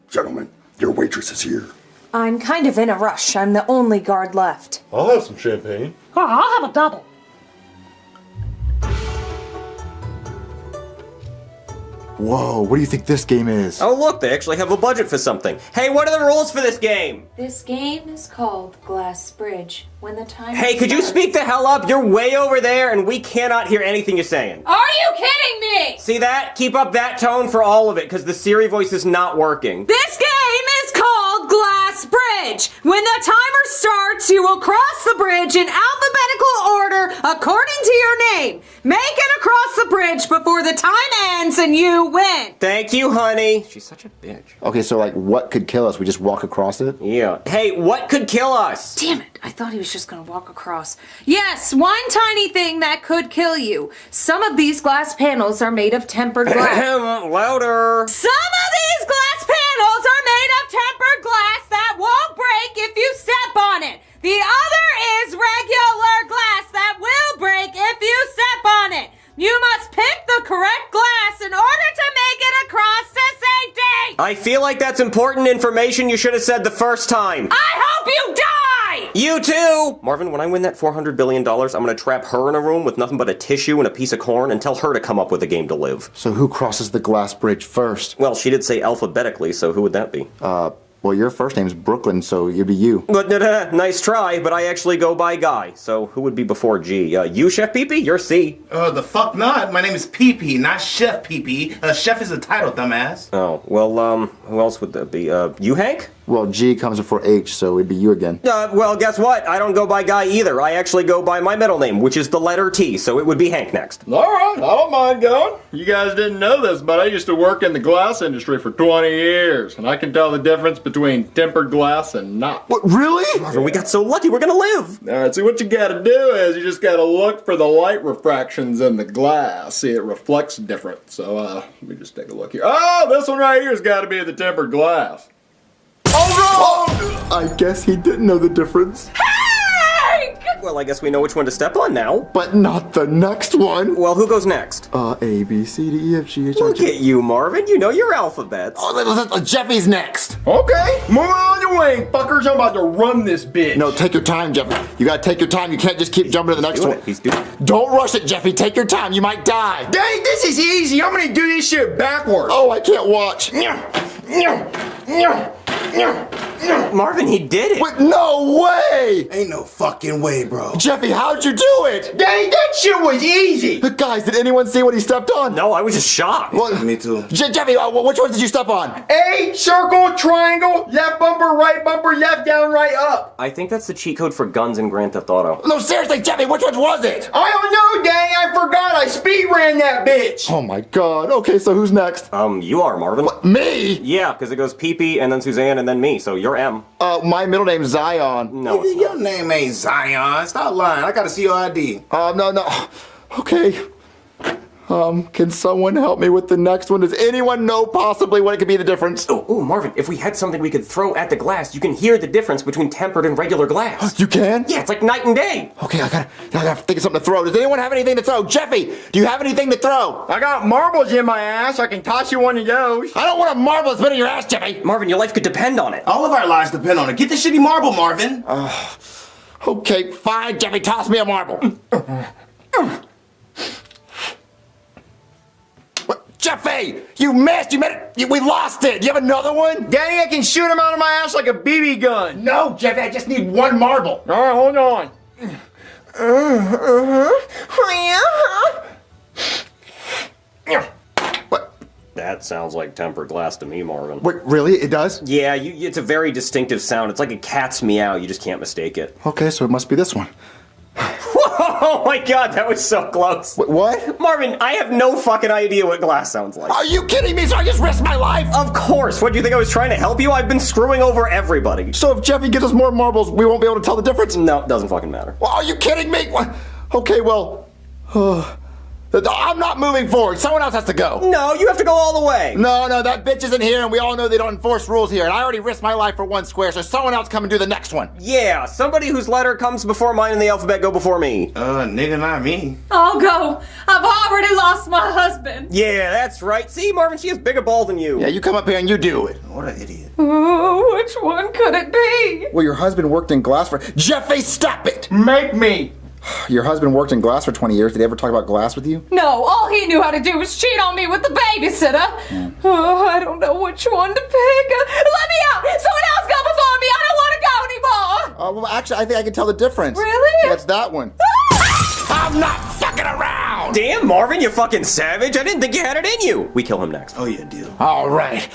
Gentlemen, your waitress is here. I'm kind of in a rush. I'm the only guard left. I'll have some champagne. Oh, I'll have a double. Whoa, what do you think this game is? Oh, look, they actually have a budget for something. Hey, what are the rules for this game? This game is called Glass Bridge. When the time Hey, could you speak the hell up? You're way over there, and we cannot hear anything you're saying. Are you kidding me? See that? Keep up that tone for all of it, because the Siri voice is not working. This game is called Glass Bridge. When the timer starts, you will cross the bridge in alphabetical order according to your name. Make it across the bridge before the time ends and you win. Thank you, honey. She's such a bitch. Okay, so like, what could kill us? We just walk across it? Yeah. Hey, what could kill us? Damn it, I thought he was just gonna walk across. Yes, one tiny thing that could kill you. Some of these glass panels are made of tempered glass. Louder. Some of these glass panels are made of tempered glass that won't break if you step on it. The other is regular glass that will break if you step on it. You must pick the correct glass in order to make it across to safety. I feel like that's important information you should have said the first time. I hope you die! You too! Marvin, when I win that $400 billion, I'm gonna trap her in a room with nothing but a tissue and a piece of corn and tell her to come up with a game to live. So who crosses the glass bridge first? Well, she did say alphabetically, so who would that be? Well, Well, your first name's Brooklyn, so it'd be you. But nice try, but I actually go by Guy. So who would be before G? You, Chef Pee-Pee? You're C. The fuck not. My name is Pee-Pee, not Chef Pee-Pee. Chef is a title, dumbass. Oh, well, who else would that be? You, Hank? Well, G comes before H, so it'd be you again. Well, guess what? I don't go by Guy either. I actually go by my middle name, which is the letter T, so it would be Hank next. All right, I don't mind going. You guys didn't know this, but I used to work in the glass industry for 20 years, and I can tell the difference between tempered glass and not. What, really? Marvin, we got so lucky, we're gonna live. All right, see, what you gotta do is you just gotta look for the light refractions in the glass. See, it reflects different. So, let me just take a look here. Oh, this one right here has gotta be the tempered glass. Oh, no! I guess he didn't know the difference. Well, I guess we know which one to step on now. But not the next one. Well, who goes next? A, B, C, D, E, F, G, H, I, Look J. at you, Marvin. You know your alphabets. Oh, Jeffy's next. Okay, moving on your way, fuckers. I'm about to run this bitch. No, take your time, Jeffy. You gotta take your time. You can't just keep jumping to the next one. He's doing it. Don't rush it, Jeffy. Take your time. You might die. Dang, this is easy. I'm gonna do this shit backwards. Oh, I can't watch. Marvin, he did it. Wait, no way! Ain't no fucking way, bro. Jeffy, how'd you do it? Dang, that shit was easy. Guys, did anyone see what he stepped on? No, I was just shocked. Well, Me too. Jeffy, which ones did you step on? A, circle, triangle, left bumper, left down, right up. I think that's the cheat code for guns in Grand Theft Auto. No, seriously, Jeffy, which ones was it? I don't know, dang, I forgot. I speed ran that bitch. Oh my god. Okay, so who's next? You are, Marvin. What, me? Yeah, because it goes PP and then Suzanne and then me, so you're M. My middle name's Zion. No, it's Your not. name ain't Zion. Stop lying. I gotta see your ID. No. Okay. Can someone help me with the next one? Does anyone know possibly what it could be the difference? Oh, Marvin, if we had something we could throw at the glass, you can hear the difference between tempered and regular glass. You can? Yeah, it's like night and day. Okay, I gotta think of something to throw. Does anyone have anything to throw? Jeffy, do you have anything to throw? I got marbles in my ass. I can toss you one of those. I don't want a marble that's been in your ass, Jeffy. Marvin, your life could depend on it. All of our lives depend on it. Get the shitty marble, Marvin. Okay, fine, Jeffy, toss me a marble. What? Jeffy, you missed. You made it. We lost it. Do you have another one? Daddy, I can shoot him out of my ass like a BB gun. No, Jeffy, I just need one marble. All right, hold on. What? That sounds like tempered glass to me, Marvin. Wait, really? It does? Yeah, it's a very distinctive sound. It's like a cat's meow. You just can't mistake it. Okay, so it must be this one. Oh my god, that was so close. Wait, what? Marvin, I have no fucking idea what glass sounds like. Are you kidding me? So I just risked my life? Of course. What, do you think I was trying to help you? I've been screwing over everybody. So if Jeffy gives us more marbles, we won't be able to tell the difference? No, it doesn't fucking matter. Well, are you kidding me? What? Okay, well, I'm not moving forward. Someone else has to go. No, you have to go all the way. No, that bitch isn't here, and we all know they don't enforce rules here, and I already risked my life for one square, so someone else come and do the next one. Yeah, somebody whose letter comes before mine in the alphabet go before me. Nigga, not me. I'll go. I've already lost my husband. Yeah, that's right. See, Marvin, she has bigger balls than you. Yeah, you come up here and you do it. What an idiot. Ooh, which one could it be? Well, your husband worked in glass for... Jeffy, stop it! Make me. Your husband worked in glass for 20 years. Did he ever talk about glass with you? No, all he knew how to do was cheat on me with the babysitter. Oh, I don't know which one to pick. Let me out! Someone else go before me! I don't want to go anymore! Well, actually, I think I can tell the difference. Really? That's that one. I'm not fucking around! Damn, Marvin, you fucking savage. I didn't think you had it in you. We kill him next. Oh, yeah, deal. All right.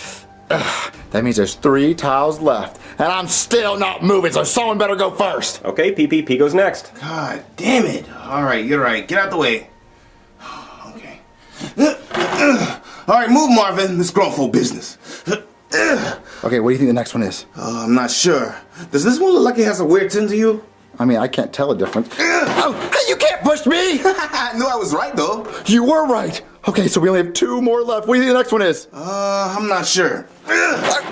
That means there's 3 tiles left, and I'm still not moving, so someone better go first. Okay, PPP goes next. God damn it. All right, you're right. Get out the way. Okay. All right, move, Marvin. Let's grow for business. Okay, what do you think the next one is? I'm not sure. Does this one look like it has a weird tint to you? I mean, I can't tell a difference. Oh, hey, you can't push me! I knew I was right, though. You were right. Okay, so we only have 2 more left. What do you think the next one is? I'm not sure.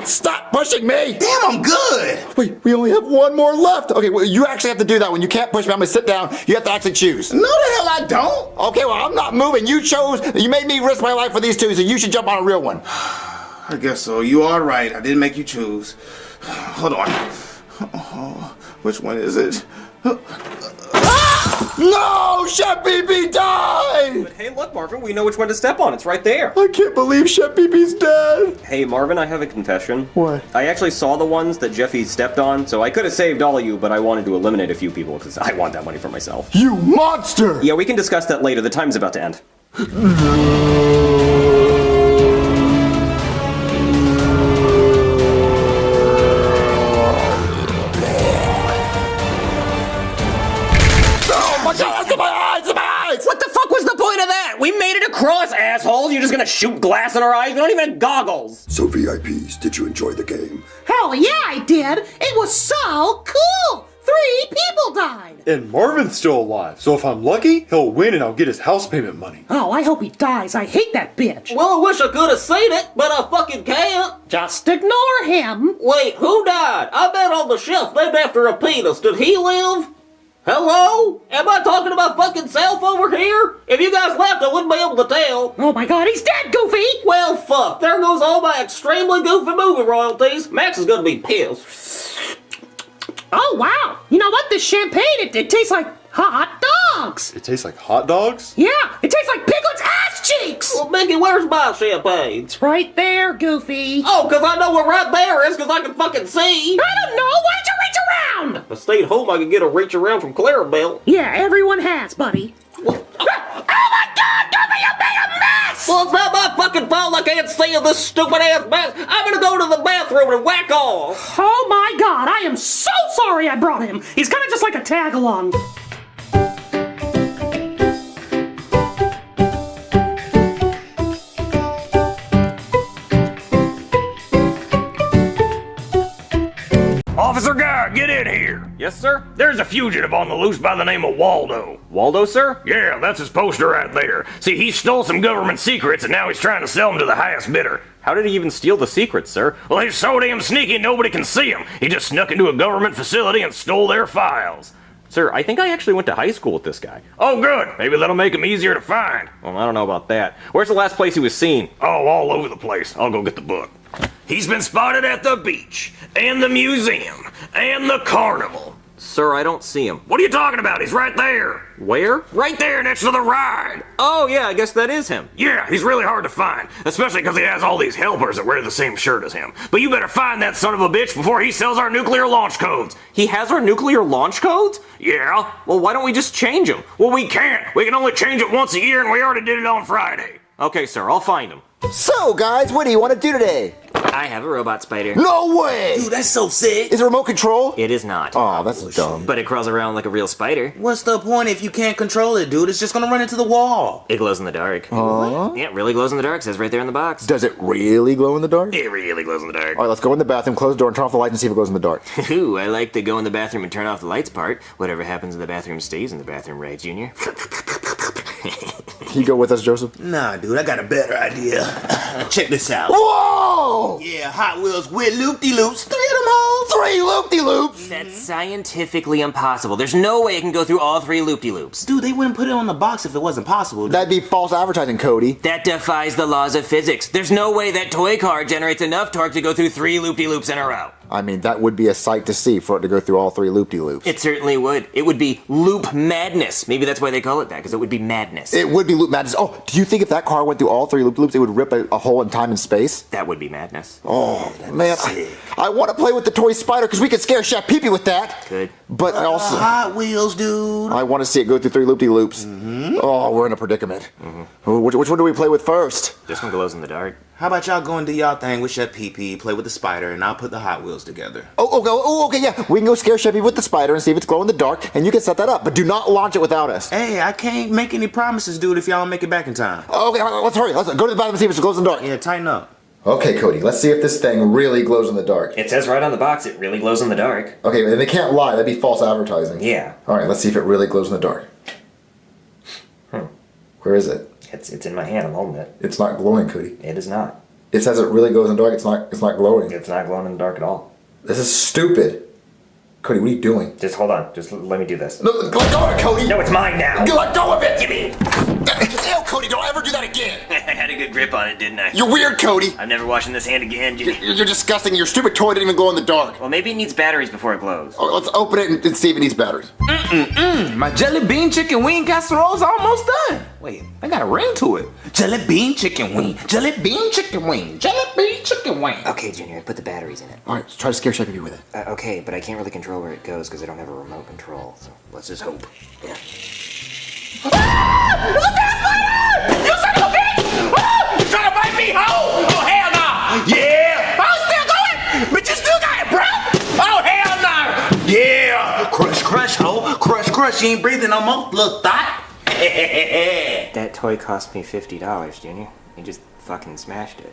Stop pushing me! Damn, I'm good! Wait, we only have 1 more left. Okay, well, you actually have to do that one. You can't push me. I'm gonna sit down. You have to actually choose. No, the hell I don't. Okay, well, I'm not moving. You chose. You made me risk my life for these 2, so you should jump on a real one. I guess so. You are right. I didn't make you choose. Hold on. Which one is it? No! Chef BB died! But hey, look, Marvin, we know which one to step on. It's right there. I can't believe Chef BB's dead! Hey, Marvin, I have a confession. What? I actually saw the ones that Jeffy stepped on, so I could have saved all of you, but I wanted to eliminate a few people because I want that money for myself. You monster! Yeah, we can discuss that later. The time's about to end. What the fuck was the point of that? We made it across, assholes. You're just gonna shoot glass in our eyes? We don't even have goggles. So VIPs, did you enjoy the game? Hell yeah, I did. It was so cool. 3 people died. And Marvin's still alive, so if I'm lucky, he'll win and I'll get his house payment money. Oh, I hope he dies. I hate that bitch. Well, I wish I could have seen it, but I fucking can't. Just ignore him. Wait, who died? I bet on the chef named after a penis. Did he live? Hello? Am I talking about fucking Self over here? If you guys left, I wouldn't be able to tell. Oh my god, he's dead, Goofy! Well, fuck. There goes all my extremely goofy movie royalties. Max is gonna be pissed. Oh wow! You know what? This champagne, it tastes like hot dogs! It tastes like hot dogs? Yeah, it tastes like Piglet's ass cheeks! Well, Mickey, where's my champagne? It's right there, Goofy. Oh, 'cause I know where right there is, 'cause I can fucking see. I don't know! Why did you reach around? If I stayed home, I could get a reach around from Clarabelle. Yeah, everyone has, buddy. Oh my god, Goofy, you made a mess! Well, it's not my fucking fault I can't see this stupid ass mess. I'm gonna go to the bathroom and whack off. Oh my god, I am so sorry I brought him. He's kind of just like a tag-along. Officer Guy, get in here. Yes, sir? There's a fugitive on the loose by the name of Waldo. Waldo, sir? Yeah, that's his poster right there. See, he stole some government secrets and now he's trying to sell them to the highest bidder. How did he even steal the secrets, sir? Well, he's so damn sneaky nobody can see him. He just snuck into a government facility and stole their files. Sir, I think I actually went to high school with this guy. Oh, good. Maybe that'll make him easier to find. Well, I don't know about that. Where's the last place he was seen? Oh, all over the place. I'll go get the book. He's been spotted at the beach, and the museum, and the carnival. Sir, I don't see him. What are you talking about? He's right there. Where? Right there next to the ride. Oh, yeah, I guess that is him. Yeah, he's really hard to find, especially because he has all these helpers that wear the same shirt as him. But you better find that son of a bitch before he sells our nuclear launch codes. He has our nuclear launch codes? Yeah. Well, why don't we just change them? Well, we can't. We can only change it once a year, and we already did it on Friday. Okay, sir, I'll find him. So, guys, what do you want to do today? I have a robot spider. No way! Dude, that's so sick. Is it remote control? It is not. Oh, that's dumb. But it crawls around like a real spider. What's the point if you can't control it, dude? It's just gonna run into the wall. It glows in the dark. Huh? Yeah, it really glows in the dark. Says right there in the box. Does it really glow in the dark? It really glows in the dark. All right, let's go in the bathroom, close the door, and turn off the lights and see if it glows in the dark. Ooh, I like the go in the bathroom and turn off the lights part. Whatever happens in the bathroom stays in the bathroom, right, Junior? Can you go with us, Joseph? Nah, dude, I got a better idea. Check this out. Whoa! Yeah, Hot Wheels with loop-de-loops. 3 of them holes. 3 loop-de-loops! That's scientifically impossible. There's no way it can go through all 3 loop-de-loops. Dude, they wouldn't put it on the box if it wasn't possible. That'd be false advertising, Cody. That defies the laws of physics. There's no way that toy car generates enough torque to go through 3 loop-de-loops in a row. I mean, that would be a sight to see for it to go through all 3 loop-de-loops. It certainly would. It would be loop madness. Maybe that's why they call it that, because it would be madness. It would be loop madness. Oh, do you think if that car went through all 3 loop-de-loops, it would rip a hole in time and space? That would be madness. Oh, man. I want to play with the toy spider because we could scare Chef Pee-Pee with that. Good. But I also... Hot Wheels, dude. I want to see it go through 3 loop-de-loops. Oh, we're in a predicament. Which one do we play with first? This one glows in the dark. How about y'all go and do y'all thing with Chef Pee-Pee, play with the spider, and I'll put the Hot Wheels together. Okay, yeah. We can go scare Chef Pee-Pee with the spider and see if it's glow in the dark, and you can set that up. But do not launch it without us. Hey, I can't make any promises, dude, if y'all don't make it back in time. Okay, let's hurry. Let's go to the bathroom and see if it glows in the dark. Yeah, tighten up. Okay, Cody, let's see if this thing really glows in the dark. It says right on the box it really glows in the dark. Okay, and they can't lie. That'd be false advertising. Yeah. All right, let's see if it really glows in the dark. Where is it? It's in my hand. I'm holding it. It's not glowing, Cody. It is not. It says it really glows in the dark. It's not glowing. It's not glowing in the dark at all. This is stupid. Cody, what are you doing? Just hold on. Just let me do this. No, let go of it, Cody! No, it's mine now. Let go of it! Give me. Ew, Cody, don't ever do that again! I had a good grip on it, didn't I? You're weird, Cody! I'm never washing this hand again, Jimmy. You're disgusting. Your stupid toy didn't even glow in the dark. Well, maybe it needs batteries before it glows. Oh, let's open it and see if it needs batteries. My jelly bean chicken wing casserole's almost done. Wait, I got a ring to it. Jelly bean chicken wing. Jelly bean chicken wing. Jelly bean chicken wing. Okay, Junior, I put the batteries in it. All right, let's try to scare Jeffy with it. Okay, but I can't really control where it goes because I don't have a remote control. So let's just hope. Yeah. Ah! There's a gas lighter! You son of a bitch! Ah! You trying to bite me, ho? Oh, hell no! Yeah! I'm still going! But you still got it, bro! Oh, hell no! Yeah! Crush, crush, ho! Crush, crush. You ain't breathing no more, little thought. That toy cost me $50, Junior. He just fucking smashed it.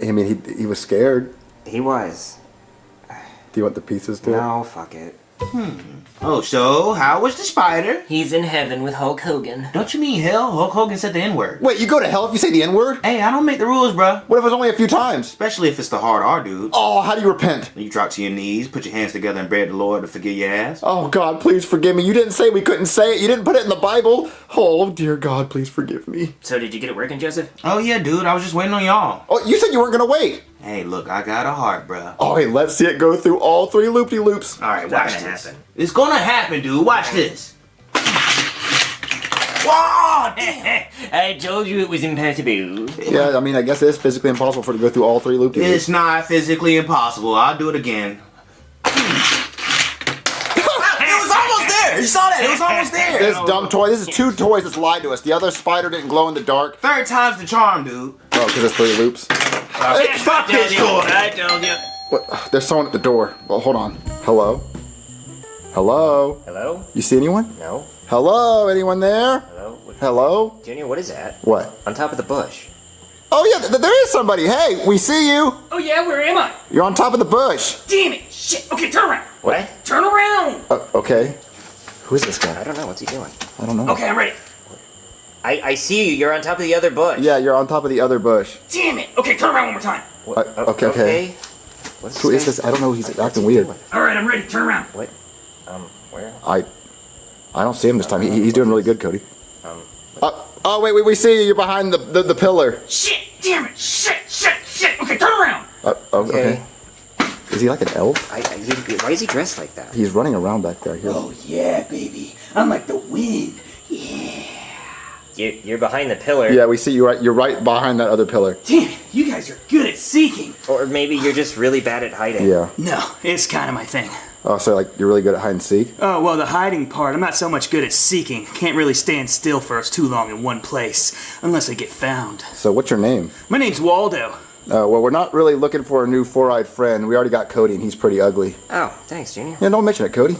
I mean, he was scared. He was. Do you want the pieces to it? No, fuck it. Oh, so how was the spider? He's in heaven with Hulk Hogan. Don't you mean hell? Hulk Hogan said the N-word. Wait, you go to hell if you say the N-word? Hey, I don't make the rules, bro. What if it was only a few times? Especially if it's the hard R, dude. Oh, how do you repent? You drop to your knees, put your hands together, and beg the Lord to forgive your ass. Oh, God, please forgive me. You didn't say we couldn't say it. You didn't put it in the Bible. Oh, dear God, please forgive me. So did you get it working, Joseph? Oh, yeah, dude. I was just waiting on y'all. Oh, you said you weren't going to wait. Hey, look, I got a heart, bro. Oh, hey, let's see it go through all 3 loop-de-loops. All right, It's not watch gonna this. happen. It's gonna happen, dude. Watch this. Whoa, damn. I told you it was impossible. Yeah, I mean, I guess it is physically impossible for it to go through all 3 loop-de-loops. It's not physically impossible. I'll do it again. It was almost there. You saw that? It was almost there. This dumb toy. This is 2 toys that's lied to us. The other spider didn't glow in the dark. 3rd time's the charm, dude. Oh, because it's 3 loops. Hey, fuck this toy. I told you. What? There's someone at the door. Well, hold on. Hello? Hello? Hello? You see anyone? No. Hello? Anyone there? Hello? What? Hello? Junior, what is that? What? On top of the bush. Oh, yeah, there is somebody. Hey, we see you. Oh yeah, where am I? You're on top of the bush. Damn it! Shit! Okay, turn around! What? Turn around! Okay. Who is this guy? I don't know. What's he doing? I don't know. Okay, I'm ready. I see you. You're on top of the other bush. Yeah, you're on top of the other bush. Damn it! Okay, turn around one more time. Okay. What's Who is this? I don't know. He's acting weird. Alright, I'm ready. Turn around. What? Where? I don't see him this time. He's doing really good, Cody. Oh, wait, we see you. You're behind the pillar. Shit! Damn it! Shit! Okay, turn around! Okay. Is he like an elf? Why is he dressed like that? He's running around back there. Here. Oh, yeah, baby. I'm like the wind. You're behind the pillar. Yeah, we see you right. You're right behind that other pillar. Damn it! You guys are good at seeking. Or maybe you're just really bad at hiding. Yeah. No, it's kind of my thing. Oh, so like you're really good at hide and seek? Oh, well, the hiding part, I'm not so much good at seeking. Can't really stand still for us too long in one place, unless I get found. So what's your name? My name's Waldo. Well, we're not really looking for a new 4-eyed friend. We already got Cody, and he's pretty ugly. Oh, thanks, Junior. Yeah, don't mention it, Cody.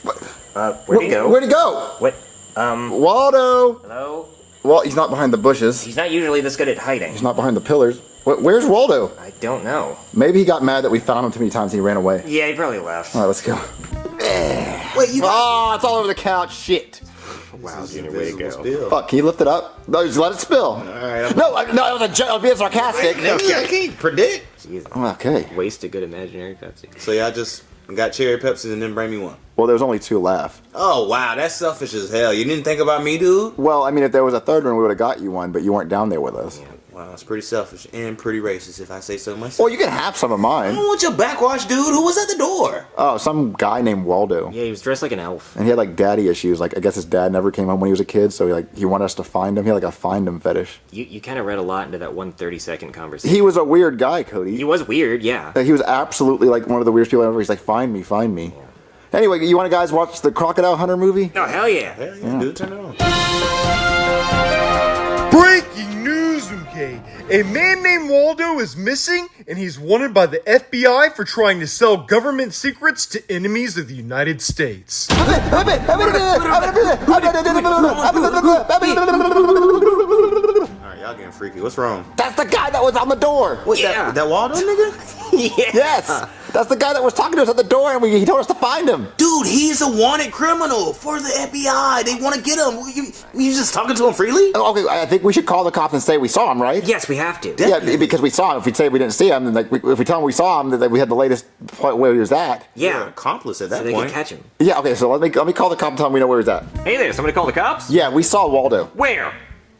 Where'd he go? Where'd he go? What? Waldo! Hello? Well, he's not behind the bushes. He's not usually this good at hiding. He's not behind the pillars. Where's Waldo? I don't know. Maybe he got mad that we found him too many times and he ran away. Yeah, he probably left. All right, let's go. Wait, you Oh, it's all over the couch. Shit. Wow, Junior, way to go. Fuck, can you lift it up? No, just let it spill. All right, no, it was a joke. I was being sarcastic. I can't predict. Okay. Waste a good imaginary Pepsi. So y'all just got cherry Pepsi and then bring me one. Well, there was only 2 left. Oh, wow, that's selfish as hell. You didn't think about me, dude? Well, I mean, if there was a 3rd one, we would have got you one, but you weren't down there with us. Wow, it's pretty selfish and pretty racist if I say so myself. Well, you can have some of I mine. don't want your backwash, dude. Who was at the door? Oh, some guy named Waldo. Yeah, he was dressed like an elf. And he had like daddy issues. Like, I guess his dad never came home when he was a kid, so he wanted us to find him. He had like a find him fetish. You kind of read a lot into that 1 30-second conversation. He was a weird guy, Cody. He was weird, yeah. He was absolutely like one of the weirdest people ever. He's like, find me, find me. Yeah. Anyway, you want to guys watch the Crocodile Hunter movie? Oh, hell yeah. Hell yeah, dude. Turn it on. Breaking news, okay? A man named Waldo is missing, and he's wanted by the FBI for trying to sell government secrets to enemies of the United States. Alright, y'all getting freaky. What's wrong? That's the guy that was on the door. What, that Waldo nigga? Yes. That's the guy that was talking to us at the door, and he told us to find him. Dude, he's a wanted criminal for the FBI. They want to get him. You just talking to him freely? Okay, I think we should call the cops and say we saw him, right? Yes, we have to. Yeah, because we saw him. If we say we didn't see him, then if we tell him we saw him, then we had the latest point where he was at. Yeah, You're an accomplice at that so they point. can catch him. Yeah, okay, so let me call the cop and tell him we know where he's at. Hey there, somebody call the cops? Yeah, we saw Waldo. Where?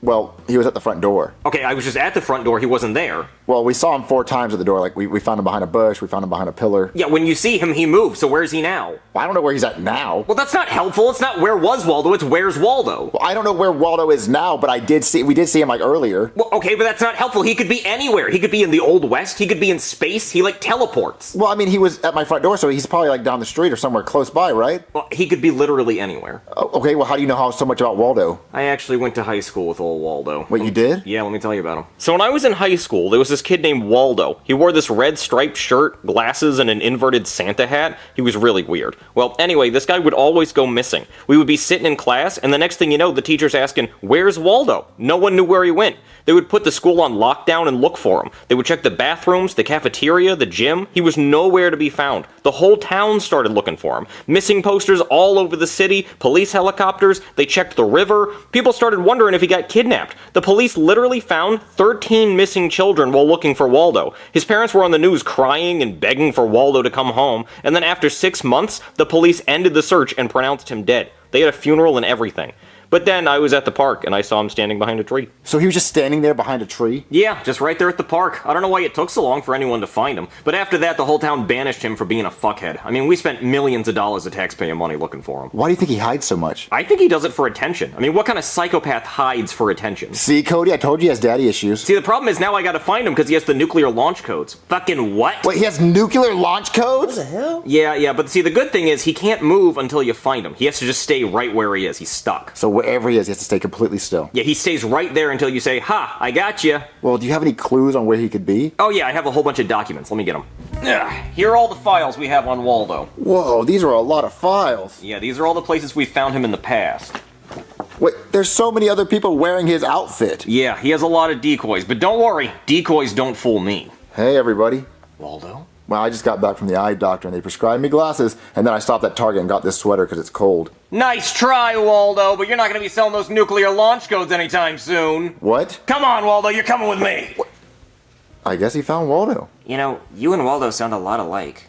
Well, he was at the front door. Okay, I was just at the front door, he wasn't there. Well, we saw him 4 times at the door. Like, we found him behind a bush, we found him behind a pillar. Yeah, when you see him, he moved, so where's he now? Well, I don't know where he's at now. Well, that's not helpful. It's not where was Waldo, it's where's Waldo. Well, I don't know where Waldo is now, but we did see him, like, earlier. Well, okay, but that's not helpful. He could be anywhere. He could be in the Old West, he could be in space, he, like, teleports. Well, I mean, he was at my front door, so he's probably, like, down the street or somewhere close by, right? Well, he could be literally anywhere. Okay, well, how do you know so much about Waldo? I actually went to high school with old Waldo. Wait, you did? Yeah, let me tell you about him. So when I was in high school, there was this kid named Waldo. He wore this red striped shirt, glasses, and an inverted Santa hat. He was really weird. Well, anyway, this guy would always go missing. We would be sitting in class, and the next thing you know, the teacher's asking, "Where's Waldo?" No one knew where he went. They would put the school on lockdown and look for him. They would check the bathrooms, the cafeteria, the gym. He was nowhere to be found. The whole town started looking for him. Missing posters all over the city, police helicopters, they checked the river. People started wondering if he got kidnapped. The police literally found 13 missing children while looking for Waldo. His parents were on the news crying and begging for Waldo to come home, and then after 6 months, the police ended the search and pronounced him dead. They had a funeral and everything. But then I was at the park and I saw him standing behind a tree. So he was just standing there behind a tree? Yeah, just right there at the park. I don't know why it took so long for anyone to find him. But after that, the whole town banished him for being a fuckhead. I mean, we spent millions of dollars of taxpayer money looking for him. Why do you think he hides so much? I think he does it for attention. I mean, what kind of psychopath hides for attention? See, Cody, I told you he has daddy issues. See, the problem is now I gotta find him because he has the nuclear launch codes. Fucking what? Wait, he has nuclear launch codes? What the hell? Yeah, but see, the good thing is he can't move until you find him. He has to just stay right where he is. He's stuck. So wherever he is, he has to stay completely still. Yeah, he stays right there until you say, "Ha, I got you." Well, do you have any clues on where he could be? Oh yeah, I have a whole bunch of documents. Let me get them. Here are all the files we have on Waldo. Whoa, these are a lot of files. Yeah, these are all the places we found him in the past. Wait, there's so many other people wearing his outfit. Yeah, he has a lot of decoys, but don't worry, decoys don't fool me. Hey, everybody. Waldo? Well, I just got back from the eye doctor and they prescribed me glasses, and then I stopped at Target and got this sweater because it's cold. Nice try, Waldo, but you're not going to be selling those nuclear launch codes anytime soon. What? Come on, Waldo, you're coming with me. What? I guess he found Waldo. You know, you and Waldo sound a lot alike.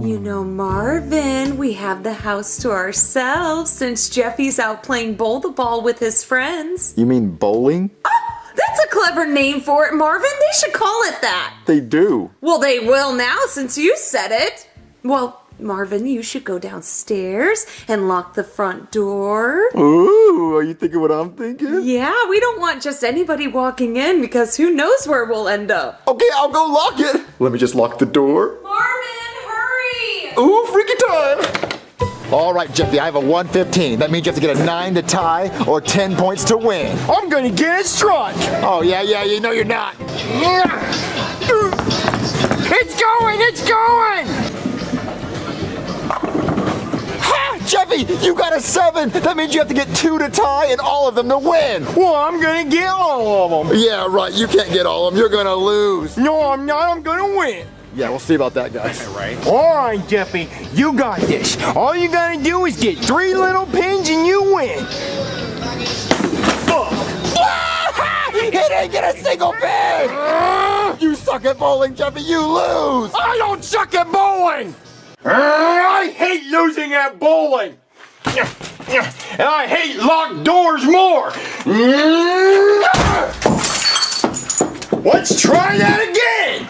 You know, Marvin, we have the house to ourselves since Jeffy's out playing bowl the ball with his friends. You mean bowling? Oh, that's a clever name for it, Marvin. They should call it that. They do. Well, they will now since you said it. Well, Marvin, you should go downstairs and lock the front door. Ooh, are you thinking what I'm thinking? Yeah, we don't want just anybody walking in because who knows where we'll end up. Okay, I'll go lock it. Let me just lock the door. Marvin, hurry! Ooh, freaky time! All right, Jeffy, I have a 115. That means you have to get a 9 to tie or 10 points to win. I'm gonna get a strike. Oh, yeah, you know you're not. It's going, it's going! Ha! Jeffy, you got a 7. That means you have to get 2 to tie and all of them to win. Well, I'm gonna get all of them. Yeah, right, you can't get all of them. You're gonna lose. No, I'm not, I'm gonna win. Yeah, we'll see about that, guys. Right. All right, Jeffy, you got this. All you gotta do is get 3 little pins and you win. He didn't get a single pin! You suck at bowling, Jeffy, you lose! I don't suck at bowling! I hate losing at bowling! And I hate locked doors more! Let's try that again!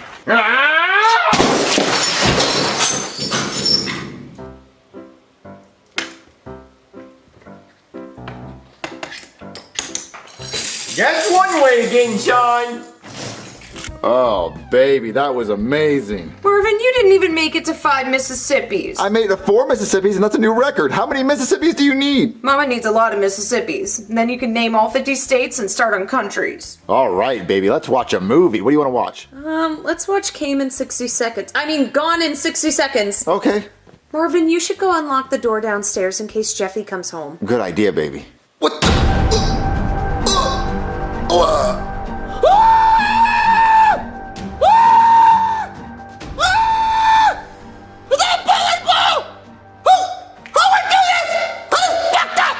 That's one way to get inside. Oh, baby, that was amazing. Marvin, you didn't even make it to 5 Mississippis. I made it to 4 Mississippis, and that's a new record. How many Mississippis do you need? Mama needs a lot of Mississippis. And then you can name all 50 states and start on countries. All right, baby, let's watch a movie. What do you want to watch? Let's watch Gone in 60 Seconds. Okay. Marvin, you should go unlock the door downstairs in case Jeffy comes home. Good idea, baby. What the? Is that a bowling ball? Who would do this? That is fucked up!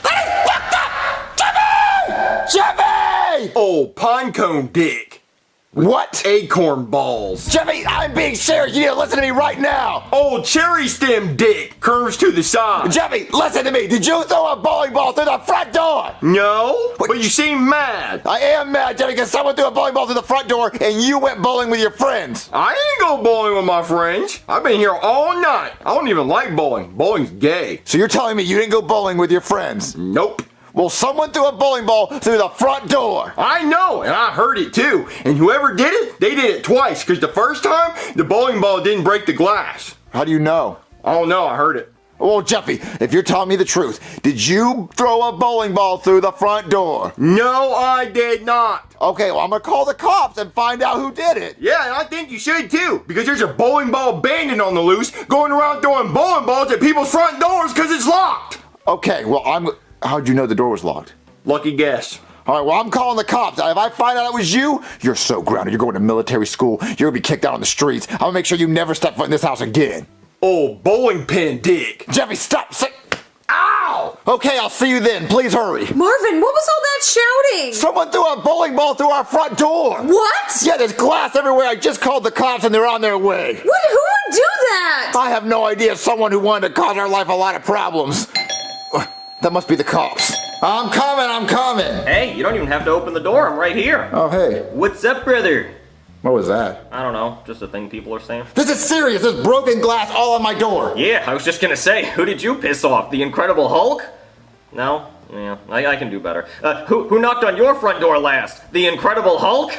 That is fucked up! Jeffy! Jeffy! Oh, pinecone dick. What? Acorn balls. Jeffy, I'm being serious. You need to listen to me right now. Oh, cherry stem dick. Curves to the side. Jeffy, listen to me. Did you throw a bowling ball through the front door? No, but you seem mad. I am mad, Jeffy, because someone threw a bowling ball through the front door and you went bowling with your friends. I ain't go bowling with my friends. I've been here all night. I don't even like bowling. Bowling's gay. So you're telling me you didn't go bowling with your friends? Nope. Well, someone threw a bowling ball through the front door. I know, and I heard it too. And whoever did it, they did it twice, because the first time, the bowling ball didn't break the glass. How do you know? I don't know, I heard it. Well, Jeffy, if you're telling me the truth, did you throw a bowling ball through the front door? No, I did not. Okay, well, I'm gonna call the cops and find out who did it. Yeah, and I think you should too, because there's a bowling ball bandit on the loose going around throwing bowling balls at people's front doors because it's locked. Okay, well, how'd you know the door was locked? Lucky guess. All right, well, I'm calling the cops. If I find out it was you, you're so grounded. You're going to military school. You're gonna be kicked out on the streets. I'm gonna make sure you never step foot in this house again. Oh, bowling pin dick. Jeffy, stop. Ow! Okay, I'll see you then. Please hurry. Marvin, what was all that shouting? Someone threw a bowling ball through our front door. What? Yeah, there's glass everywhere. I just called the cops and they're on their way. Who would do that? I have no idea. Someone who wanted to cause our life a lot of problems. That must be the cops. I'm coming. Hey, you don't even have to open the door. I'm right here. Oh, hey. What's up, brother? What was that? I don't know. Just a thing people are saying. This is serious. There's broken glass all on my door. Yeah, I was just gonna say, who did you piss off? The Incredible Hulk? No? Yeah, I can do better. Who knocked on your front door last? The Incredible Hulk?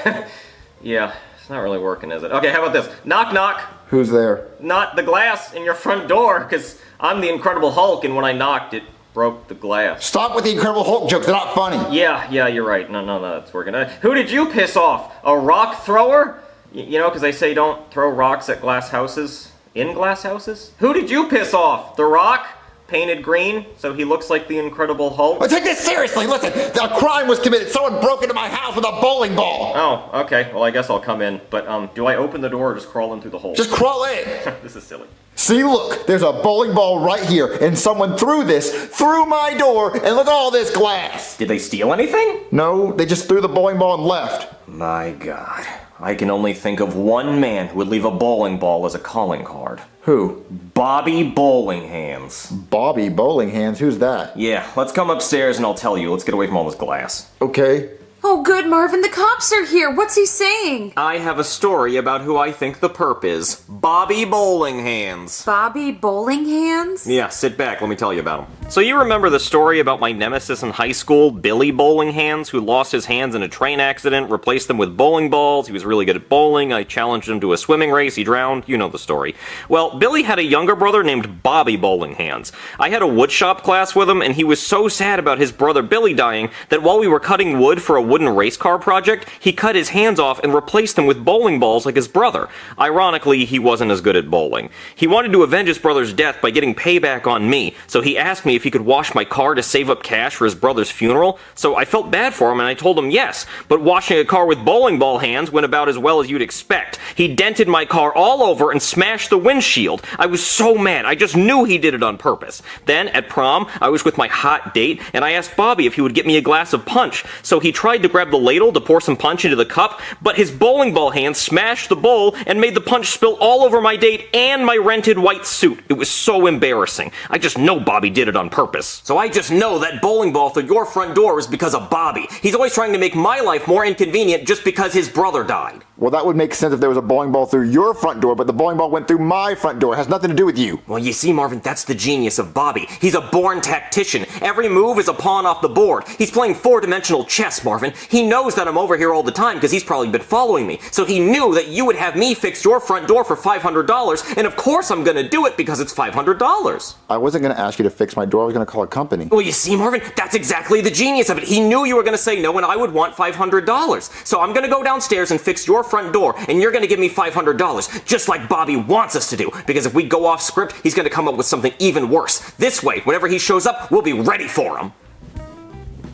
Yeah, it's not really working, is it? Okay, how about this? Knock, knock. Who's there? Not the glass in your front door, because I'm the Incredible Hulk, and when I knocked, it broke the glass. Stop with the Incredible Hulk jokes. They're not funny. Yeah, you're right. No, that's working. Who did you piss off? A rock thrower? You know, because they say don't throw rocks at glass houses. In glass houses? Who did you piss off? The Rock? Painted green, so he looks like the Incredible Hulk? Well, take this seriously. Listen, a crime was committed. Someone broke into my house with a bowling ball. Oh, okay. Well, I guess I'll come in. But do I open the door or just crawl in through the hole? Just crawl in. This is silly. See, look, there's a bowling ball right here, and someone threw this through my door, and look at all this glass. Did they steal anything? No, they just threw the bowling ball and left. My God. I can only think of one man who would leave a bowling ball as a calling card. Who? Bobby Bowling Hands. Bobby Bowling Hands? Who's that? Yeah, let's come upstairs and I'll tell you. Let's get away from all this glass. Okay. Oh, good, Marvin. The cops are here. What's he saying? I have a story about who I think the perp is. Bobby Bowling Hands. Bobby Bowling Hands? Yeah, sit back. Let me tell you about him. So you remember the story about my nemesis in high school, Billy Bowling Hands, who lost his hands in a train accident, replaced them with bowling balls. He was really good at bowling. I challenged him to a swimming race. He drowned. You know the story. Well, Billy had a younger brother named Bobby Bowling Hands. I had a woodshop class with him, and he was so sad about his brother Billy dying that while we were cutting wood for a wooden race car project, he cut his hands off and replaced them with bowling balls like his brother. Ironically, he wasn't as good at bowling. He wanted to avenge his brother's death by getting payback on me, so he asked me if he could wash my car to save up cash for his brother's funeral. So I felt bad for him and I told him yes, but washing a car with bowling ball hands went about as well as you'd expect. He dented my car all over and smashed the windshield. I was so mad, I just knew he did it on purpose. Then, at prom, I was with my hot date, and I asked Bobby if he would get me a glass of punch, so he tried to grab the ladle to pour some punch into the cup, but his bowling ball hand smashed the bowl and made the punch spill all over my date and my rented white suit. It was so embarrassing. I just know Bobby did it on purpose. So I just know that bowling ball through your front door was because of Bobby. He's always trying to make my life more inconvenient just because his brother died. Well, that would make sense if there was a bowling ball through your front door, but the bowling ball went through my front door. It has nothing to do with you. Well, you see, Marvin, that's the genius of Bobby. He's a born tactician. Every move is a pawn off the board. He's playing four-dimensional chess, Marvin. He knows that I'm over here all the time because he's probably been following me. So he knew that you would have me fix your front door for $500, and of course I'm gonna do it because it's $500. I wasn't gonna ask you to fix my door. I was gonna call a company. Well, you see, Marvin, that's exactly the genius of it. He knew you were gonna say no, and I would want $500. So I'm gonna go downstairs and fix your front door, and you're gonna give me $500, just like Bobby wants us to do, because if we go off script, he's gonna come up with something even worse. This way, whenever he shows up, we'll be ready for him.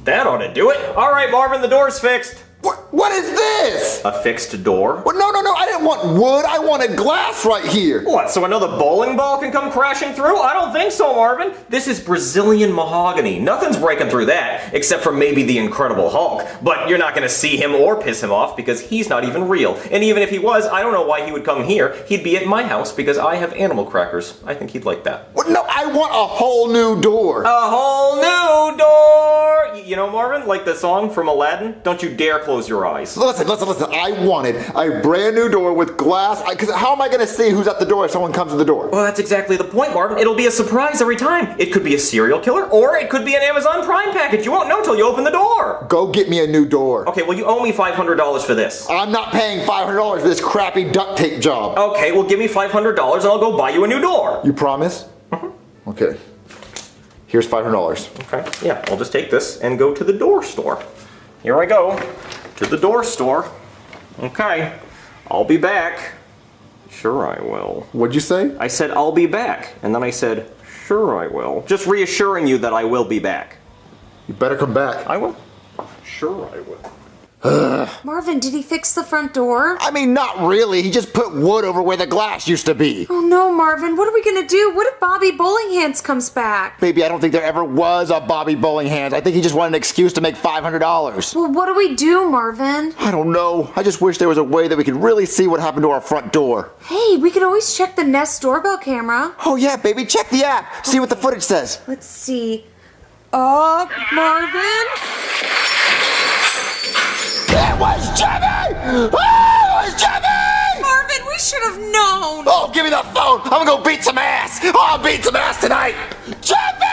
That ought to do it. All right, Marvin, the door's fixed. What is this? A fixed door? Well, no, I didn't want wood. I wanted glass right here. What, so another bowling ball can come crashing through? I don't think so, Marvin. This is Brazilian mahogany. Nothing's breaking through that, except for maybe the Incredible Hulk. But you're not gonna see him or piss him off because he's not even real. And even if he was, I don't know why he would come here. He'd be at my house because I have animal crackers. I think he'd like that. Well, no, I want a whole new door. A whole new door! You know, Marvin, like the song from Aladdin? Don't you dare close your eyes. Listen. I wanted a brand new door with glass. Because how am I going to see who's at the door if someone comes to the door? Well, that's exactly the point, Marvin. It'll be a surprise every time. It could be a serial killer, or it could be an Amazon Prime package. You won't know till you open the door. Go get me a new door. Okay, well, you owe me $500 for this. I'm not paying $500 for this crappy duct tape job. Okay, well, give me $500 and I'll go buy you a new door. You promise? Mm-hmm. Okay. Here's $500. Okay, yeah, I'll just take this and go to the door store. Here I go. To the door store. Okay, I'll be back. Sure I will. What'd you say? I said I'll be back, and then I said, sure I will. Just reassuring you that I will be back. You better come back. I will. Sure I will. Marvin, did he fix the front door? I mean, not really. He just put wood over where the glass used to be. Oh no, Marvin, what are we gonna do? What if Bobby Bowling Hands comes back? Baby, I don't think there ever was a Bobby Bowling Hands. I think he just wanted an excuse to make $500. Well, what do we do, Marvin? I don't know. I just wish there was a way that we could really see what happened to our front door. Hey, we could always check the Nest doorbell camera. Oh yeah, baby, check the app. See what the footage says. Let's see. Oh, Marvin? It was Jeffy! Oh, it was Jeffy! Marvin, we should have known. Oh, give me the phone. I'm gonna go beat some ass. Oh, I'll beat some ass tonight. Jeffy!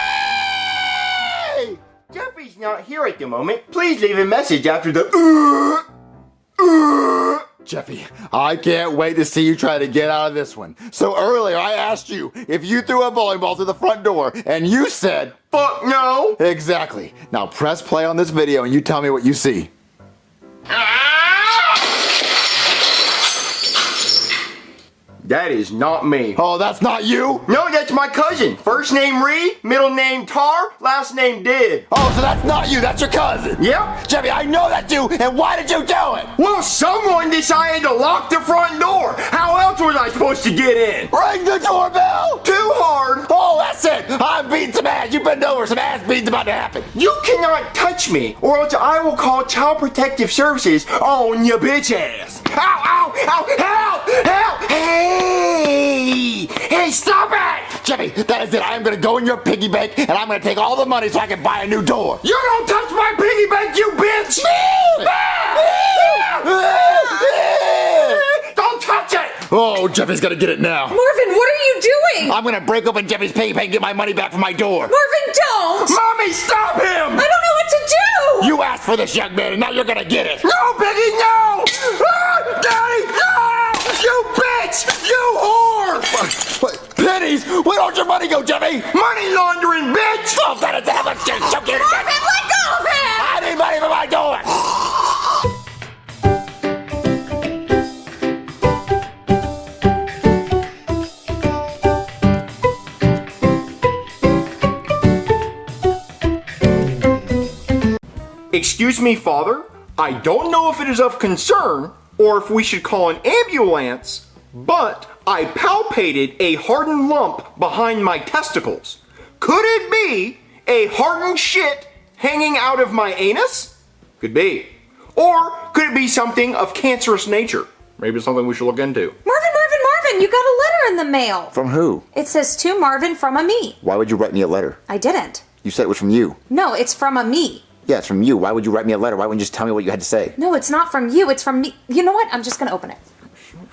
Jeffy's not here at the moment. Please leave a message after the Jeffy, I can't wait to see you try to get out of this one. So earlier I asked you if you threw a bowling ball through the front door, and you said, fuck no. Exactly. Now press play on this video and you tell me what you see. That is not me. Oh, that's not you? No, that's my cousin. First name Ree, middle name Tar, last name Did. Oh, so that's not you, that's your cousin. Yep. Jeffy, I know that's you, and why did you do it? Well, someone decided to lock the front door. How else was I supposed to get in? Ring the doorbell! Too hard. Oh, that's it. I'm beating some ass. You bend over, some ass beating's about to happen. You cannot touch me, or else I will call Child Protective Services on your bitch ass. Ow, ow, ow, help, help, hey, hey, stop it! Jeffy, that is it. I am going to go in your piggy bank, and I'm going to take all the money so I can buy a new door. You don't touch my piggy bank, you bitch! Don't touch it! Oh, Jeffy's going to get it now. Marvin, what are you doing? I'm going to break open Jeffy's piggy bank and get my money back for my door. Marvin, don't! Mommy, stop him! I don't know what to do! You asked for this, young man, and now you're going to get it. No, Piggy, no! Ah, Daddy, no! You bitch! You whore! What? Pennies? Where don't your money go, Jeffy? Money laundering, bitch! Stop that! It's a Marvin, let go of him! I need money for my door! Excuse me, Father. I don't know if it is of concern or if we should call an ambulance, but I palpated a hardened lump behind my testicles. Could it be a hardened shit hanging out of my anus? Could be. Or could it be something of cancerous nature? Maybe it's something we should look into. Marvin, you got a letter in the mail. From who? It says to Marvin from a me. Why would you write me a letter? I didn't. You said it was from you. No, it's from a me. Yeah, it's from you. Why would you write me a letter? Why wouldn't you just tell me what you had to say? No, it's not from you. It's from me. You know what? I'm just going to open it.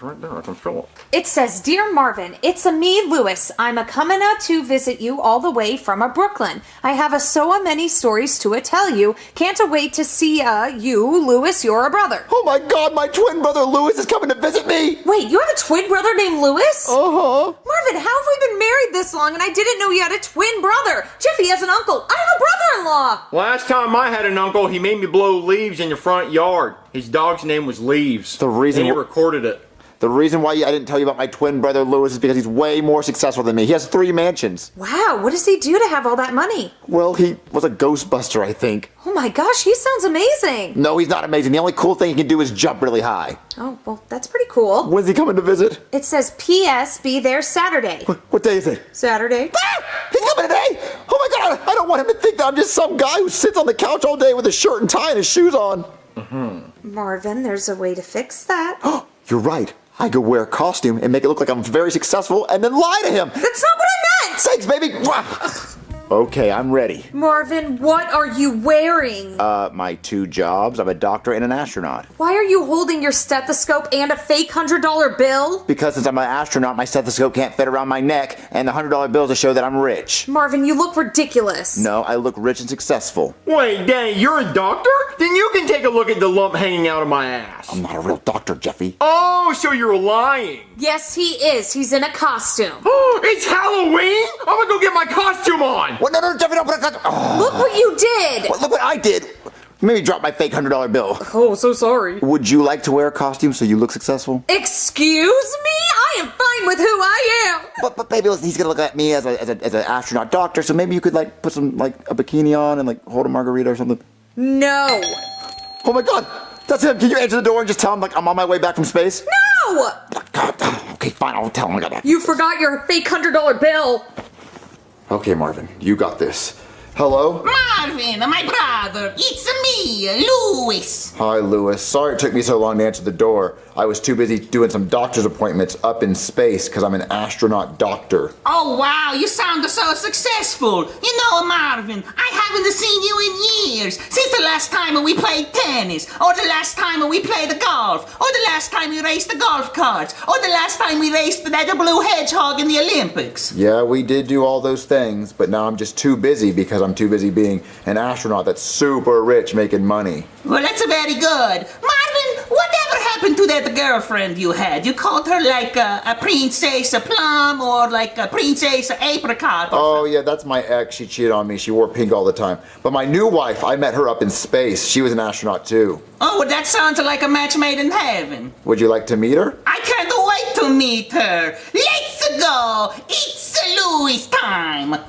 It's right there. I can feel it. It says, Dear Marvin, it's a me, Lewis. I'm a coming out to visit you all the way from a Brooklyn. I have a so many stories to tell you. Can't wait to see you, Lewis, you're a brother. Oh my God, my twin brother Lewis is coming to visit me. Wait, you have a twin brother named Lewis? Uh-huh. Marvin, how have we been married this long and I didn't know you had a twin brother? Jeffy has an uncle. I have a brother-in-law. Last time I had an uncle, he made me blow leaves in the front yard. His dog's name was Leaves. The reason and he recorded it. The reason why I didn't tell you about my twin brother Lewis is because he's way more successful than me. He has 3 mansions. Wow, what does he do to have all that money? Well, he was a Ghostbuster, I think. Oh my gosh, he sounds amazing. No, he's not amazing. The only cool thing he can do is jump really high. Oh, well, that's pretty cool. When's he coming to visit? It says, P.S. Be there Saturday. What day is it? Saturday. Ah! He's coming today! Oh my God, I don't want him to think that I'm just some guy who sits on the couch all day with his shirt and tie and his shoes on. Marvin, there's a way to fix that. You're right. I could wear a costume and make it look like I'm very successful and then lie to him. That's not what I meant! Thanks, baby! Okay, I'm ready. Marvin, what are you wearing? My 2 jobs. I'm a doctor and an astronaut. Why are you holding your stethoscope and a fake $100 bill? Because since I'm an astronaut, my stethoscope can't fit around my neck, and the $100 bills to show that I'm rich. Marvin, you look ridiculous. No, I look rich and successful. Wait, Danny, you're a doctor? Then you can take a look at the lump hanging out of my ass. I'm not a real doctor, Jeffy. Oh, so you're lying. Yes, he is. He's in a costume. Oh, it's Halloween? I'm gonna go get my costume on. What? No, Jeffy, don't put a costume. Oh. Look what you did. Look what I did. You made me drop my fake $100 bill. Oh, so sorry. Would you like to wear a costume so you look successful? Excuse me? I am fine with who I am. But baby, listen, he's gonna look at me as an astronaut doctor, so maybe you could like put some like a bikini on and like hold a margarita or something. No. Oh my God, that's him. Can you answer the door and just tell him like I'm on my way back from space? No. God, okay, fine. I'll tell him I got that. You forgot your fake $100 bill. Okay, Marvin, you got this. Hello? Marvin, my brother, it's me, Louis. Hi, Lewis. Sorry it took me so long to answer the door. I was too busy doing some doctor's appointments up in space because I'm an astronaut doctor. Oh, wow, you sound so successful. You know, Marvin, I haven't seen you in years. Since the last time we played tennis, or the last time we played golf, or the last time we raced the golf carts, or the last time we raced that blue hedgehog in the Olympics. Yeah, we did do all those things, but now I'm just too busy because I'm too busy being an astronaut that's super rich making money. Well, that's very good. Marvin, whatever happened to that girlfriend you had? You called her like a Princess Plum or like a Princess Apricot? Oh, yeah, that's my ex. She cheated on me. She wore pink all the time. But my new wife, I met her up in space. She was an astronaut, too. Oh, well, that sounds like a match made in heaven. Would you like to meet her? I can't wait to meet her. Let's go. It's Louis time.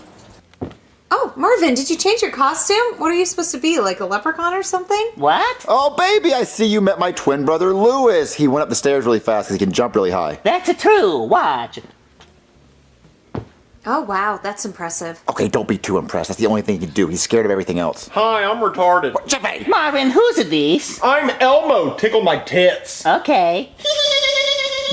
Oh, Marvin, did you change your costume? What are you supposed to be, like a leprechaun or something? What? Oh, baby, I see you met my twin brother, Louis. He went up the stairs really fast because he can jump really high. That's true. Watch. Oh, wow, that's impressive. Okay, don't be too impressed. That's the only thing he can do. He's scared of everything else. Hi, I'm retarded. Jeffy! Marvin, who's this? I'm Elmo. Tickle my tits. Okay.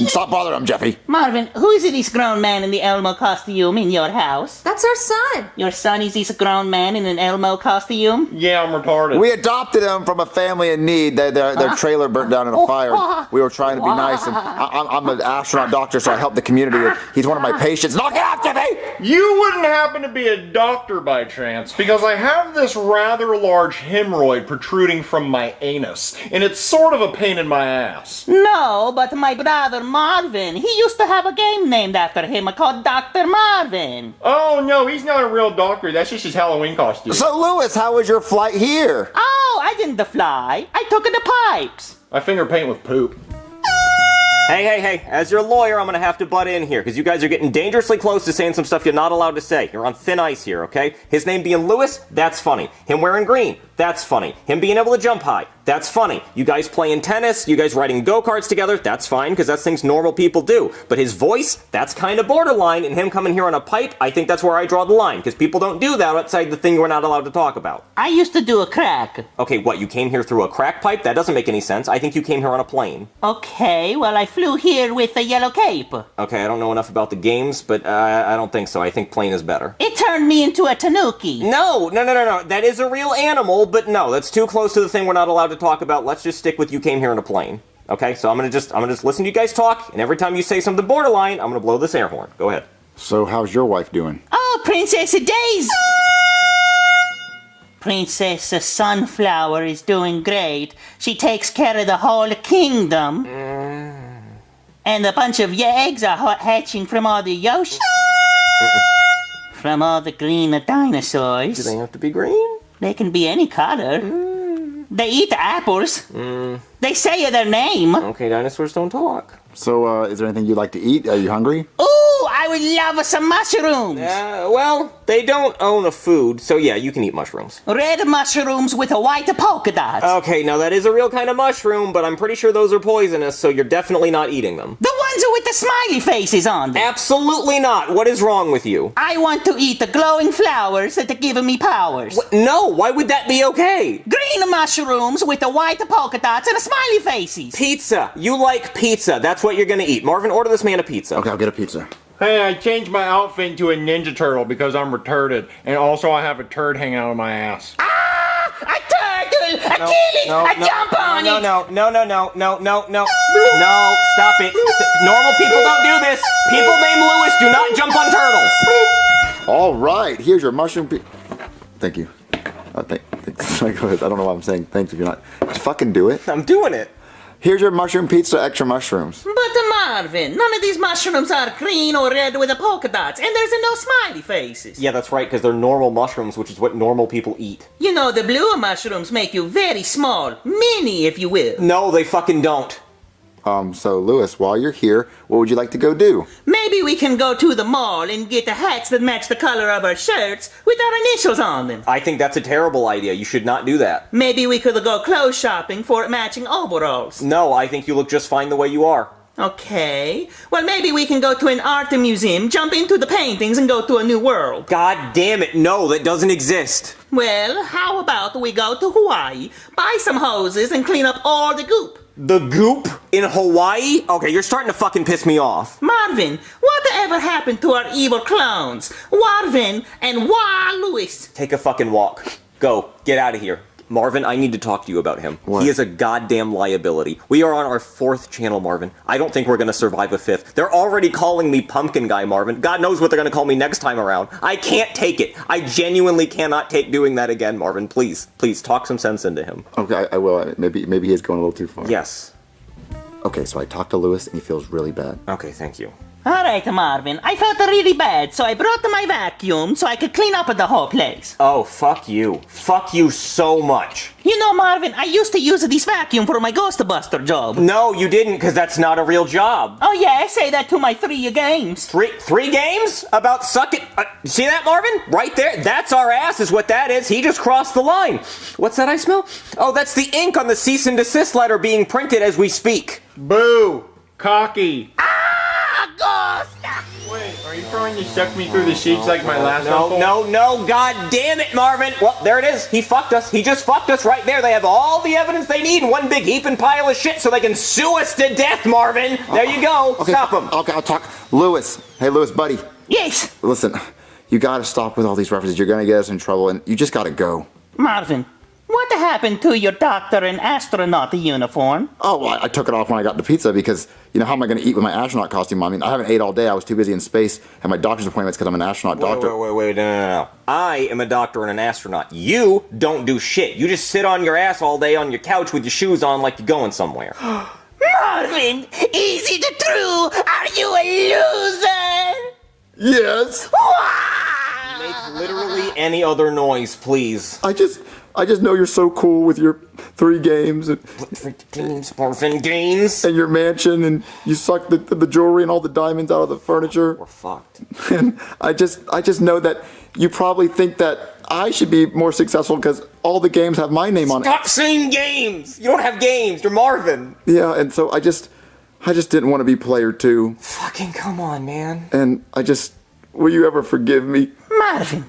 Stop bothering him, Jeffy. Marvin, who is this grown man in the Elmo costume in your house? That's our son. Your son is this grown man in an Elmo costume? Yeah, I'm retarded. We adopted him from a family in need. Their trailer burnt down in a fire. We were trying to be nice, and I'm an astronaut doctor, so I help the community. He's one of my patients. Knock it off, Jeffy! You wouldn't happen to be a doctor by chance, because I have this rather large hemorrhoid protruding from my anus, and it's sort of a pain in my ass. No, but my brother Marvin, he used to have a game named after him called Dr. Marvin. Oh, no, he's not a real doctor. That's just his Halloween costume. So, Louis, how was your flight here? Oh, I didn't fly. I took the pipes. I finger paint with poop. Hey, as your lawyer, I'm gonna have to butt in here, because you guys are getting dangerously close to saying some stuff you're not allowed to say. You're on thin ice here, okay? His name being Louis, that's funny. Him wearing green, that's funny. Him being able to jump high, that's funny. You guys playing tennis, you guys riding go-karts together, that's fine, because that's things normal people do. But his voice, that's kind of borderline, and him coming here on a pipe, I think that's where I draw the line, because people don't do that outside the thing we're not allowed to talk about. I used to do a crack. Okay, what, you came here through a crack pipe? That doesn't make any sense. I think you came here on a plane. Okay, well, I flew here with a yellow cape. Okay, I don't know enough about the games, but I don't think so. I think plane is better. It turned me into a tanuki. No. That is a real animal, but no, that's too close to the thing we're not allowed to talk about. Let's just stick with you came here in a plane. Okay, so I'm gonna just listen to you guys talk, and every time you say something borderline, I'm gonna blow this air horn. Go ahead. So how's your wife doing? Oh, Princess Daisy! Princess Sunflower is doing great. She takes care of the whole kingdom. And a bunch of eggs are hatching from all the Yoshi. From all the green dinosaurs. Do they have to be green? They can be any color. They eat apples. They say their name. Okay, dinosaurs don't talk. So, is there anything you'd like to eat? Are you hungry? Ooh, I would love some mushrooms. Well, they don't own a food, so yeah, you can eat mushrooms. Red mushrooms with a white polka dot. Okay, now that is a real kind of mushroom, but I'm pretty sure those are poisonous, so you're definitely not eating them. The ones with the smiley faces on them. Absolutely not. What is wrong with you? I want to eat the glowing flowers that are giving me powers. No, why would that be okay? Green mushrooms with the white polka dots and the smiley faces. Pizza. You like pizza. That's what you're gonna eat. Marvin, order this man a pizza. Okay, I'll get a pizza. Hey, I changed my outfit into a Ninja Turtle because I'm retarded. And also I have a turd hanging out of my ass. Ah! A turtle! I kill it! I jump on it! No, stop it. Normal people don't do this. People named Lewis do not jump on turtles. All right, here's your mushroom Thank you. Thanks. Go ahead. I don't know why I'm saying thanks if you're not. Just fucking do it. I'm doing it. Here's your mushroom pizza, extra mushrooms. But Marvin, none of these mushrooms are green or red with the polka dots, and there's no smiley faces. Yeah, that's right, because they're normal mushrooms, which is what normal people eat. You know, the blue mushrooms make you very small, mini, if you will. No, they fucking don't. So Lewis, while you're here, what would you like to go do? Maybe we can go to the mall and get the hats that match the color of our shirts with our initials on them. I think that's a terrible idea. You should not do that. Maybe we could go clothes shopping for matching overalls. No, I think you look just fine the way you are. Okay. Well, maybe we can go to an art museum, jump into the paintings, and go to a new world. God damn it, no, that doesn't exist. Well, how about we go to Hawaii, buy some hoses, and clean up all the goop? The goop in Hawaii? Okay, you're starting to fucking piss me off. Marvin, whatever happened to our evil clones? Warvin and Lewis. Take a fucking walk. Go. Get out of here. Marvin, I need to talk to you about him. What? He is a goddamn liability. We are on our 4th channel, Marvin. I don't think we're gonna survive a 5th. They're already calling me Pumpkin Guy, Marvin. God knows what they're gonna call me next time around. I can't take it. I genuinely cannot take doing that again, Marvin. Please, talk some sense into him. Okay, I will. Maybe he's going a little too far. Yes. Okay, so I talked to Lewis and he feels really bad. Okay, thank you. All right, Marvin. I felt really bad, so I brought my vacuum so I could clean up the whole place. Oh, fuck you. Fuck you so much. You know, Marvin, I used to use this vacuum for my Ghostbuster job. No, you didn't, because that's not a real job. Oh, yeah, I say that to my 3 games. Three games? About sucking? See that, Marvin? Right there? That's our ass is what that is. He just crossed the line. What's that I smell? Oh, that's the ink on the cease and desist letter being printed as we speak. Boo! Cocky. Ghost! Wait, are you trying to suck me through the sheets like my last uncle? No, god damn it, Marvin! Well, there it is. He fucked us. He just fucked us right there. They have all the evidence they need in one big heaping pile of shit so they can sue us to death, Marvin! There you go. Okay, Stop him. Okay, I'll talk. Lewis. Hey, Lewis, buddy. Yes? Listen, you gotta stop with all these references. You're gonna get us in trouble, and you just gotta go. Marvin, what happened to your doctor and astronaut uniform? Oh, well, I took it off when I got the pizza because, you know, how am I going to eat with my astronaut costume? I mean, I haven't ate all day. I was too busy in space and my doctor's appointments because I'm an astronaut doctor. Wait, no. I am a doctor and an astronaut. You don't do shit. You just sit on your ass all day on your couch with your shoes on like you're going somewhere. Marvin, is it true? Are you a loser? Yes. Make literally any other noise, please. I just know you're so cool with your 3 games and Orphan games and your mansion, and you suck the jewelry and all the diamonds out of the furniture. We're fucked. And I just know that you probably think that I should be more successful because all the games have my name on it. Stop saying games! You don't have games. You're Marvin. Yeah, and so I just didn't want to be player 2. Fucking come on, man. And will you ever forgive me? Marvin,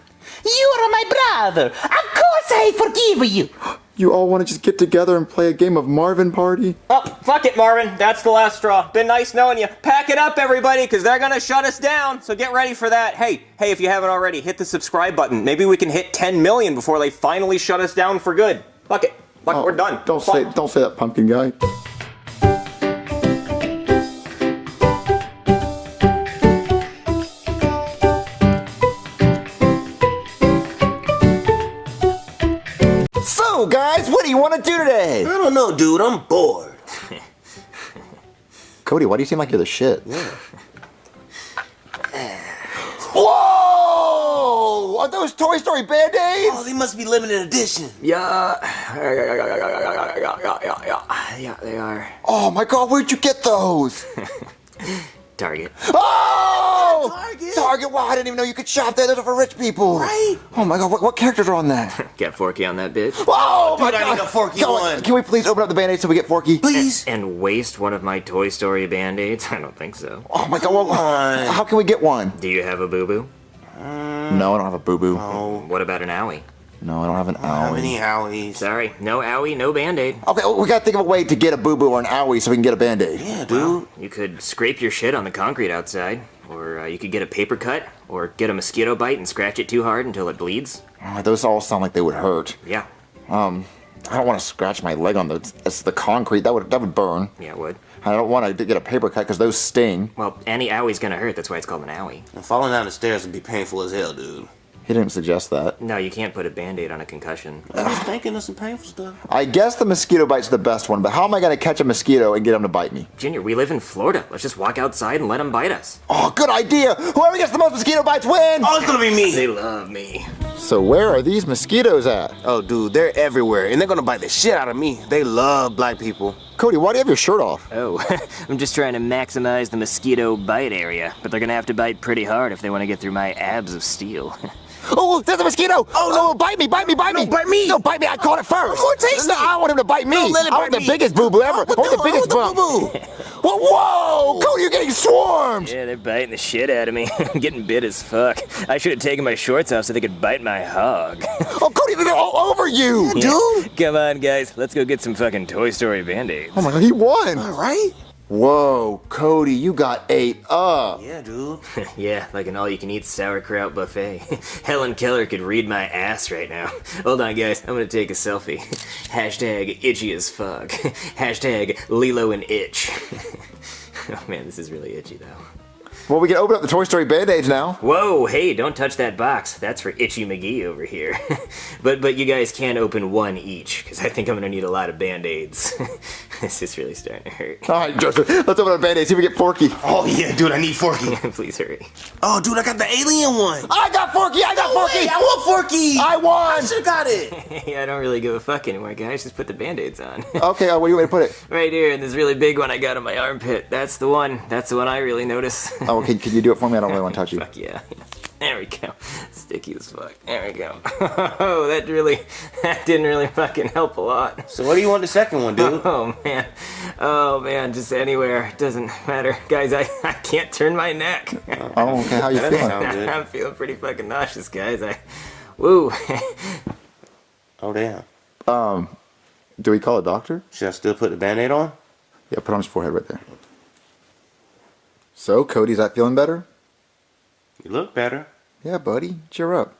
you are my brother. Of course I forgive you. You all want to just get together and play a game of Marvin Party? Oh, fuck it, Marvin. That's the last straw. Been nice knowing you. Pack it up, everybody, because they're going to shut us down. So get ready for that. Hey, if you haven't already, hit the subscribe button. Maybe we can hit 10 million before they finally shut us down for good. Fuck it. We're done. Don't say that, pumpkin guy. So, guys, what do you want to do today? I don't know, dude. I'm bored. Cody, why do you seem like you're the shit? Yeah. Whoa! Are those Toy Story Band-Aids? Oh, they must be limited edition. Yeah, they are. Oh my god, where'd you get those? Target. Oh! Target? Wow, I didn't even know you could shop there. Those are for rich people. Right? Oh my god, what characters are on that? Get Forky on that bitch. Whoa, Dude, my god. I need a Forky Go on, one. Can we please open up the Band-Aid so we get Forky? Please. And waste one of my Toy Story Band-Aids? I don't think so. Oh my god, well, how can we get one? Do you have a boo-boo? No, I don't have a boo-boo. Oh, What about an owie? No, I don't have an how owie. many owies? Sorry, no owie, no Band-Aid. Okay, well, we gotta think of a way to get a boo-boo or an owie so we can get a Band-Aid. Yeah, dude. You could scrape your shit on the concrete outside, or you could get a paper cut, or get a mosquito bite and scratch it too hard until it bleeds. Oh, those all sound like they would hurt. Yeah, I don't want to scratch my leg on the concrete. That would burn. yeah, it would. I don't want to get a paper cut because those sting. Well, any owie's gonna hurt, that's why it's called an owie. And falling down the stairs would be painful as hell, dude. He didn't suggest that. No, you can't put a Band-Aid on a concussion. I was thinking of some painful stuff. I guess the mosquito bite's the best one, but how am I going to catch a mosquito and get him to bite me? Junior, we live in Florida. Let's just walk outside and let them bite us. Oh, good idea! Whoever gets the most mosquito bites win! Oh, it's gonna be me. They love me. So where are these mosquitoes at? Oh, dude, they're everywhere, and they're gonna bite the shit out of me. They love black people. Cody, why do you have your shirt off? Oh, I'm just trying to maximize the mosquito bite area, but they're gonna have to bite pretty hard if they want to get through my abs of steel. Oh, there's a mosquito! Oh, no. Bite me! No, bite me. No, bite me! I caught it first! More tasty. No, I want him to bite me! No, let it I want bite the me. biggest boo-boo ever! I want the biggest bump! Whoa! Cody, you're getting swarmed! Yeah, they're biting the shit out of me. I'm getting bit as fuck. I should have taken my shorts off so they could bite my hog. Oh, Cody, they're all over you! Dude. Come on, guys. Let's go get some fucking Toy Story Band-Aids. Oh my god, he won! All right. Whoa, Cody, you got ate up. Yeah, dude. Yeah, like an all-you-can-eat sauerkraut buffet. Helen Keller could read my ass right now. Hold on, guys. I'm gonna take a selfie. Hashtag itchy as fuck. Hashtag Lilo and Itch. Oh man, this is really itchy though. Well, we can open up the Toy Story Band-Aids now. Whoa, hey, don't touch that box. That's for Itchy McGee over here. But you guys can open one each, because I think I'm gonna need a lot of Band-Aids. This is really starting to hurt. All right, Joseph, let's open up Band-Aids, see if we get Forky. Oh, yeah, dude, I need Forky. Please hurry. Oh, dude, I got the alien one. I got Forky! I got Forky! Wait, I want Forky. I won! I should've got it. Hey, I don't really give a fuck anymore, guys. Just put the Band-Aids on. Okay, where do you want me to put it? Right here, in this really big one I got on my armpit. That's the one. That's the one I really notice. Oh, okay, can you do it for me? I don't really want to touch you. Fuck yeah. There we go. Sticky as fuck. There we go. Oh, that didn't really fucking help a lot. So what do you want the second one, dude? Oh man, just anywhere. It doesn't matter. Guys, I can't turn my neck. Oh, okay, how you That feeling? sounds good. I'm feeling pretty fucking nauseous, guys. Woo. Oh, damn. Do we call a doctor? Should I still put the Band-Aid on? Yeah, put on his forehead right there. So, Cody's that feeling better? You look better. Yeah, buddy, cheer up.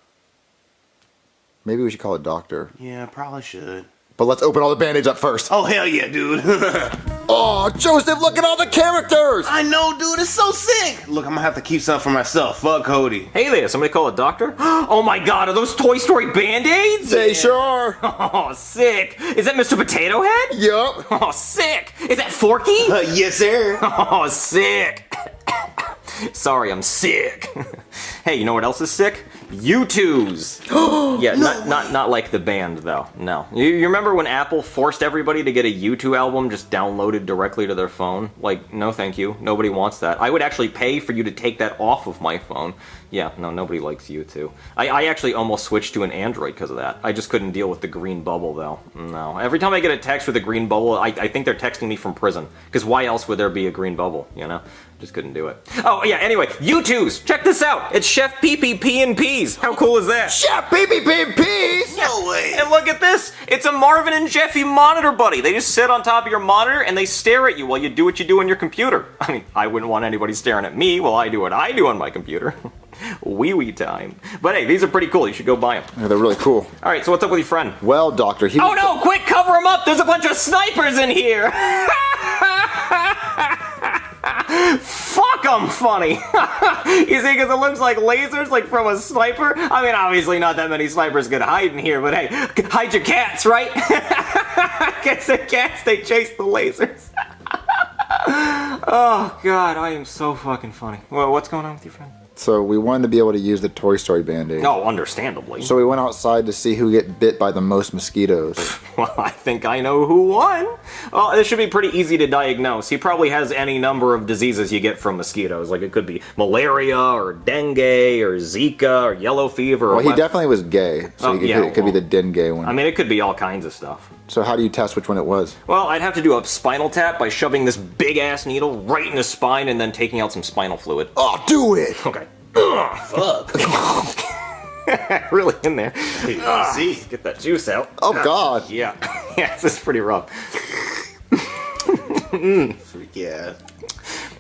Maybe we should call a doctor. Yeah, probably should. But let's open all the Band-Aids up first. Oh, hell yeah, dude. Oh, Joseph, look at all the characters! I know, dude. It's so sick. Look, I'm gonna have to keep some for myself. Fuck Cody. Hey there, somebody call a doctor? Oh my god, are those Toy Story Band-Aids? They sure are. Oh, sick. Is that Mr. Potato Head? Yup. Oh, sick. Is that Forky? Yes, sir. Oh, sick. Sorry, I'm sick. Hey, you know what else is sick? U2s. Yeah, not like the band though. No. You remember when Apple forced everybody to get a U2 album just downloaded directly to their phone? Like, no thank you. Nobody wants that. I would actually pay for you to take that off of my phone. Yeah, no, nobody likes U2. I actually almost switched to an Android because of that. I just couldn't deal with the green bubble though. No. Every time I get a text with a green bubble, I think they're texting me from prison. Because why else would there be a green bubble, you know? Just couldn't do it. Oh, yeah, anyway, U2s! Check this out! It's Chef PPP and Peas! How cool is that? Chef PPP and Peas! No way. And look at this! It's a Marvin and Jeffy monitor buddy! They just sit on top of your monitor and they stare at you while you do what you do on your computer. I mean, I wouldn't want anybody staring at me while I do what I do on my computer. Wee time. But hey, these are pretty cool. You should go buy them. Yeah, they're really cool. Alright, so what's up with your friend? Well, Doctor, he... Oh no! Quick, cover him up! There's a bunch of snipers in here! Fuck I'm funny. You see, because it looks like lasers, like from a sniper. I mean, obviously not that many snipers could hide in here, but hey, hide your cats, right? Guess the cats, they chase the lasers. Oh, God, I am so fucking funny. Well, what's going on with your friend? So we wanted to be able to use the Toy Story Band-Aid. Oh, understandably. So we went outside to see who get bit by the most mosquitoes. Well, I think I know who won. Well, this should be pretty easy to diagnose. He probably has any number of diseases you get from mosquitoes. Like it could be malaria or dengue or Zika or yellow fever. Well, he definitely was gay, so it could be the dengue one. I mean, it could be all kinds of stuff. So how do you test which one it was? Well, I'd have to do a spinal tap by shoving this big-ass needle right in his spine and then taking out some spinal fluid. Oh, do it! Okay. Fuck. Really in there. See, get that juice out. Oh, God. Yeah. Yeah, this is pretty rough. Freak yeah.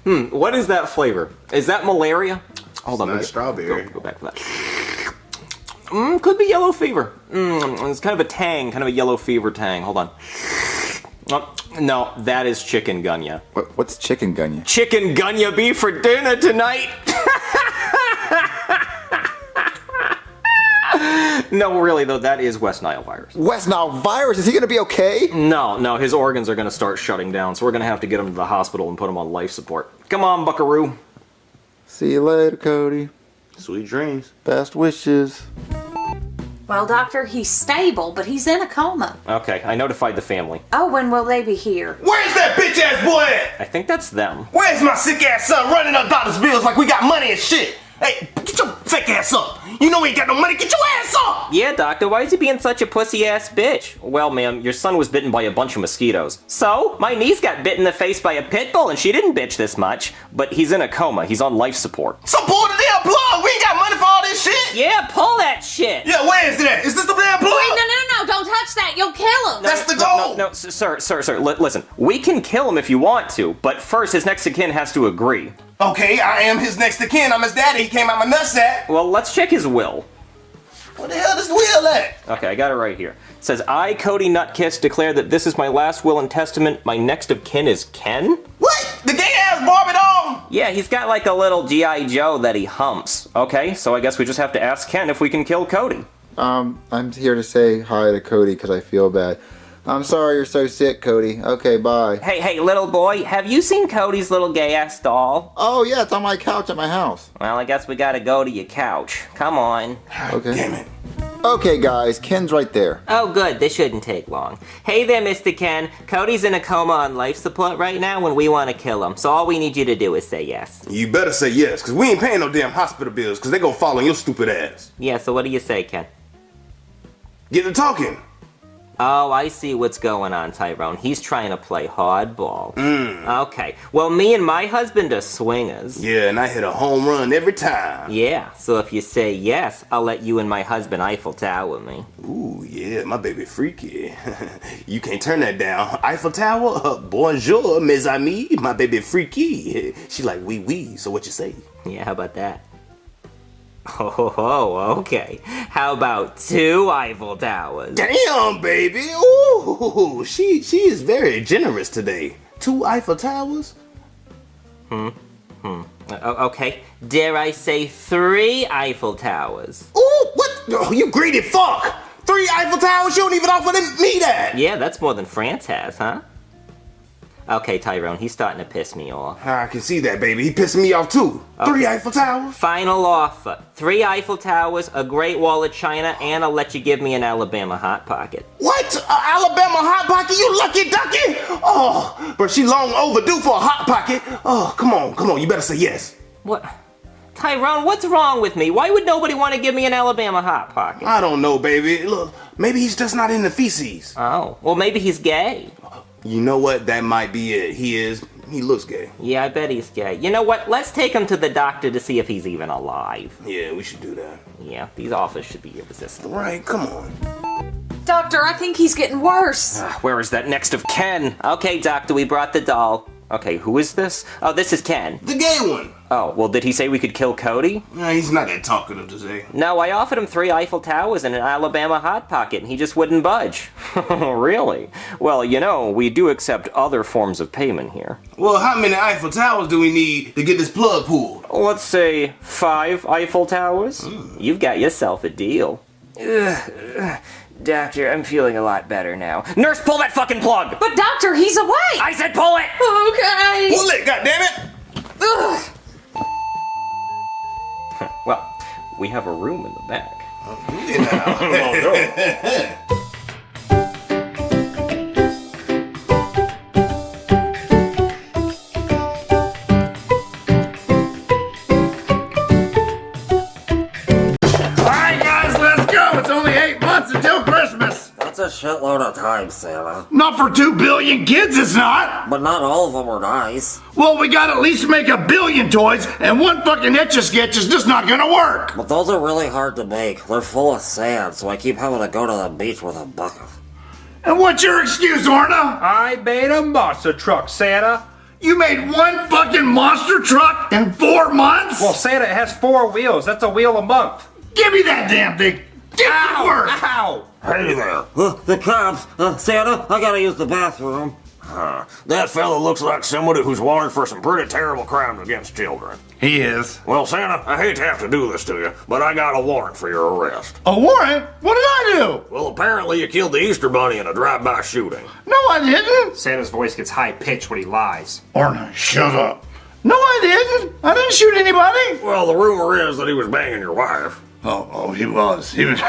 What is that flavor? Is that malaria? Hold on. Not strawberry. Go back for that. Could be yellow fever. It's kind of a tang, kind of a yellow fever tang. Hold on. Oh, no, that is chikungunya. What's chikungunya? Chikungunya be for dinner tonight. No, really though, that is West Nile virus. West Nile virus? Is he gonna be okay? No, his organs are gonna start shutting down, so we're gonna have to get him to the hospital and put him on life support. Come on, buckaroo. See you later, Cody. Sweet dreams. Best wishes. Well, Doctor, he's stable, but he's in a coma. Okay, I notified the family. Oh, when will they be here? Where's that bitch ass boy at? I think that's them. Where's my sick ass son running up doctor's bills like we got money and shit? Hey, get your fake ass up. You know we ain't got no money. Get your ass up. Yeah, doctor, why is he being such a pussy-ass bitch? Well, ma'am, your son was bitten by a bunch of mosquitoes. So, my niece got bit in the face by a pit bull and she didn't bitch this much. But he's in a coma. He's on life support. So pull the damn plug. We ain't got money for all this shit. Yeah, pull that shit. Yeah, where is it at? Is this the damn plug? Wait, no, don't touch that. You'll kill him. That's the goal. No, sir, listen. We can kill him if you want to, but first his next of kin has to agree. Okay, I am his next of kin. I'm his daddy. He came out my nutsack. Well, let's check his will. What the hell does the will at? Okay, I got it right here. It says, I, Cody Nutkiss, declare that this is my last will and testament. My next of kin is Ken? What? The gay-ass Barbie doll? Yeah, he's got like a little G.I. Joe that he humps. Okay, so I guess we just have to ask Ken if we can kill Cody. I'm here to say hi to Cody because I feel bad. I'm sorry you're so sick, Cody. Okay, bye. Hey, little boy, have you seen Cody's little gay-ass doll? Oh, yeah, it's on my couch at my house. Well, I guess we gotta go to your couch. Come on. Okay. Damn it. Okay, guys, Ken's right there. Oh, good. This shouldn't take long. Hey there, Mr. Ken. Cody's in a coma on life support right now and we want to kill him. So all we need you to do is say yes. You better say yes, because we ain't paying no damn hospital bills, because they go fall on your stupid ass. Yeah, so what do you say, Ken? Get to talking. Oh, I see what's going on, Tyrone. He's trying to play hardball. Okay. Well, me and my husband are swingers. Yeah, and I hit a home run every time. Yeah, so if you say yes, I'll let you and my husband Eiffel Tower me. Ooh, yeah, my baby freaky. You can't turn that down. Eiffel Tower? Bonjour, mes amis. My baby freaky. She like wee wee, so what you say? Yeah, how about that? Oh, okay. How about 2 Eiffel Towers? Damn, baby. Ooh, she is very generous today. 2 Eiffel Towers? Okay. Dare I say 3 Eiffel Towers? Ooh, what? Oh, you greedy fuck. 3 Eiffel Towers? You don't even offer me that. Yeah, that's more than France has, huh? Okay, Tyrone, he's starting to piss me off. I can see that, baby. He pissing me off, too. Okay. 3 Eiffel Towers? Final offer. 3 Eiffel Towers, a Great Wall of China, and I'll let you give me an Alabama Hot Pocket. What? Alabama Hot Pocket? You lucky ducky? Oh, but she long overdue for a Hot Pocket. Oh, come on. You better say yes. What? Tyrone, what's wrong with me? Why would nobody want to give me an Alabama Hot Pocket? I don't know, baby. Look, maybe he's just not into feces. Oh, well, maybe he's gay. You know what? That might be it. He looks gay. Yeah, I bet he's gay. You know what? Let's take him to the doctor to see if he's even alive. Yeah, we should do that. Yeah, these offers should be irresistible. Right, come on. Doctor, I think he's getting worse. Where is that next of kin? Okay, doctor, we brought the doll. Okay, who is this? Oh, this is Ken. The gay one. Oh, well, did he say we could kill Cody? He's not that talkative today. No, I offered him 3 Eiffel Towers and an Alabama Hot Pocket, and he just wouldn't budge. Really? Well, you know, we do accept other forms of payment here. Well, how many Eiffel Towers do we need to get this plug pulled? Let's say 5 Eiffel Towers. You've got yourself a deal. Doctor, I'm feeling a lot better now. Nurse, pull that fucking plug! But doctor, he's awake! I said pull it! Okay! Pull it, goddammit! Ugh. Well, we have a room in the back. Alright guys, let's go! It's only 8 months until Christmas! That's a shitload of time, Santa. Not for 2 billion kids, it's not! But not all of them are nice. Well, we gotta at least make 1 billion toys, and one fucking Etch-a-Sketch is just not gonna work! But those are really hard to make. They're full of sand, so I keep having to go to the beach with a bucket. And what's your excuse, Orna? I made a monster truck, Santa. You made one fucking monster truck in 4 months? Well, Santa, it has 4 wheels. That's a wheel a month. Give me that damn thing! Get to work! Ow! Hey there. The cops. Santa, I gotta use the bathroom. That fella looks like somebody who's wanted for some pretty terrible crimes against children. He is. Well, Santa, I hate to have to do this to you, but I got a warrant for your arrest. A warrant? What did I do? Well, apparently you killed the Easter Bunny in a drive-by shooting. No, I didn't. Santa's voice gets high-pitched when he lies. Orna, shut up. No, I didn't. I didn't shoot anybody. Well, the rumor is that he was banging your wife. Oh, he was. He was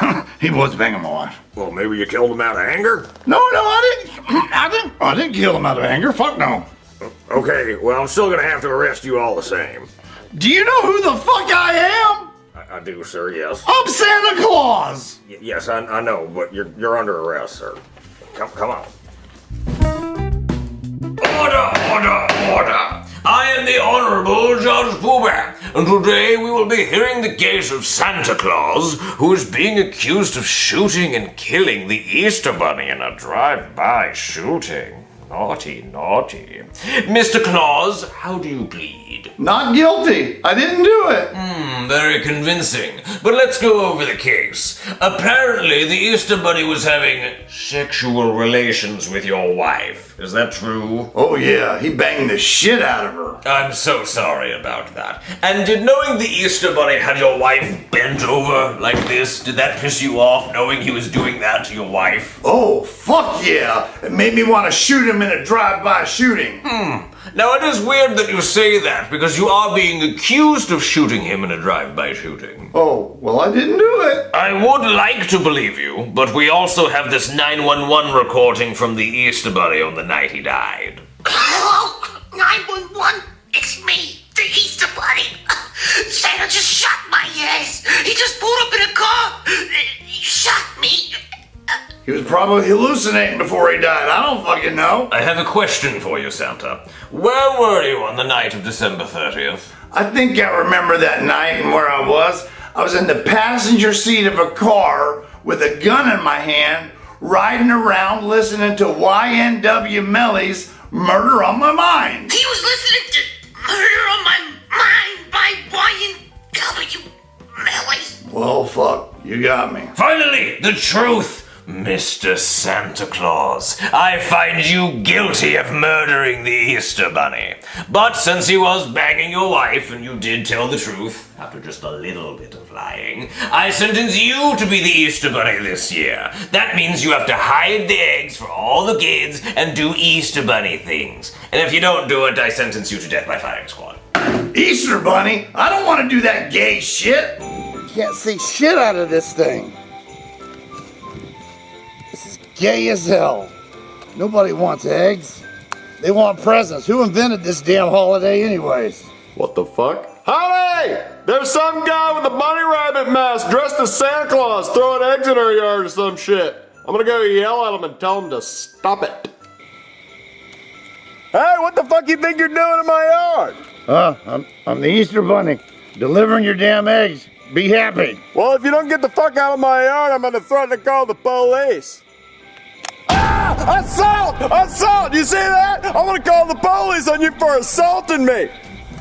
banging my wife. Well, maybe you killed him out of anger? No, I didn't kill him out of anger. Fuck no. Okay, well, I'm still gonna have to arrest you all the same. Do you know who the fuck I am? I do, sir, yes. I'm Santa Claus. Yes, I know, but you're under arrest, sir. Come on. Order! I am the Honorable Judge Poohbear, and today we will be hearing the case of Santa Claus, who is being accused of shooting and killing the Easter Bunny in a drive-by shooting. Naughty, naughty. Mr. Claus, how do you plead? Not guilty. I didn't do it. Very convincing. But let's go over the case. Apparently, the Easter Bunny was having sexual relations with your wife. Is that true? Oh yeah, he banged the shit out of her. I'm so sorry about that. And did knowing the Easter Bunny had your wife bent over like this, did that piss you off, knowing he was doing that to your wife? Oh, fuck yeah. It made me want to shoot him in a drive-by shooting. Now, it is weird that you say that, because you are being accused of shooting him in a drive-by shooting. Oh, well, I didn't do it. I would like to believe you, but we also have this 911 recording from the Easter Bunny on the night he died. Hello? 911? It's me, the Easter Bunny. Santa just shot my ass. He just pulled up in a car. He shot me. He was probably hallucinating before he died. I don't fucking know. I have a question for you, Santa. Where were you on the night of December 30th? I think I remember that night and where I was. I was in the passenger seat of a car with a gun in my hand, riding around listening to YNW Melly's Murder on My Mind. He was listening to Murder on My Mind by YNW Melly. Well, fuck. You got me. Finally, the truth! Mr. Santa Claus, I find you guilty of murdering the Easter Bunny. But since he was banging your wife and you did tell the truth, after just a little bit of lying, I sentence you to be the Easter Bunny this year. That means you have to hide the eggs for all the kids and do Easter Bunny things. And if you don't do it, I sentence you to death by firing squad. Easter Bunny? I don't want to do that gay shit. Can't see shit out of this thing. Gay as hell. Nobody wants eggs. They want presents. Who invented this damn holiday anyways? What the fuck? Howdy! There's some guy with a bunny rabbit mask dressed as Santa Claus throwing eggs in our yard or some shit. I'm gonna go yell at him and tell him to stop it. Hey, what the fuck you think you're doing in my yard? I'm the Easter Bunny. Delivering your damn eggs. Be happy. Well, if you don't get the fuck out of my yard, I'm gonna threaten to call the police. Ah! Assault! Assault! You see that? I'm gonna call the police on you for assaulting me.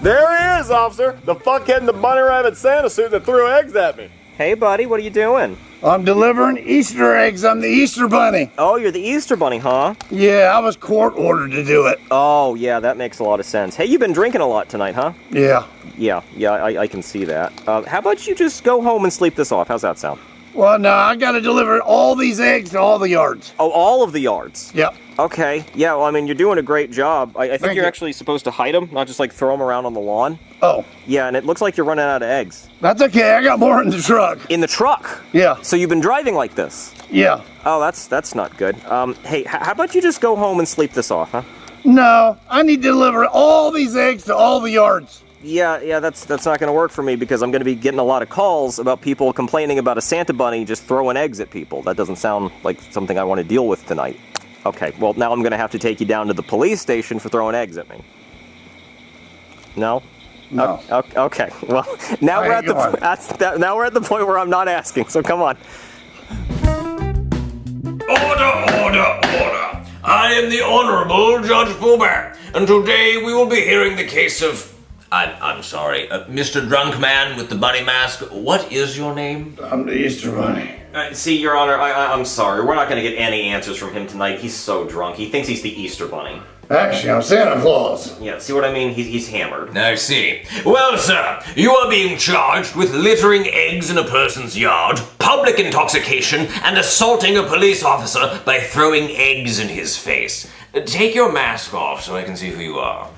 There he is, officer. The fuckhead in the bunny rabbit Santa suit that threw eggs at me. Hey, buddy, what are you doing? I'm delivering Easter eggs. I'm the Easter Bunny. Oh, you're the Easter Bunny, huh? Yeah, I was court ordered to do it. Oh, yeah, that makes a lot of sense. Hey, you've been drinking a lot tonight, huh? Yeah. Yeah, I can see that. How about you just go home and sleep this off? How's that sound? Well, no, I gotta deliver all these eggs to all the yards. Oh, all of the yards? Yep. Okay, yeah, well, I mean, you're doing a great job. I think Thank you're you. actually supposed to hide them, not just like throw them around on the lawn. Oh. Yeah, and it looks like you're running out of eggs. That's okay, I got more in the truck. In the truck? Yeah. So you've been driving like this? Yeah. Oh, that's not good. Hey, how about you just go home and sleep this off, huh? No, I need to deliver all these eggs to all the yards. Yeah, that's not gonna work for me because I'm gonna be getting a lot of calls about people complaining about a Santa Bunny just throwing eggs at people. That doesn't sound like something I want to deal with tonight. Okay, well now I'm gonna have to take you down to the police station for throwing eggs at me. No? No. Okay. Well, now we're at now we're at the point where I'm not asking. So come on. Order! I am the Honorable Judge Fullback, and today we will be hearing the case of... I'm sorry, Mr. Drunk Man with the bunny mask, what is your name? I'm the Easter Bunny. See, Your Honor, I'm sorry. We're not going to get any answers from him tonight. He's so drunk. He thinks he's the Easter Bunny. Actually, I'm Santa Claus. Yeah, see what I mean? He's hammered. I see. Well, sir, you are being charged with littering eggs in a person's yard, public intoxication, and assaulting a police officer by throwing eggs in his face. Take your mask off so I can see who you are.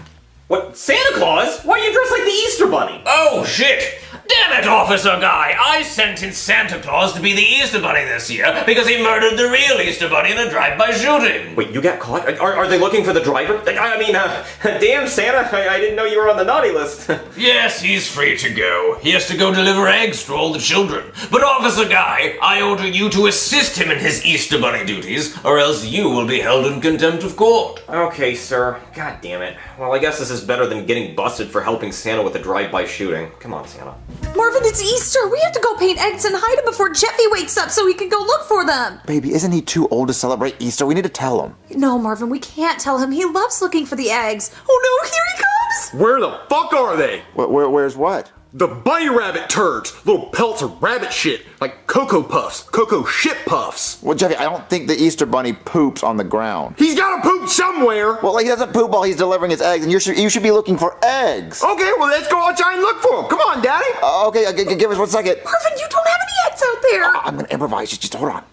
What? Santa Claus? Why are you dressed like the Easter Bunny? Oh, shit! Damn it, Officer Guy! I sentenced Santa Claus to be the Easter Bunny this year because he murdered the real Easter Bunny in a drive-by shooting. Wait, you got caught? Are they looking for the driver? Damn, Santa, I didn't know you were on the naughty list. Yes, he's free to go. He has to go deliver eggs to all the children. But Officer Guy, I order you to assist him in his Easter Bunny duties, or else you will be held in contempt of court. Okay, sir. God damn it. Well, I guess this is better than getting busted for helping Santa with a drive-by shooting. Come on, Santa. Marvin, it's Easter. We have to go paint eggs and hide them before Jeffy wakes up so we can go look for them. Baby, isn't he too old to celebrate Easter? We need to tell him. No, Marvin, we can't tell him. He loves looking for the eggs. Oh no, here he comes! Where the fuck are they? Where's what? The bunny rabbit turds. Little pelts of rabbit shit. Like Cocoa Puffs. Cocoa shit puffs. Well, Jeffy, I don't think the Easter Bunny poops on the ground. He's gotta poop somewhere. Well, he doesn't poop while he's delivering his eggs, and you should be looking for eggs. Okay, well, let's go. I'll try and look for them. Come on, Daddy. Okay, give us 1 second. Marvin, you don't have any eggs out there. I'm gonna improvise. Just hold on.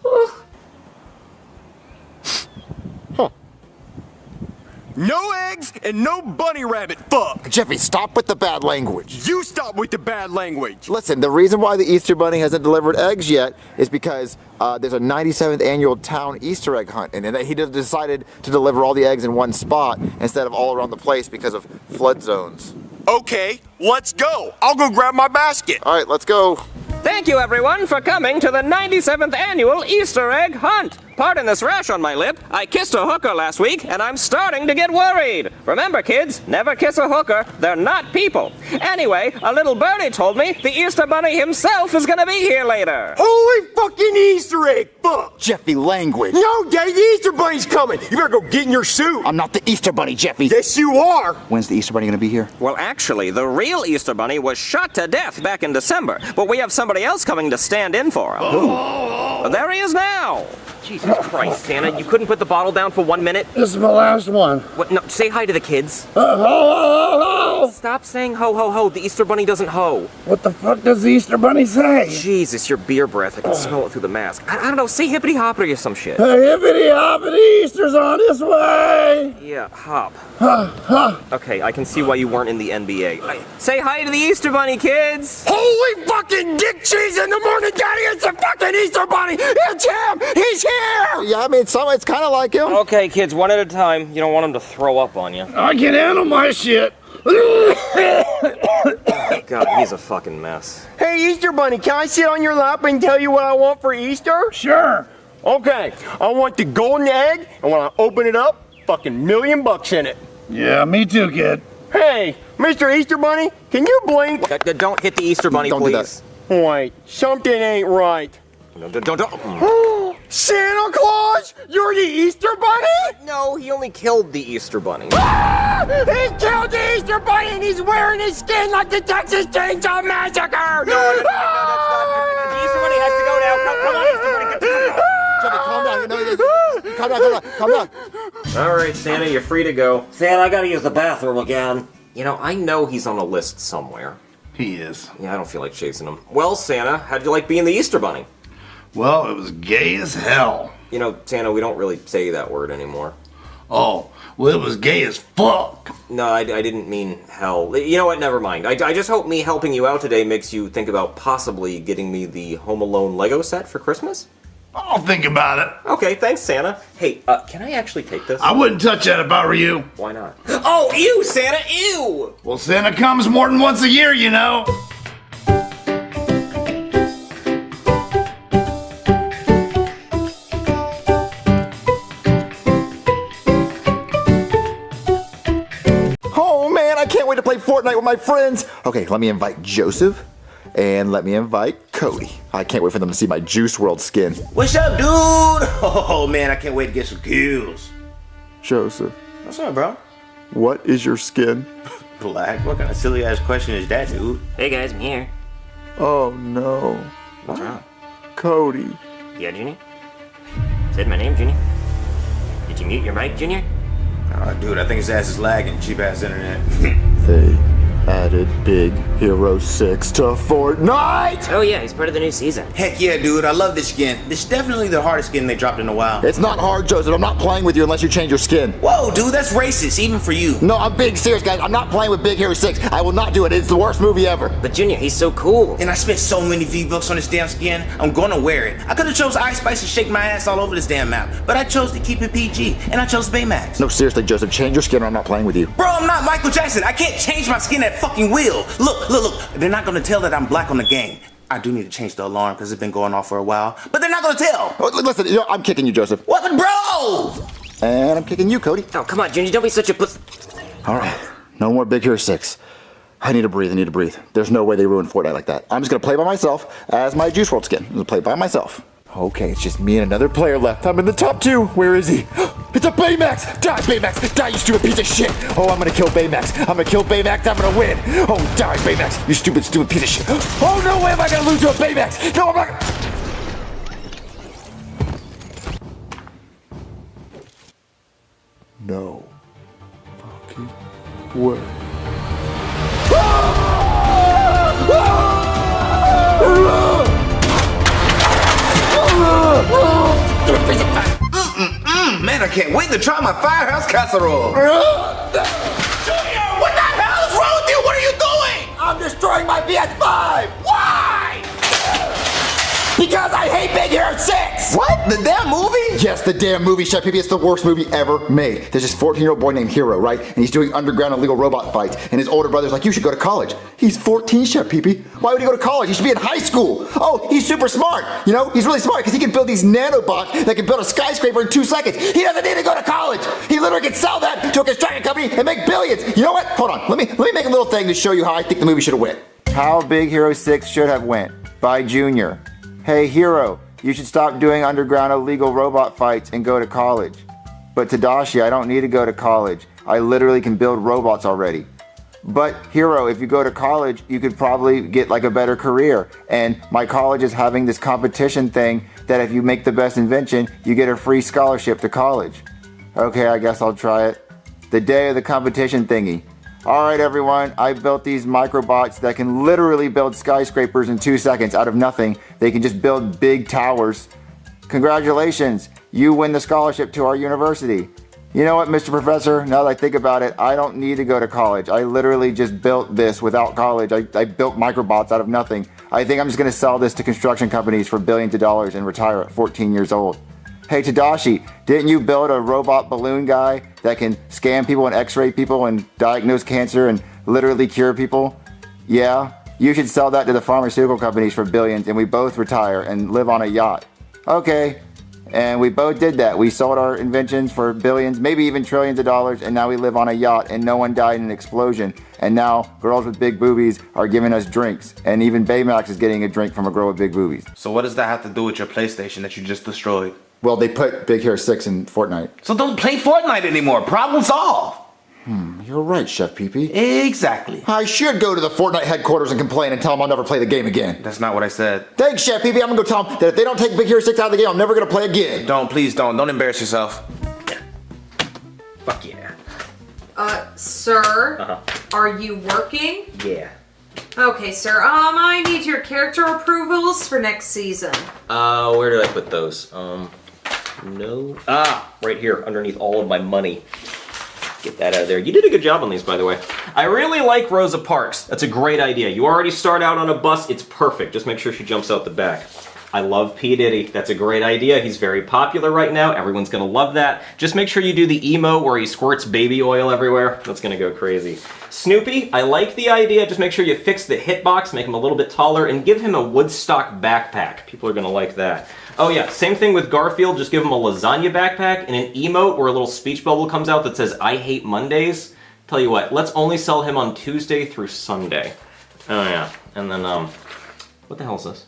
No eggs and no bunny rabbit fuck. Jeffy, stop with the bad language. You stop with the bad language. Listen, the reason why the Easter Bunny hasn't delivered eggs yet is because there's a 97th annual town Easter egg hunt, and he decided to deliver all the eggs in one spot instead of all around the place because of flood zones. Okay, let's go. I'll go grab my basket. All right, let's go. Thank you, everyone, for coming to the 97th annual Easter egg hunt. Pardon this rash on my lip. I kissed a hooker last week, and I'm starting to get worried. Remember, kids, never kiss a hooker. They're not people. Anyway, a little birdie told me the Easter Bunny himself is gonna be here later. Holy fucking Easter egg fuck. Jeffy, language. No, Daddy, the Easter Bunny's coming. You better go get in your suit. I'm not the Easter Bunny, Jeffy. Yes, you are. When's the Easter Bunny gonna be here? Well, actually, the real Easter Bunny was shot to death back in December, but we have somebody else coming to stand in for him. Who? There he is now. Jesus Christ, Santa, you couldn't put the bottle down for 1 minute? This is my last one. What? No, say hi to the kids. Ho, ho, ho, ho. Stop saying ho, ho, ho. The Easter Bunny doesn't ho. What the fuck does the Easter Bunny say? Jesus, your beer breath. I can smell it through the mask. I don't know. Say hippity hoppity or some shit. Hey, hippity hoppity, Easter's on his way. Yeah, hop. Huh. Okay, I can see why you weren't in the NBA. Say hi to the Easter Bunny, kids. Holy fucking dick cheese in the morning, Daddy! It's the fucking Easter Bunny! It's him! He's here! Yeah, I mean, it's kind of like him. Okay, kids, one at a time. You don't want him to throw up on you. I can handle my shit. God, he's a fucking mess. Hey, Easter Bunny, can I sit on your lap and tell you what I want for Easter? Sure. Okay, I want the golden egg, and when I open it up, fucking $1 million in it. Yeah, me too, kid. Hey, Mr. Easter Bunny, can you blink? Don't hit the Easter Bunny, Don't please. Wait, something ain't right. Don't. Santa Claus? You're the Easter Bunny? No, he only killed the Easter Bunny. Ah! He killed the Easter Bunny and he's wearing his skin like the Texas Chainsaw Massacre! No, the Easter Bunny has to go now. Come on, Easter Bunny, get to the Jeffy, calm down. No, calm down. All right, Santa, you're free to go. Santa, I gotta use the bathroom again. You know, I know he's on a list somewhere. He is. Yeah, I don't feel like chasing him. Well, Santa, how'd you like being the Easter Bunny? Well, it was gay as hell. You know, Santa, we don't really say that word anymore. Oh, well, it was gay as fuck. No, I didn't mean hell. You know what? Never mind. I just hope me helping you out today makes you think about possibly getting me the Home Alone Lego set for Christmas. I'll think about it. Okay, thanks, Santa. Hey, can I actually take this? I wouldn't touch that if I were you. Why not? Oh, ew, Santa, ew! Well, Santa comes more than once a year, you know. Oh man, I can't wait to play Fortnite with my friends. Okay, let me invite Joseph and let me invite Cody. I can't wait for them to see my Juice World skin. What's up, dude? Oh man, I can't wait to get some kills. Joseph, What's up, bro? what is your skin? Black? What kind of silly ass question is that, dude? Hey guys, I'm here. Oh no. What's wrong? Cody. Yeah, Junior? Said my name, Junior. Did you mute your mic, Junior? Oh, dude, I think his ass is lagging. Cheap ass internet. They added Big Hero 6 to Fortnite! Oh yeah, he's part of the new season. Heck yeah, dude. I love this skin. This is definitely the hardest skin they dropped in a while. It's not hard, Joseph. I'm not playing with you unless you change your skin. Whoa, dude, that's racist, even for you. No, I'm being serious, guys. I'm not playing with Big Hero 6. I will not do it. It's the worst movie ever. But Junior, he's so cool. And I spent so many V-Bucks on this damn skin, I'm gonna wear it. I could've chose Ice Spice and shake my ass all over this damn map, but I chose to keep it PG, and I chose Baymax. No, seriously, Joseph. Change your skin or I'm not playing with you. Bro, I'm not Michael Jackson. I can't change my skin at fucking will. Look. They're not gonna tell that I'm black on the game. I do need to change the alarm because it's been going off for a while, but they're not gonna tell. Oh, listen, you know, I'm kicking you, Joseph. What, bro? And I'm kicking you, Cody. Oh, come on, Junior, don't be such a puss. All right, no more Big Hero 6. I need to breathe. There's no way they ruined Fortnite like that. I'm just gonna play by myself as my Juice World skin. I'm gonna play by myself. Okay, it's just me and another player left. I'm in the top 2. Where is he? It's a Baymax! Die, Baymax! Die, you stupid piece of shit! Oh, I'm gonna kill Baymax. I'm gonna win! Oh, die, Baymax! You stupid piece of shit! Oh, no way am I gonna lose to a Baymax! No, I'm not gonna... No fucking way. Man, I can't wait to try my firehouse casserole. Junior, what the hell is wrong with you? What are you doing? I'm destroying my PS5! Why? Because I hate Big Hero 6! What? The damn movie? Yes, the damn movie, Chef Pee Pee. It's the worst movie ever made. There's this 14-year-old boy named Hero, right? And he's doing underground illegal robot fights. And his older brother's like, you should go to college. He's 14, Chef Pee Pee. Why would he go to college? He should be in high school. Oh, he's super smart. You know, he's really smart because he can build these nanobots that can build a skyscraper in 2 seconds. He doesn't need to go to college. He literally can sell that to a construction company and make billions. You know what? Hold on. Let me make a little thing to show you how I think the movie should have went. How Big Hero 6 should have went by Junior. Hey, Hero. You should stop doing underground illegal robot fights and go to college. But Tadashi, I don't need to go to college. I literally can build robots already. But Hero, if you go to college, you could probably get like a better career. And my college is having this competition thing that if you make the best invention, you get a free scholarship to college. Okay, I guess I'll try it. The day of the competition thingy. Alright everyone, I built these microbots that can literally build skyscrapers in 2 seconds out of nothing. They can just build big towers. Congratulations, you win the scholarship to our university. You know what, Mr. Professor, now that I think about it, I don't need to go to college. I literally just built this without college. I built microbots out of nothing. I think I'm just gonna sell this to construction companies for billions of dollars and retire at 14 years old. Hey Tadashi, didn't you build a robot balloon guy that can scan people and x-ray people and diagnose cancer and literally cure people? Yeah, you should sell that to the pharmaceutical companies for billions and we both retire and live on a yacht. Okay, And we both did that. We sold our inventions for billions, maybe even trillions of dollars, and now we live on a yacht and no one died in an explosion. And now girls with big boobies are giving us drinks. And even Baymax is getting a drink from a girl with big boobies. So what does that have to do with your PlayStation that you just destroyed? Well, they put Big Hero 6 in Fortnite. So don't play Fortnite anymore. Problem solved. You're right, Chef Pee-Pee. Exactly. I should go to the Fortnite headquarters and complain and tell them I'll never play the game again. That's not what I said. Thanks, Chef Pee-Pee. I'm gonna go tell them that if they don't take Big Hero 6 out of the game, I'm never gonna play again. Don't, please don't. Don't embarrass yourself. Fuck yeah. Sir, are you working? Yeah. Okay, sir. I need your character approvals for next season. Where did I put those? No. Right here, underneath all of my money. Get that out of there. You did a good job on these, by the way. I really like Rosa Parks. That's a great idea. You already start out on a bus. It's perfect. Just make sure she jumps out the back. I love P. Diddy. That's a great idea. He's very popular right now. Everyone's gonna love that. Just make sure you do the emo where he squirts baby oil everywhere. That's gonna go crazy. Snoopy, I like the idea. Just make sure you fix the hitbox, make him a little bit taller, and give him a Woodstock backpack. People are gonna like that. Oh yeah, same thing with Garfield. Just give him a lasagna backpack and an emote where a little speech bubble comes out that says, I hate Mondays. Tell you what, let's only sell him on Tuesday through Sunday. Oh yeah, and then, what the hell is this?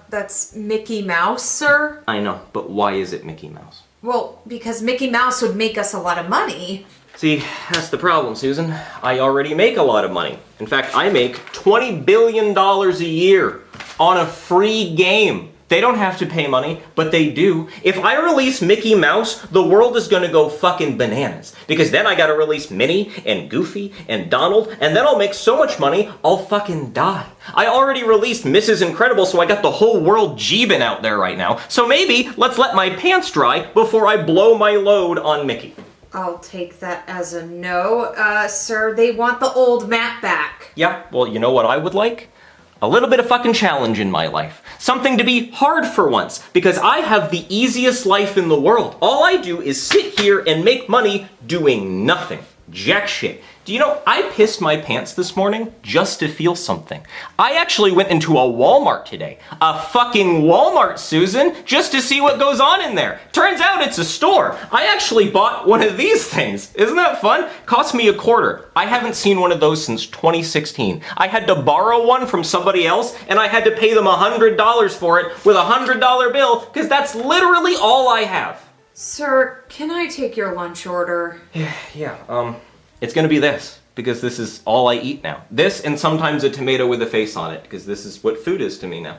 That's Mickey Mouse, sir? I know, but why is it Mickey Mouse? Well, because Mickey Mouse would make us a lot of money. See, that's the problem, Susan. I already make a lot of money. In fact, I make $20 billion a year on a free game. They don't have to pay money, but they do. If I release Mickey Mouse, the world is gonna go fucking bananas. Because then I gotta release Minnie and Goofy and Donald, and then I'll make so much money, I'll fucking die. I already released Mrs. Incredible, so I got the whole world jeebing out there right now. So maybe let's let my pants dry before I blow my load on Mickey. I'll take that as a no. Sir, they want the old map back. Yeah, well, you know what I would like? A little bit of fucking challenge in my life. Something to be hard for once, because I have the easiest life in the world. All I do is sit here and make money doing nothing. Jack shit. Do you know, I pissed my pants this morning just to feel something. I actually went into a Walmart today. A fucking Walmart, Susan, just to see what goes on in there. Turns out it's a store. I actually bought one of these things. Isn't that fun? Cost me $0.25. I haven't seen one of those since 2016. I had to borrow one from somebody else, and I had to pay them $100 for it with a $100 bill, because that's literally all I have. Sir, can I take your lunch order? Yeah, it's gonna be this, because this is all I eat now. This, and sometimes a tomato with a face on it, because this is what food is to me now.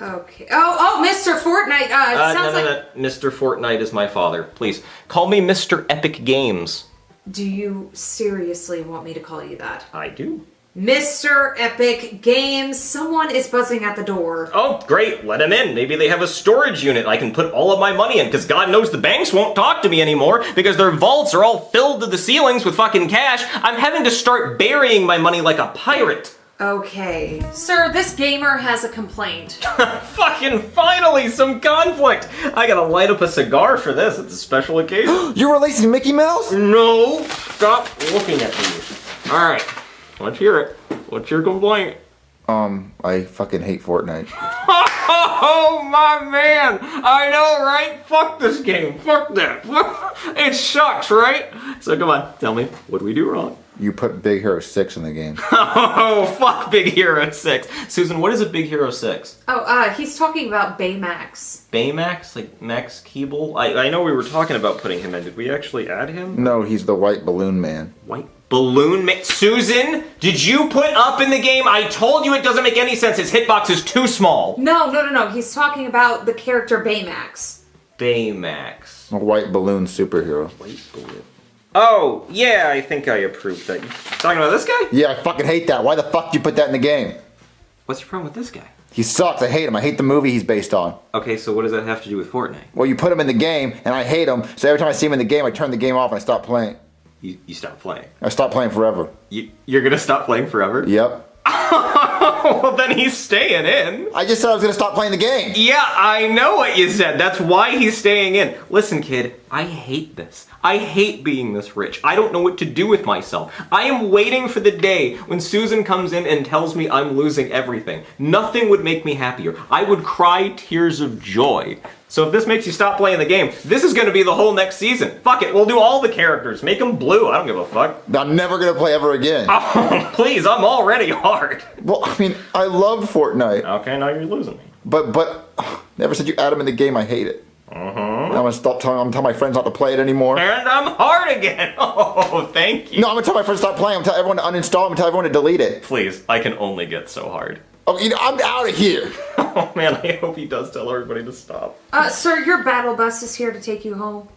Okay. Oh, Mr. Fortnite, No. Mr. Fortnite is my father. Please, call me Mr. Epic Games. Do you seriously want me to call you that? I do. Mr. Epic Games, someone is buzzing at the door. Oh, great, let him in. Maybe they have a storage unit I can put all of my money in, because God knows the banks won't talk to me anymore, because their vaults are all filled to the ceilings with fucking cash. I'm having to start burying my money like a pirate. Okay. Sir, this gamer has a complaint. Fucking finally, some conflict. I gotta light up a cigar for this. It's a special occasion. You're releasing Mickey Mouse? No, stop looking at me. All right. Let's hear it. What's your complaint? I fucking hate Fortnite. Oh, my man! I know, right? Fuck this game. Fuck that. It sucks, right? So come on, tell me, what do we do wrong? You put Big Hero 6 in the game. Oh, fuck Big Hero 6. Susan, what is a Big Hero 6? Oh, he's talking about Baymax. Baymax? Like Max Keeble? I know we were talking about putting him in. Did we actually add him? No, he's the white balloon man. White balloon man? Susan, did you put up in the game? I told you it doesn't make any sense. His hitbox is too small. No. He's talking about the character Baymax. Baymax. A white balloon superhero. White balloon. Oh, yeah, I think I approved that. You talking about this guy? Yeah, I fucking hate that. Why the fuck did you put that in the game? What's your problem with this guy? He sucks. I hate him. I hate the movie he's based on. Okay, so what does that have to do with Fortnite? Well, you put him in the game, and I hate him, so every time I see him in the game, I turn the game off and I stop playing. You stop playing? I stop playing forever. You're gonna stop playing forever? Yep. Well, then he's staying in. I just said I was gonna stop playing the game. Yeah, I know what you said. That's why he's staying in. Listen, kid, I hate this. I hate being this rich. I don't know what to do with myself. I am waiting for the day when Susan comes in and tells me I'm losing everything. Nothing would make me happier. I would cry tears of joy. So if this makes you stop playing the game, this is gonna be the whole next season. Fuck it, we'll do all the characters. Make them blue, I don't give a fuck. I'm never gonna play ever again. Oh, please, I'm already hard. Well, I mean, I loved Fortnite. Okay, now you're losing me. But, ever since you add them in the game, I hate it. I'm gonna stop telling. I'm telling my friends not to play it anymore. And I'm hard again. Oh, thank you. No, I'm gonna tell my friends to stop playing. I'm gonna tell everyone to uninstall. I'm gonna tell everyone to delete it. Please, I can only get so hard. Oh, I'm out of here. Oh man, I hope he does tell everybody to stop. Sir, your battle bus is here to take you home.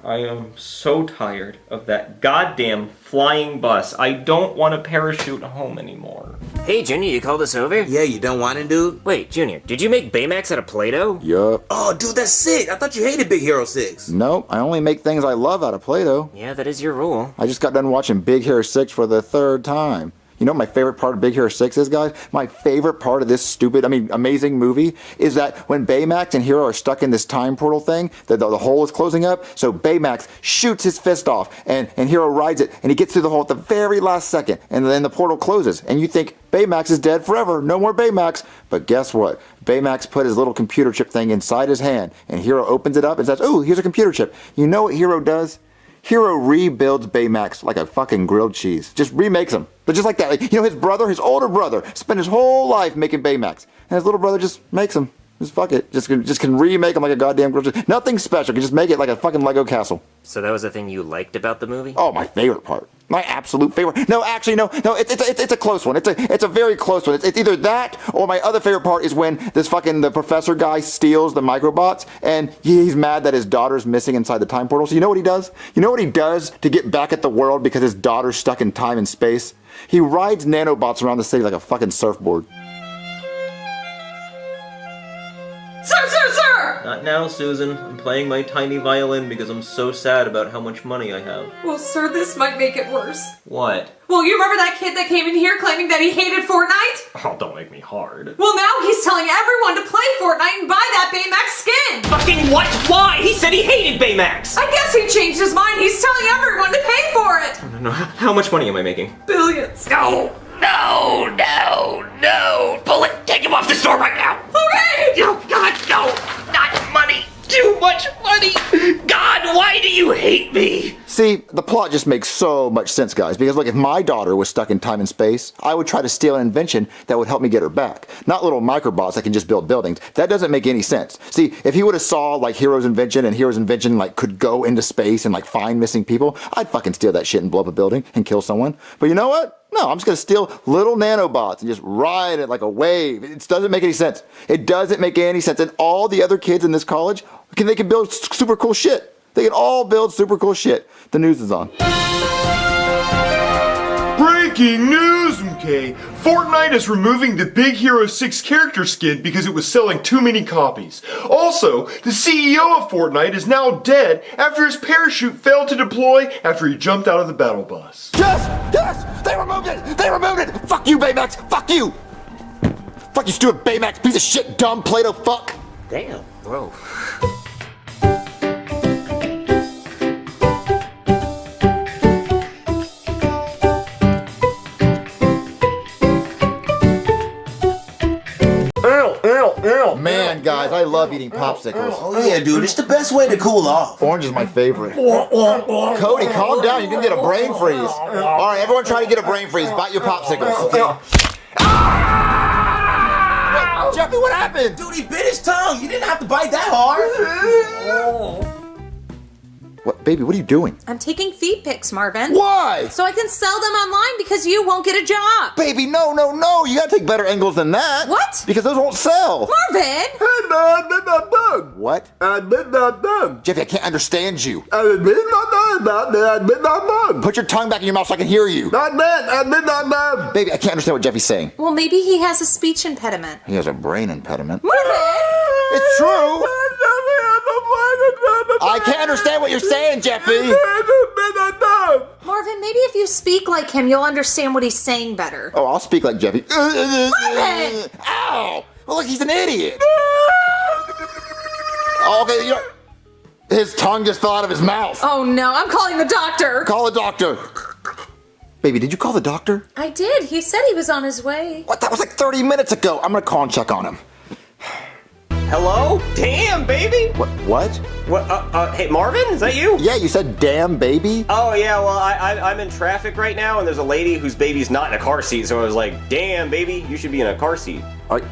I am so tired of that goddamn flying bus. I don't want to parachute home anymore. Hey, Junior, you called us over? Yeah, you done whining, dude? Wait, Junior, did you make Baymax out of Play-Doh? Yup. Oh, dude, that's sick. I thought you hated Big Hero 6. Nope, I only make things I love out of Play-Doh. Yeah, that is your rule. I just got done watching Big Hero 6 for the 3rd time. You know what my favorite part of Big Hero 6 is, guys? My favorite part of this amazing movie is that when Baymax and Hero are stuck in this time portal thing, the hole is closing up, so Baymax shoots his fist off, and Hero rides it, and he gets through the hole at the very last second, and then the portal closes, and you think Baymax is dead forever, no more Baymax. But guess what? Baymax put his little computer chip thing inside his hand, and Hero opens it up and says, "Ooh, here's a computer chip." You know what Hero does? Hero rebuilds Baymax like a fucking grilled cheese. Just remakes him. But just like that. Like, you know, his brother, his older brother, spent his whole life making Baymax. And his little brother just makes him. Just fuck it. Just can remake him like a goddamn grilled cheese. Nothing special. Can just make it like a fucking Lego castle. So that was the thing you liked about the movie? Oh, my favorite part. My absolute favorite. No, actually, no. It's a close one. It's a very close one. It's either that or my other favorite part is when the professor guy steals the microbots and he's mad that his daughter's missing inside the time portal. So you know what he does? You know what he does to get back at the world because his daughter's stuck in time and space? He rides nanobots around the city like a fucking surfboard. Sir! Not now, Susan. I'm playing my tiny violin because I'm so sad about how much money I have. Well, sir, this might make it worse. What? Well, you remember that kid that came in here claiming that he hated Fortnite? Oh, don't make me hard. Well, now he's telling everyone to play Fortnite and buy that Baymax skin! Fucking what? Why? He said he hated Baymax! I guess he changed his mind. He's telling everyone to pay for it! No, how much money am I making? Billions. No! Pull it! Take him off the store right now! Okay! Oh, God, no! Not money! Too much money! God, why do you hate me? See, the plot just makes so much sense, guys, because look, if my daughter was stuck in time and space, I would try to steal an invention that would help me get her back. Not little microbots that can just build buildings. That doesn't make any sense. See, if he would have saw like Hero's invention and Hero's invention like could go into space and like find missing people, I'd fucking steal that shit and blow up a building and kill someone. But you know what? No, I'm just gonna steal little nanobots and just ride it like a wave. It doesn't make any sense. It doesn't make any sense. And all the other kids in this college, they can build super cool shit. They can all build super cool shit. The news is on. Breaking news, MK! Fortnite is removing the Big Hero 6 character skin because it was selling too many copies. Also, the CEO of Fortnite is now dead after his parachute failed to deploy after he jumped out of the battle bus. Yes! They removed it! They removed it! Fuck you, Baymax! Fuck you! Fuck you, stupid Baymax, piece of shit, dumb Play-Doh fuck! Damn, bro. Man, guys, I love eating popsicles. Oh, yeah, dude. It's the best way to cool off. Orange is my favorite. Cody, calm down. You're gonna get a brain freeze. All right, everyone try to get a brain freeze. Bite your popsicles. What? Jeffy, what happened? Dude, he bit his tongue. You didn't have to bite that hard. What, baby, what are you doing? I'm taking feed pics, Marvin. Why? So I can sell them online because you won't get a job. Baby, no. You gotta take better angles than that. What? Because those won't sell. Marvin! Hey man, I admit not done. What? I admit not done. Jeffy, I can't understand you. I admit not done. I admit not done. Put your tongue back in your mouth so I can hear you. Not done. I admit not done. Baby, I can't understand what Jeffy's saying. Well, maybe he has a speech impediment. He has a brain impediment. Marvin! It's true. I can't understand what you're saying, Jeffy. Marvin, maybe if you speak like him, you'll understand what he's saying better. Oh, I'll speak like Jeffy. Marvin! Ow! Well, look, he's an idiot. Oh, okay, you know, his tongue just fell out of his mouth. Oh no, I'm calling the doctor. Call the doctor. Baby, did you call the doctor? I did. He said he was on his way. What? That was like 30 minutes ago. I'm gonna call and check on him. Hello? Damn, baby! What? What? Hey, Marvin, is that you? Yeah, you said damn baby? Oh, yeah, well, I'm in traffic right now, and there's a lady whose baby's not in a car seat, so I was like, damn, baby, you should be in a car seat.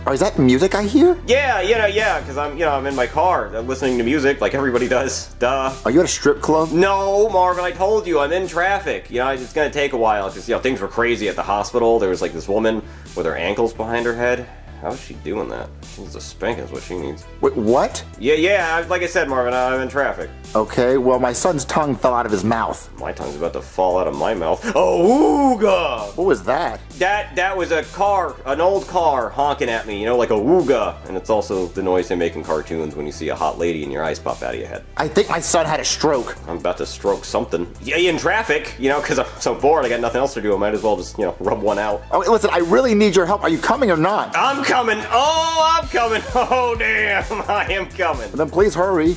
Is that music I hear? Yeah, because I'm in my car listening to music like everybody does. Duh. Are you at a strip club? No, Marvin, I told you, I'm in traffic. It's gonna take a while because, things were crazy at the hospital. There was like this woman with her ankles behind her head. How is she doing that? She needs a spanking is what she needs. Wait, what? Yeah, like I said, Marvin, I'm in traffic. Okay, well, my son's tongue fell out of his mouth. My tongue's about to fall out of my mouth. Oh, ooga! What was that? That was an old car honking at me, like a wooga. And it's also the noise they make in cartoons when you see a hot lady and your eyes pop out of your head. I think my son had a stroke. I'm about to stroke something. Yeah, in traffic, because I'm so bored, I got nothing else to do. I might as well just, rub one out. Oh, listen, I really need your help. Are you coming or not? I'm coming. Oh, I'm coming. Oh, damn, I am coming. Then please hurry.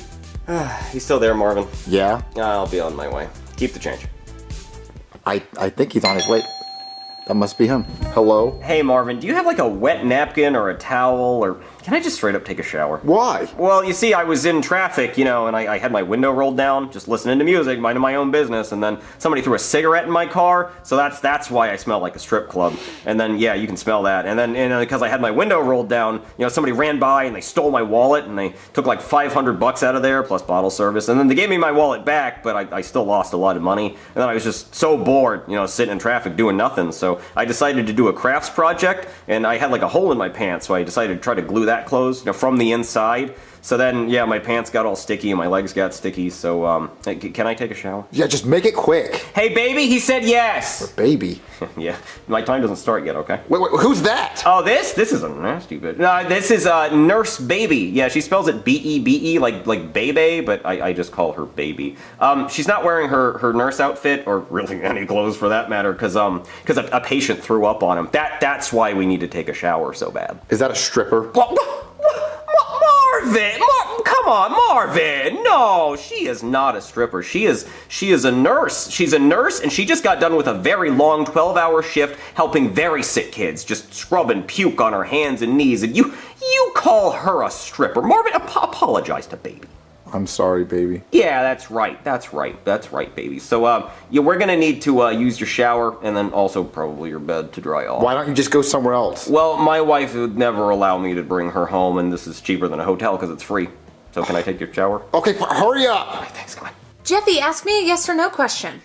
He's still there, Marvin. Yeah? I'll be on my way. Keep the change. I think he's on his way. That must be him. Hello? Hey, Marvin, do you have like a wet napkin or a towel, or can I just straight up take a shower? Why? Well, you see, I was in traffic, and I had my window rolled down, just listening to music, minding my own business, and then somebody threw a cigarette in my car, so that's why I smell like a strip club. And then, yeah, you can smell that. And then, because I had my window rolled down, somebody ran by and they stole my wallet, and they took like $500 out of there, plus bottle service, and then they gave me my wallet back, but I still lost a lot of money. And then I was just so bored, sitting in traffic doing nothing, so I decided to do a crafts project, and I had like a hole in my pants, so I decided to try to glue that closed, from the inside. So then, yeah, my pants got all sticky and my legs got sticky, so, can I take a shower? Yeah, just make it quick. Hey, baby, he said yes! Baby? Yeah, my time doesn't start yet, okay? Wait, who's that? Oh, this is a nasty bit. This is Nurse Baby. Yeah, she spells it B-E-B-E, like Bebe, but I just call her Baby. She's not wearing her nurse outfit, or really any clothes for that matter, because a patient threw up on him. That's why we need to take a shower so bad. Is that a stripper? Marvin! Come on, Marvin! No, she is not a stripper. She is a nurse. She's a nurse, and she just got done with a very long 12-hour shift helping very sick kids, just scrubbing puke on her hands and knees, and you call her a stripper. Marvin, apologize to Baby. I'm sorry, baby. Yeah, that's right, baby. So, we're gonna need to use your shower and then also probably your bed to dry off. Why don't you just go somewhere else? Well, my wife would never allow me to bring her home, and this is cheaper than a hotel because it's free. So can I take your shower? Okay, hurry up! All right, thanks, come on. Jeffy, ask me a yes or no question.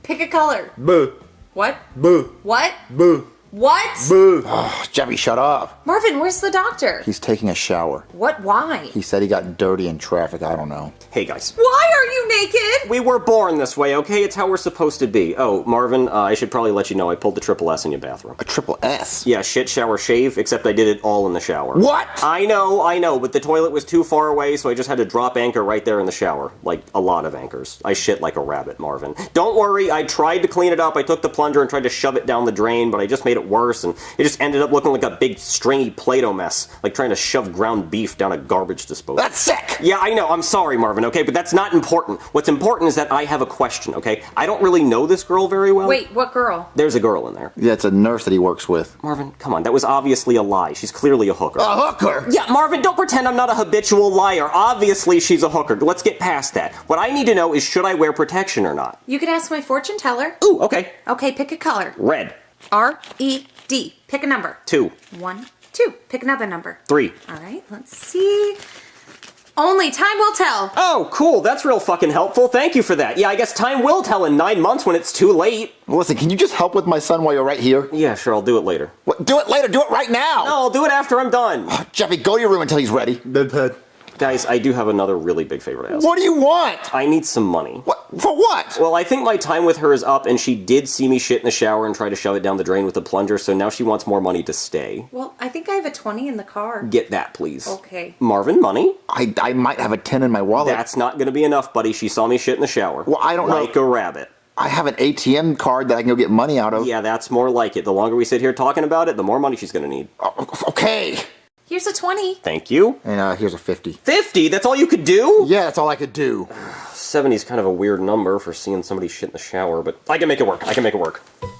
Pick a color. Boo. What? Boo. What? Boo. What? Boo. Oh, Jeffy, shut up. Marvin, where's the doctor? He's taking a shower. What? Why? He said he got dirty in traffic. I don't know. Hey, guys. Why are you naked? We were born this way, okay? It's how we're supposed to be. Oh, Marvin, I should probably let you know I pulled the triple S in your bathroom. A triple S? Yeah, shit, shower, shave, except I did it all in the shower. What? I know, but the toilet was too far away, so I just had to drop anchor right there in the shower. Like, a lot of anchors. I shit like a rabbit, Marvin. Don't worry, I tried to clean it up. I took the plunger and tried to shove it down the drain, but I just made it worse, and it just ended up looking like a big stringy Play-Doh mess, like trying to shove ground beef down a garbage disposal. That's sick! Yeah, I know, I'm sorry, Marvin, okay, but that's not important. What's important is that I have a question, okay? I don't really know this girl very well. Wait, what girl? There's a girl in there. Yeah, it's a nurse that he works with. Marvin, come on, that was obviously a lie. She's clearly a hooker. A hooker? Yeah, Marvin, don't pretend I'm not a habitual liar. Obviously, she's a hooker. Let's get past that. What I need to know is, should I wear protection or not? You can ask my fortune teller. Ooh, okay. Okay, pick a color. Red. R-E-D. Pick a number. 2. 1, 2. Pick another number. 3. All right, let's see. Only time will tell. Oh, cool. That's real fucking helpful. Thank you for that. Yeah, I guess time will tell in 9 months when it's too late. Well, listen, can you just help with my son while you're right here? Yeah, sure, I'll do it later. What? Do it later. Do it right now. No, I'll do it after I'm done. Oh, Jeffy, go to your room until he's ready. Guys, I do have another really big favor to ask. What do you want? I need some money. What? For what? Well, I think my time with her is up, and she did see me shit in the shower and try to shove it down the drain with a plunger, so now she wants more money to stay. Well, I think I have a 20 in the car. Get that, please. Okay. Marvin, money? I might have a 10 in my wallet. That's not going to be enough, buddy. She saw me shit in the shower. Well, I don't know. Like a rabbit. I have an ATM card that I can go get money out of. Yeah, that's more like it. The longer we sit here talking about it, the more money she's going to need. Okay. Here's a 20. Thank you. And here's a 50. 50? That's all you could do? Yeah, that's all I could do. 70's kind of a weird number for seeing somebody shit in the shower, but I can make it work.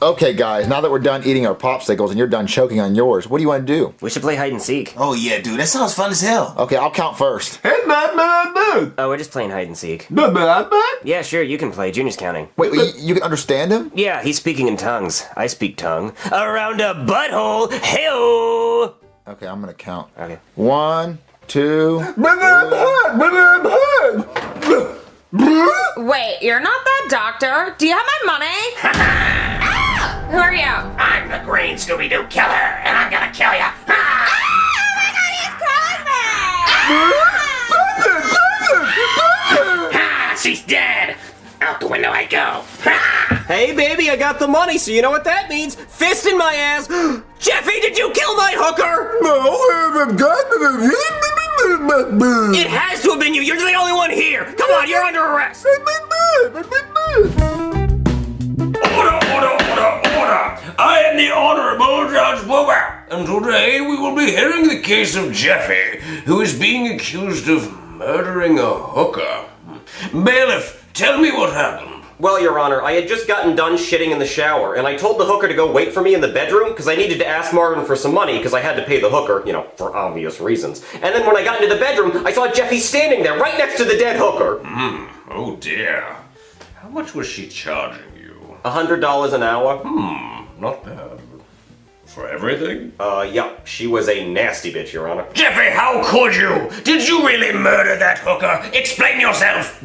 Okay, guys, now that we're done eating our popsicles and you're done choking on yours, what do you want to do? We should play hide and seek. Oh yeah, dude, that sounds fun as hell. Okay, I'll count first. Oh, we're just playing hide and seek. Yeah, sure, you can play. Junior's counting. Wait, you can understand him? Yeah, he's speaking in tongues. I speak tongue. Around a butthole, hey-oh! Okay, I'm gonna count. Okay. 1, 2. Wait, you're not that doctor. Do you have my money? Ah! Who are you? I'm the Green Scooby-Doo Killer, and I'm gonna kill you. Oh my god, he's calling me! She's dead. Out the window I go. Hey, baby, I got the money, so you know what that means. Fist in my ass. Jeffy, did you kill my hooker? It has to have been you. You're the only one here. Come on, you're under arrest. Order! I am the Honorable Judge Boober, and today we will be hearing the case of Jeffy, who is being accused of murdering a hooker. Bailiff, tell me what happened. Well, Your Honor, I had just gotten done shitting in the shower, and I told the hooker to go wait for me in the bedroom because I needed to ask Marvin for some money because I had to pay the hooker, for obvious reasons. And then when I got into the bedroom, I saw Jeffy standing there right next to the dead hooker. Oh dear. How much was she charging you? $100 an hour. Not bad. For everything? Yeah, she was a nasty bitch, Your Honor. Jeffy, how could you? Did you really murder that hooker? Explain yourself.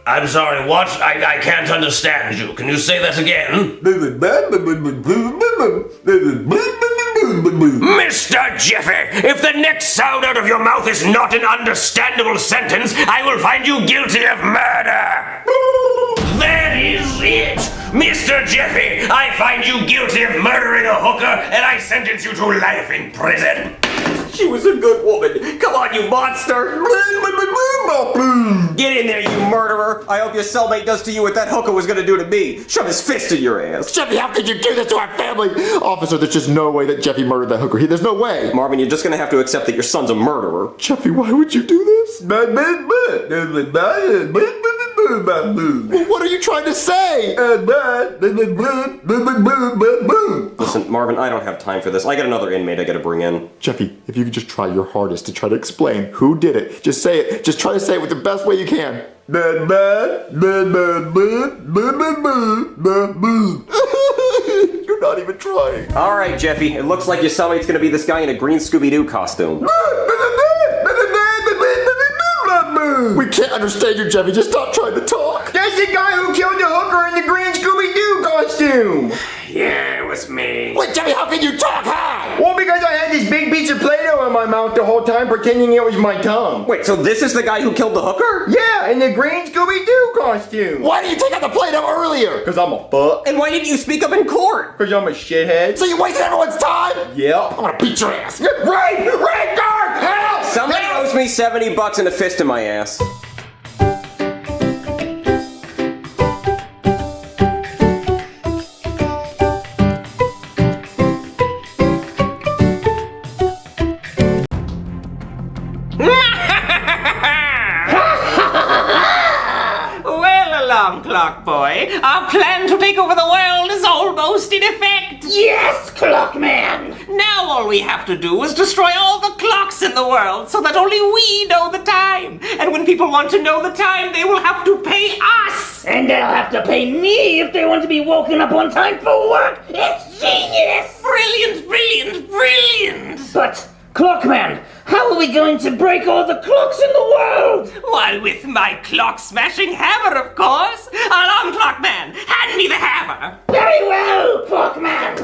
I'm sorry, what? I can't understand you. Can you say that again? Mr. Jeffy, if the next sound out of your mouth is not an understandable sentence, I will find you guilty of murder. That is it. Mr. Jeffy, I find you guilty of murdering a hooker, and I sentence you to life in prison. She was a good woman. Come on, you monster. Get in there, you murderer. I hope your cellmate does to you what that hooker was gonna do to me. Shove his fist in your ass. Jeffy, how could you do this to our family? Officer, there's just no way that Jeffy murdered that hooker. There's no way. Marvin, you're just gonna have to accept that your son's a murderer. Jeffy, why would you do this? What are you trying to say? Listen, Marvin, I don't have time for this. I got another inmate I gotta bring in. Jeffy, if you could just try your hardest to try to explain who did it. Just say it. Just try to say it with the best way you can. You're not even trying. All right, Jeffy. It looks like your cellmate's gonna be this guy in a green Scooby-Doo costume. We can't understand you, Jeffy. Just stop trying to talk. That's the guy who killed the hooker in the green Scooby-Doo costume. Yeah, it was me. Wait, Jeffy, how can you talk? How? Well, because I had this big piece of Play-Doh in my mouth the whole time, pretending it was my tongue. Wait, so this is the guy who killed the hooker? Yeah, in the green Scooby-Doo costume. Why didn't you take out the Play-Doh earlier? Because I'm a fuck. And why didn't you speak up in court? Because I'm a shithead. So you wasted everyone's time? Yep. I'm gonna beat your ass. Right guard, help! Somebody owes me $70 and a fist in my ass. Well, alarm clock boy, our plan to take over the world is almost in effect. Yes, Clockman. Now all we have to do is destroy all the clocks in the world so that only we know the time. And when people want to know the time, they will have to pay us. And they'll have to pay me if they want to be woken up on time for work. It's genius. Brilliant, brilliant, brilliant. But, Clockman, how are we going to break all the clocks in the world? Why, with my clock-smashing hammer, of course. Alarm clock man, hand me the hammer. Very well, Clockman.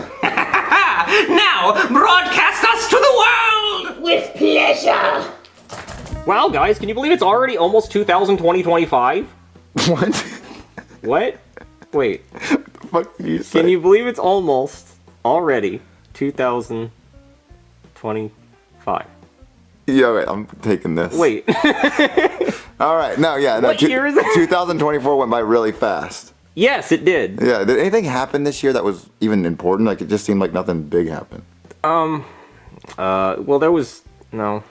Now, broadcast us to the world. With pleasure. Wow, guys, can you believe it's already almost 2025? What? What? Wait. What the fuck did you say? Can you believe it's almost already 2025? Yeah, wait, I'm taking this. Wait. All right, no, yeah. No, What year is it? 2024 went by really fast. Yes, it did. Yeah, did anything happen this year that was even important? Like, it just seemed like nothing big happened. Well, there was no,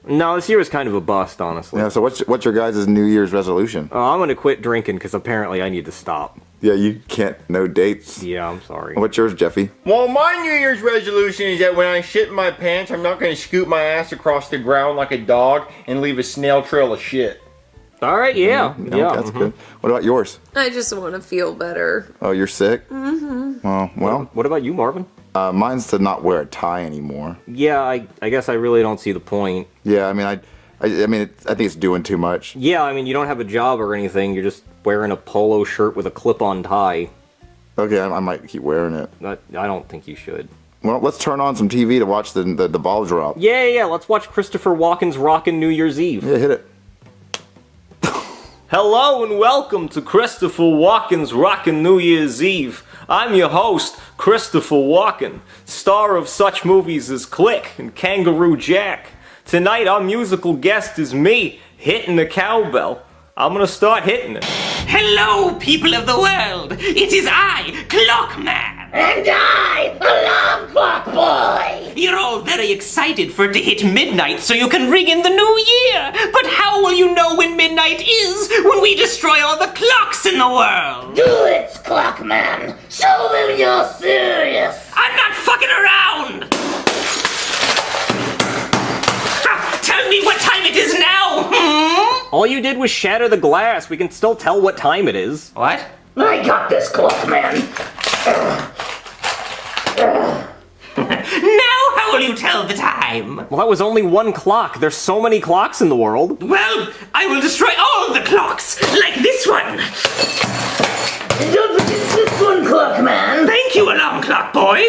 this year was kind of a bust, honestly. Yeah, so what's your guys' New Year's resolution? I'm gonna quit drinking because apparently I need to stop. Yeah, you can't, no dates. Yeah, I'm sorry. What's yours, Jeffy? Well, my New Year's resolution is that when I shit in my pants, I'm not going to scoop my ass across the ground like a dog and leave a snail trail of shit. All right, yeah. That's good. What about yours? I just want to feel better. Oh, you're sick? Mm-hmm. Oh, well. What about you, Marvin? Mine's to not wear a tie anymore. Yeah, I guess I really don't see the point. Yeah, I mean, I think it's doing too much. Yeah, I mean, you don't have a job or anything. You're just wearing a polo shirt with a clip-on tie. Okay, I might keep wearing it. I don't think you should. Well, let's turn on some TV to watch the ball drop. Yeah, let's watch Christopher Walken's Rockin' New Year's Eve. Yeah, hit it. Hello and welcome to Christopher Walken's Rockin' New Year's Eve. I'm your host, Christopher Walken, star of such movies as Click and Kangaroo Jack. Tonight our musical guest is me, hitting the cowbell. I'm gonna start hitting it. Hello, people of the world. It is I, Clockman. And I, Alarm Clock Boy! You're all very excited for it to hit midnight so you can ring in the new year. But how will you know when midnight is when we destroy all the clocks in the world? Do it, Clockman! Show them you're serious! I'm not fucking around! Tell me what time it is now, All you did was shatter the glass. We can still tell what time it is. What? I got this, Clockman. Now how will you tell the time? Well, that was only one clock. There's so many clocks in the world. Well, I will destroy all the clocks, like this one. Don't forget this one, Clockman. Thank you, Alarm Clock Boy.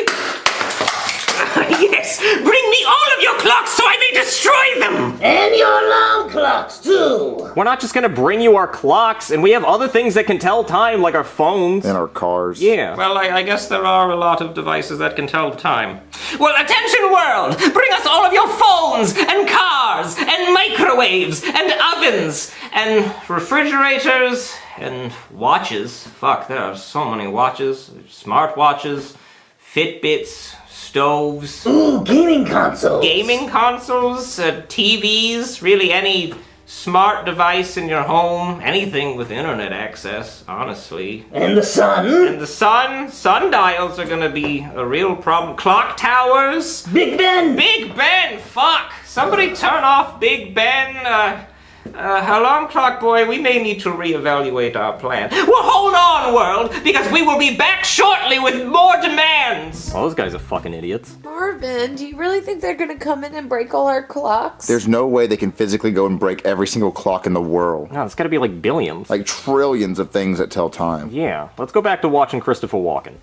Yes, bring me all of your clocks so I may destroy them! And your alarm clocks, too! We're not just gonna bring you our clocks, and we have other things that can tell time, like our phones. And our cars. Yeah. Well, I guess there are a lot of devices that can tell the time. Well, attention world! Bring us all of your phones, and cars, and microwaves, and ovens, and refrigerators, and watches. Fuck, there are so many watches. Smart watches, Fitbits, stoves. Ooh, gaming consoles. Gaming consoles, TVs, really any smart device in your home, anything with internet access, honestly. And the sun. And the sun. Sundials are gonna be a real problem. Clock towers. Big Ben. Big Ben, fuck. Somebody turn off Big Ben. Alarm Clock Boy, we may need to reevaluate our plan. Well, hold on, world, because we will be back shortly with more demands. Oh, those guys are fucking idiots. Marvin, do you really think they're gonna come in and break all our clocks? There's no way they can physically go and break every single clock in the world. No, it's gotta be like billions. Like trillions of things that tell time. Yeah, let's go back to watching Christopher Walken.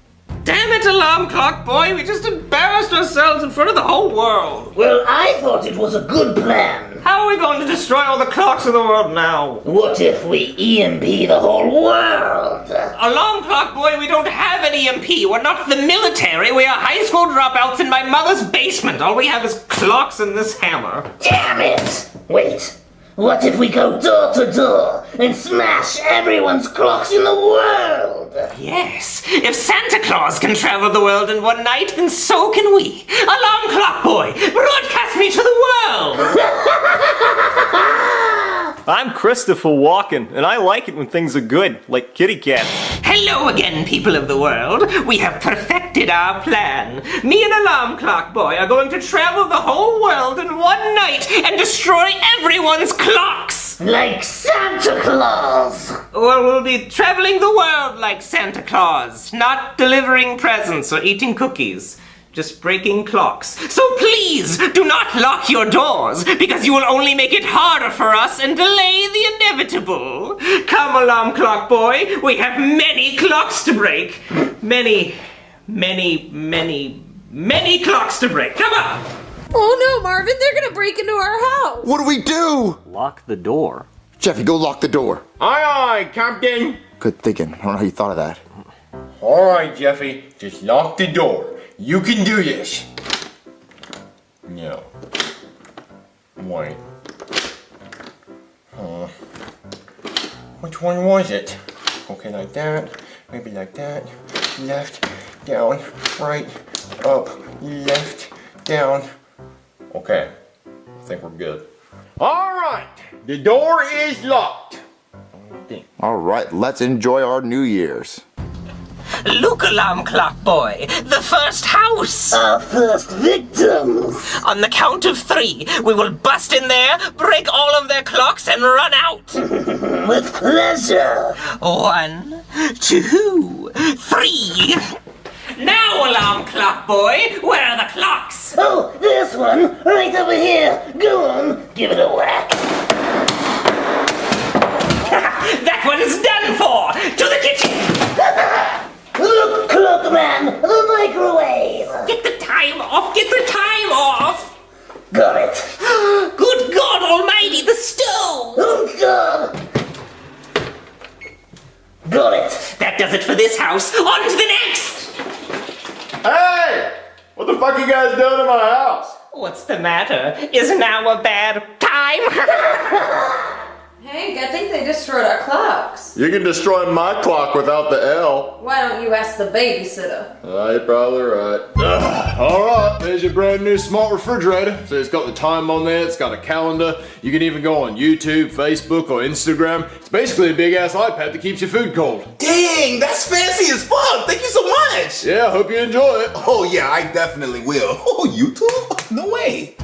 Damn it, Alarm Clock Boy, we just embarrassed ourselves in front of the whole world. Well, I thought it was a good plan. How are we going to destroy all the clocks in the world now? What if we EMP the whole world? Alarm Clock Boy, we don't have an EMP. We're not the military. We are high school dropouts in my mother's basement. All we have is clocks and this hammer. Damn it! Wait. What if we go door to door and smash everyone's clocks in the world? Yes, if Santa Claus can travel the world in one night, then so can we. Alarm Clock Boy, broadcast me to the world! I'm Christopher Walken, and I like it when things are good, like kitty cats. Hello again, people of the world. We have perfected our plan. Me and Alarm Clock Boy are going to travel the whole world in one night and destroy everyone's clocks. Like Santa Claus. Well, we'll be traveling the world like Santa Claus, not delivering presents or eating cookies. Just breaking clocks. So please, do not lock your doors, because you will only make it harder for us and delay the inevitable. Come, Alarm Clock Boy, we have many clocks to break. Many clocks to break. Come on! Oh no, Marvin, they're gonna break into our house. What do we do? Lock the door. Jeffy, go lock the door. Aye, aye, Captain. Good thinking. I don't know how you thought of that. Alright, Jeffy, just lock the door. You can do this. No. Wait. Which one was it? Okay, like that. Maybe like that. Left, down, right, up, left, down. Okay, I think we're good. All right, the door is locked. All right, let's enjoy our New Year's. Look, alarm clock boy, the first house! Our first victims! On the count of 3, we will bust in there, break all of their clocks, and run out! With pleasure! 1, 2, 3! Now, alarm clock boy, where are the clocks? Oh, this one, right over here. Go on, give it a whack. That one is done for! To the kitchen! Look, Clockman, the microwave! Get the time off! Get the time off! Got it. Good God Almighty, the stove! Oh, God! Got it. That does it for this house. On to the next! Hey! What the fuck you guys doing in my house? What's the matter? Is now a bad time? Hank, I think they destroyed our clocks. You can destroy my clock without the L. Why don't you ask the babysitter? You're probably right. Alright, there's your brand new smart refrigerator. So it's got the time on there, it's got a calendar. You can even go on YouTube, Facebook, or Instagram. It's basically a big ass iPad that keeps your food cold. Dang, that's fancy as fuck. Thank you so much. Yeah, I hope you enjoy it. Oh yeah, I definitely will. Oh, YouTube? No way.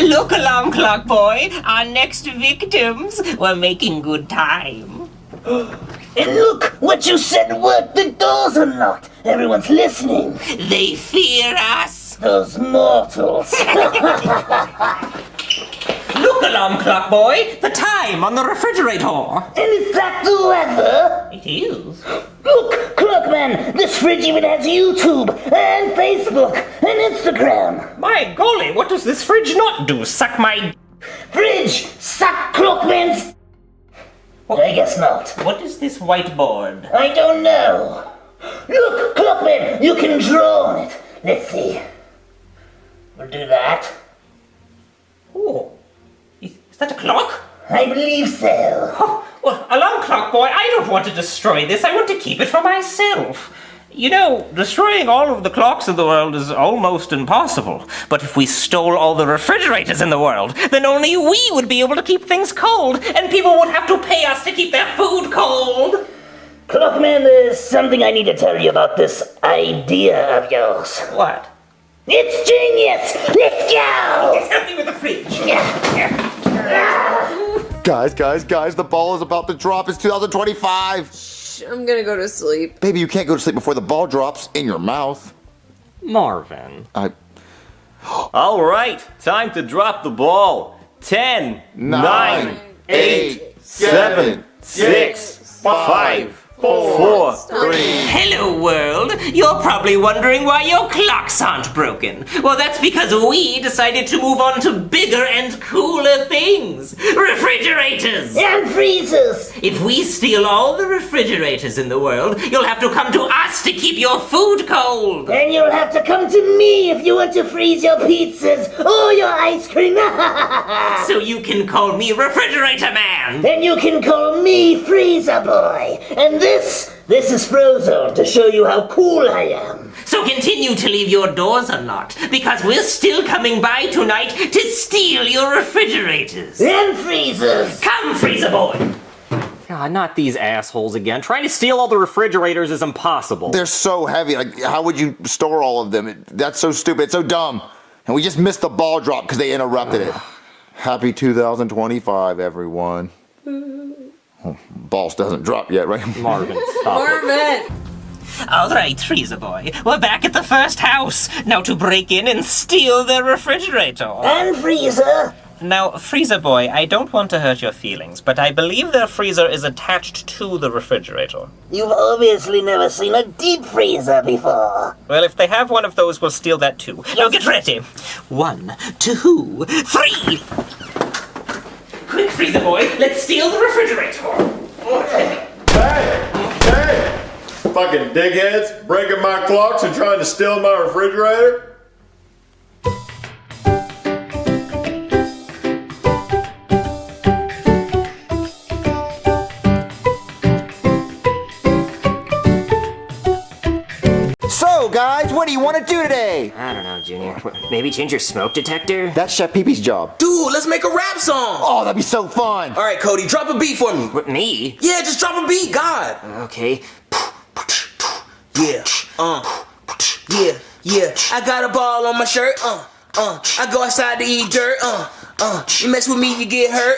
Look, alarm clock boy, our next victims. We're making good time. And look, what you said worked. The door's unlocked. Everyone's listening. They fear us. Those mortals. Look, alarm clock boy, the time on the refrigerator. And is that the weather? It is. Look, Clockman, this fridge even has YouTube, and Facebook, and Instagram. My golly, what does this fridge not do? Suck my... Fridge, suck Clockman's... I guess not. What is this whiteboard? I don't know. Look, Clockman, you can draw on it. Let's see. We'll do that. Oh, is that a clock? I believe so. Oh, well, alarm clock boy, I don't want to destroy this. I want to keep it for myself. You know, destroying all of the clocks in the world is almost impossible. But if we stole all the refrigerators in the world, then only we would be able to keep things cold, and people would have to pay us to keep their food cold. Clockman, there's something I need to tell you about this idea of yours. What? It's genius! Let's go! It's something with the fridge. Guys, the ball is about to drop. It's 2025. Shh, I'm gonna go to sleep. Baby, you can't go to sleep before the ball drops in your mouth. Marvin. I... All right, time to drop the ball. 10, 9, 8, 7, 6, 5, 4, 3. Hello, world. You're probably wondering why your clocks aren't broken. Well, that's because we decided to move on to bigger and cooler things. Refrigerators. And freezers. If we steal all the refrigerators in the world, you'll have to come to us to keep your food cold. And you'll have to come to me if you want to freeze your pizzas or your ice cream. So you can call me Refrigerator Man. And you can call me Freezer Boy. And this is Frozone to show you how cool I am. So continue to leave your doors unlocked, because we're still coming by tonight to steal your refrigerators. And freezers. Come, Freezer Boy. God, not these assholes again. Trying to steal all the refrigerators is impossible. They're so heavy. Like, how would you store all of them? That's so stupid. It's so dumb. And we just missed the ball drop because they interrupted it. Happy 2025, everyone. Balls doesn't drop yet, right? Marvin, stop it. All right, Freezer Boy. We're back at the first house. Now to break in and steal the refrigerator. And freezer. Now, Freezer Boy, I don't want to hurt your feelings, but I believe their freezer is attached to the refrigerator. You've obviously never seen a deep freezer before. Well, if they have one of those, we'll steal that too. Now get ready. 1, 2, 3. Quick, Freezer Boy, let's steal the refrigerator. Hey! Fucking dickheads, breaking my clocks and trying to steal my refrigerator. what do you want to do today? I don't know, Junior. Maybe change your smoke detector? That's Chef Pee-Pee's job. Dude, let's make a rap song. Oh, that'd be so fun. All right, Cody, drop a beat for me. What, me? Yeah, just drop a beat, God. Okay. Yeah, yeah. I got a ball on my shirt, I go outside to eat dirt, you mess with me, you get hurt,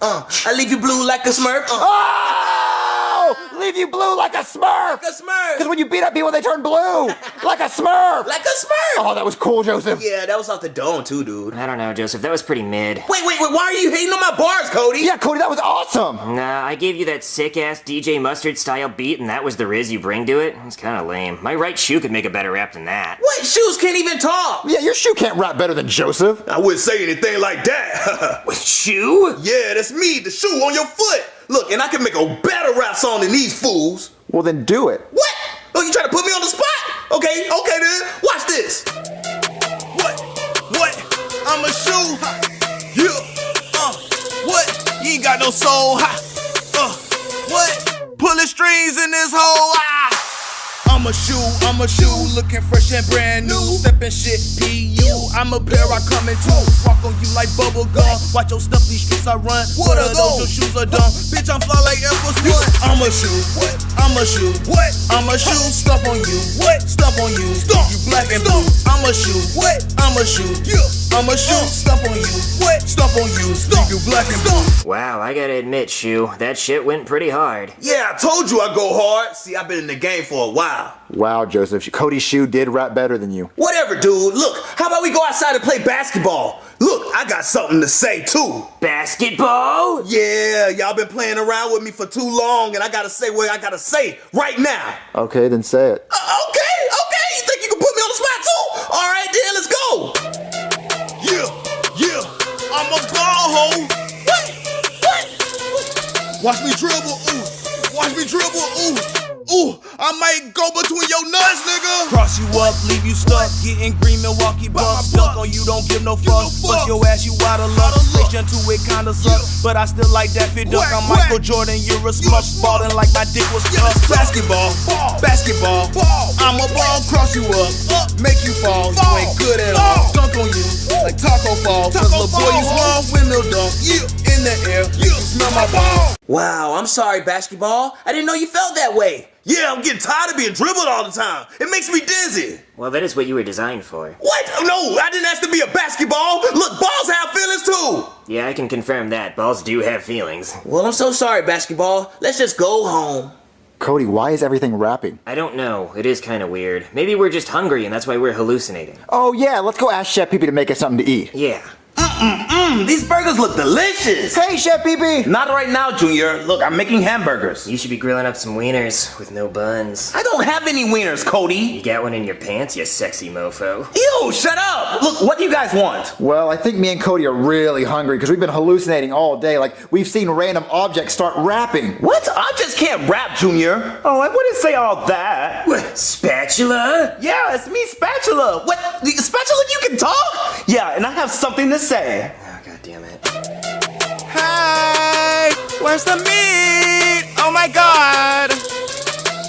I leave you blue like a Smurf, Oh! Leave you blue like a Smurf! Like a Smurf! Because when you beat up people, they turn blue! Like a Smurf! Like a Smurf! Oh, that was cool, Joseph. Yeah, that was off the dome too, dude. I don't know, Joseph. That was pretty mid. Wait, why are you hating on my bars, Cody? Yeah, Cody, that was awesome! Nah, I gave you that sick-ass DJ Mustard style beat, and that was the riz you bring to it? It's kinda lame. My right shoe could make a better rap than that. What? Shoes can't even talk! Yeah, your shoe can't rap better than Joseph. I wouldn't say anything like that. With shoe? Yeah, that's me, the shoe on your foot. Look, and I can make a better rap song than these fools. Well, then do it. What? Oh, you trying to put me on the spot? Okay then. Watch this. What? I'm a shoe. Yeah. What? You ain't got no soul. What? Pulling strings in this hole. I'm a shoe, looking fresh and brand new. Steppin' shit, PU. I'm a pair, I come in two. Walk on you like bubble gum. Watch your stuff, these streets I run. What are those? Your shoes are dumb. Bitch, I'm fly like Air Force One. I'm a shoe. What? I'm a shoe. What? I'm a shoe. Stuff on you. What? Stuff on you. Stomp. You black and blue. I'm a shoe. What? I'm a shoe. Yeah. I'm a shoe. Stuff on you. What? Stuff on you. Stomp. You black and blue. Wow, I gotta admit, Shoe, that shit went pretty hard. Yeah, I told you I go hard. See, I've been in the game for a while. Wow, Joseph, Cody's shoe did rap better than you. Whatever, dude. Look, how about we go outside and play basketball? Look, I got something to say, too. Basketball? Yeah, y'all been playing around with me for too long, and I gotta say what I gotta say right now. Okay, then say it. Okay. You think you can put me on the spot, too? All right, then, let's go. Yeah. I'm a ball hoe. What? Watch me dribble, ooh, I might go between your nuts, nigga. Cross you up, leave you stuck. Getting green Milwaukee Bucks. Dunk on you, don't give no fucks. Bust your ass, you out of luck. Station to it kinda sucks. But I still like that fit dunk. I'm Michael Jordan, you're a smush. Ballin' like my dick was tough. Basketball. I'm a ball, cross you up. Make you fall, you ain't good at all. Dunk on you, like taco fall. Cause little boy, you small, windmill dunk. In the air, you smell my ball. Wow, I'm sorry, basketball. I didn't know you felt that way. Yeah, I'm getting tired of being dribbled all the time. It makes me dizzy. Well, that is what you were designed for. What? No, I didn't ask to be a basketball. Look, balls have feelings too. Yeah, I can confirm that. Balls do have feelings. Well, I'm so sorry, basketball. Let's just go home. Cody, why is everything rapping? I don't know. It is kind of weird. Maybe we're just hungry and that's why we're hallucinating. Oh yeah, let's go ask Chef Pee-Pee to make us something to eat. Yeah. These burgers look delicious. Hey, Chef Pee-Pee. Not right now, Junior. Look, I'm making hamburgers. You should be grilling up some wieners with no buns. I don't have any wieners, Cody. You got one in your pants, you sexy mofo. Ew, shut up. Look, what do you guys want? Well, I think me and Cody are really hungry because we've been hallucinating all day. Like, we've seen random objects start rapping. What? Objects can't rap, Junior. Oh, I wouldn't say all that. What, spatula? Yeah, it's me, Spatula. What? Spatula, you can talk? Yeah, and I have something to say. Oh, God damn it. Hey, where's the meat? Oh my god.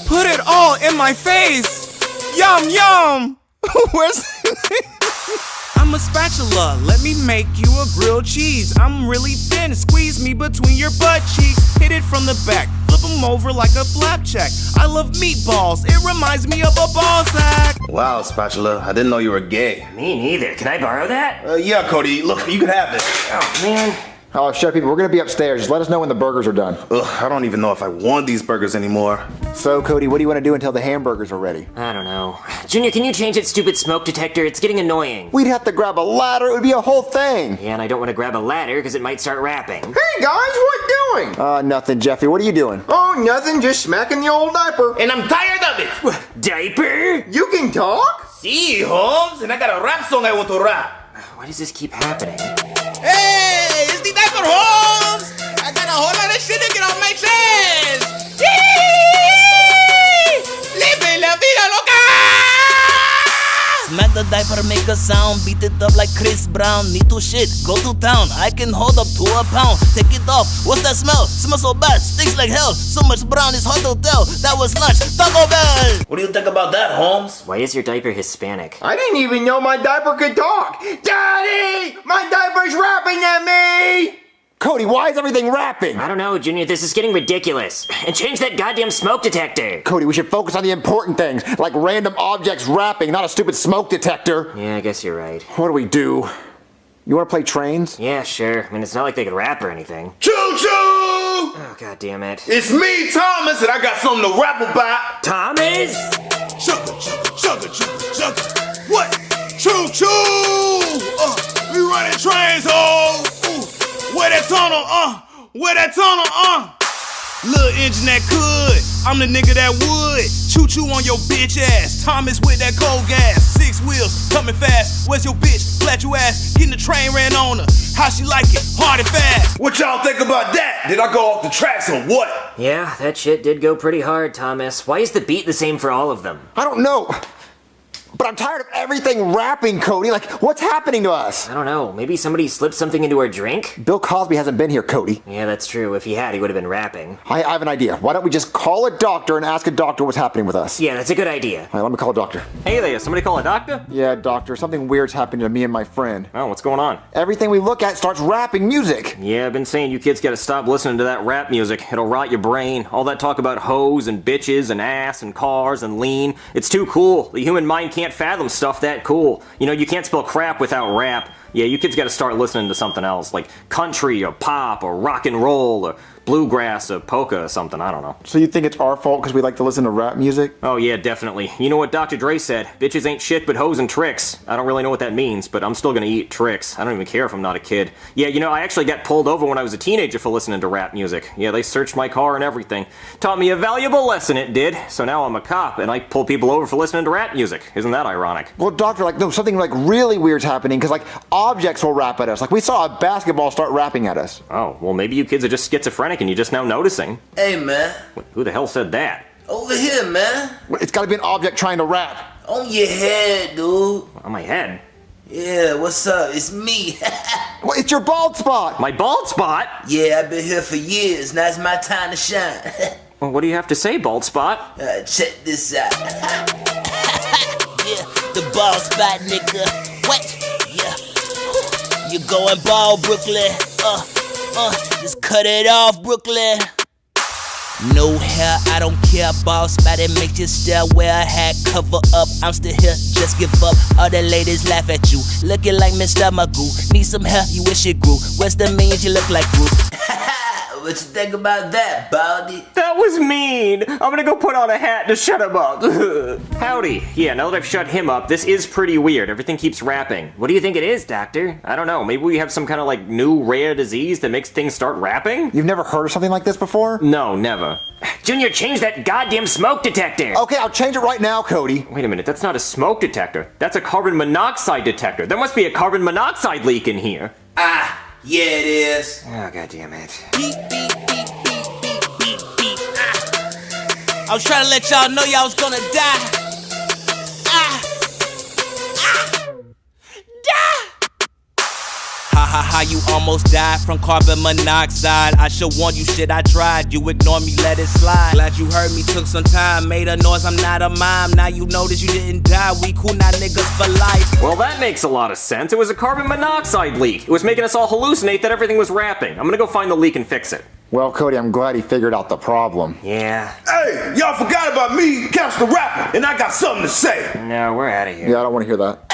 Put it all in my face. Yum, yum. Where's I'm a spatula, let me make you a grilled cheese. I'm really thin, squeeze me between your butt cheeks. Hit it from the back, flip them over like a flapjack. I love meatballs, it reminds me of a ball sack. Wow, Spatula, I didn't know you were gay. Me neither. Can I borrow that? Yeah, Cody, look, you can have it. Oh, man. Oh, Chef Pee-Pee, we're gonna be upstairs. Just let us know when the burgers are done. Ugh, I don't even know if I want these burgers anymore. So, Cody, what do you want to do until the hamburgers are ready? I don't know. Junior, can you change that stupid smoke detector? It's getting annoying. We'd have to grab a ladder. It would be a whole thing. Yeah, and I don't want to grab a ladder because it might start rapping. Hey guys, what doing? Nothing, Jeffy. What are you doing? Oh, nothing, just smacking the old diaper. And I'm tired of it. Diaper? You can talk? See, Holmes, and I got a rap song I want to rap. Why does this keep happening? Hey, it's the diaper Holmes. I got a whole lot of shit to get off my chest. Live la vida loca. Smack the diaper, make a sound. Beat it up like Chris Brown. Need to shit, go to town. I can hold up to a pound. Take it off, what's that smell? Smells so bad, stinks like hell. So much brown, it's hard to tell. That was lunch, Taco Bell. What do you think about that, Holmes? Why is your diaper Hispanic? I didn't even know my diaper could talk. Daddy, my diaper's rapping at me. Cody, why is everything rapping? I don't know, Junior, this is getting ridiculous. And change that goddamn smoke detector. Cody, we should focus on the important things, like random objects rapping, not a stupid smoke detector. Yeah, I guess you're right. What do we do? You want to play trains? Yeah, sure. I mean, it's not like they could rap or anything. Choo-choo! Oh, god damn it. It's me, Thomas, and I got something to rap about. Thomas? Chugga, chugga, chugga, chugga, chugga. What? Choo-choo! We running trains, oh! Where that tunnel, where that tunnel, Little engine that could, I'm the nigga that would. Choo-choo on your bitch ass, Thomas with that cold gas. 6 wheels, coming fast, where's your bitch? Flat your ass, getting the train ran on her. How she like it, hard and fast. What y'all think about that? Did I go off the tracks or what? Yeah, that shit did go pretty hard, Thomas. Why is the beat the same for all of them? I don't know. But I'm tired of everything rapping, Cody. Like, what's happening to us? I don't know. Maybe somebody slipped something into our drink? Bill Cosby hasn't been here, Cody. Yeah, that's true. If he had, he would have been rapping. I have an idea. Why don't we just call a doctor and ask a doctor what's happening with us? Yeah, that's a good idea. All right, let me call a doctor. Hey there, somebody call a doctor? Yeah, doctor. Something weird's happening to me and my friend. Oh, what's going on? Everything we look at starts rapping music. Yeah, I've been saying you kids gotta stop listening to that rap music. It'll rot your brain. All that talk about hoes and bitches and ass and cars and lean. It's too cool. The human mind can't fathom stuff that cool. You know, you can't spell crap without rap. Yeah, you kids gotta start listening to something else, like country or pop or rock and roll or bluegrass or polka or something, I don't know. So you think it's our fault because we like to listen to rap music? Oh yeah, definitely. You know what Dr. Dre said? Bitches ain't shit but hoes and tricks. I don't really know what that means, but I'm still gonna eat tricks. I don't even care if I'm not a kid. Yeah, you know, I actually got pulled over when I was a teenager for listening to rap music. Yeah, they searched my car and everything. Taught me a valuable lesson, it did. So now I'm a cop and I pull people over for listening to rap music. Isn't that ironic? Well, doctor, like, no, something like really weird's happening because like objects will rap at us. Like we saw a basketball start rapping at us. Oh, well maybe you kids are just schizophrenic and you're just now noticing. Hey, man. Who the hell said that? Over here, man. It's gotta be an object trying to rap. On your head, dude. On my head? Yeah, what's up? It's me. Well, it's your bald spot. My bald spot? Yeah, I've been here for years. Now it's my time to shine. Well, what do you have to say, bald spot? Check this out. Yeah, the bald spot, nigga. What? Yeah. You going bald, Brooklyn? Just cut it off, Brooklyn. No hair, I don't care. Ball spot, it makes you stare. Wear a hat, cover up. I'm still here, just give up. All the ladies laugh at you, looking like Mr. Magoo. Need some hair, you wish it grew. Where's the millions you look like Groot? What you think about that, Baldy? That was mean. I'm gonna go put on a hat to shut him up. Howdy. Yeah, now that I've shut him up, this is pretty weird. Everything keeps rapping. What do you think it is, Doctor? I don't know. Maybe we have some kind of like new rare disease that makes things start rapping? You've never heard of something like this before? No, never. Junior, change that goddamn smoke detector! Okay, I'll change it right now, Cody. Wait a minute, that's not a smoke detector. That's a carbon monoxide detector. There must be a carbon monoxide leak in here. Ah, yeah it is. Oh, god damn it. Beep, beep, beep, beep, beep, beep, beep. Ah. I was trying to let y'all know y'all was gonna die. Ha, you almost died from carbon monoxide. I should warn you, shit, I tried. You ignore me, let it slide. Glad you heard me, took some time. Made a noise, I'm not a mime. Now you know that you didn't die. We cool, not niggas for life. Well, that makes a lot of sense. It was a carbon monoxide leak. It was making us all hallucinate that everything was rapping. I'm gonna go find the leak and fix it. Well, Cody, I'm glad he figured out the problem. Yeah. Hey, y'all forgot about me, Couch the Rapper, and I got something to say. No, we're out of here. Yeah, I don't want to hear that.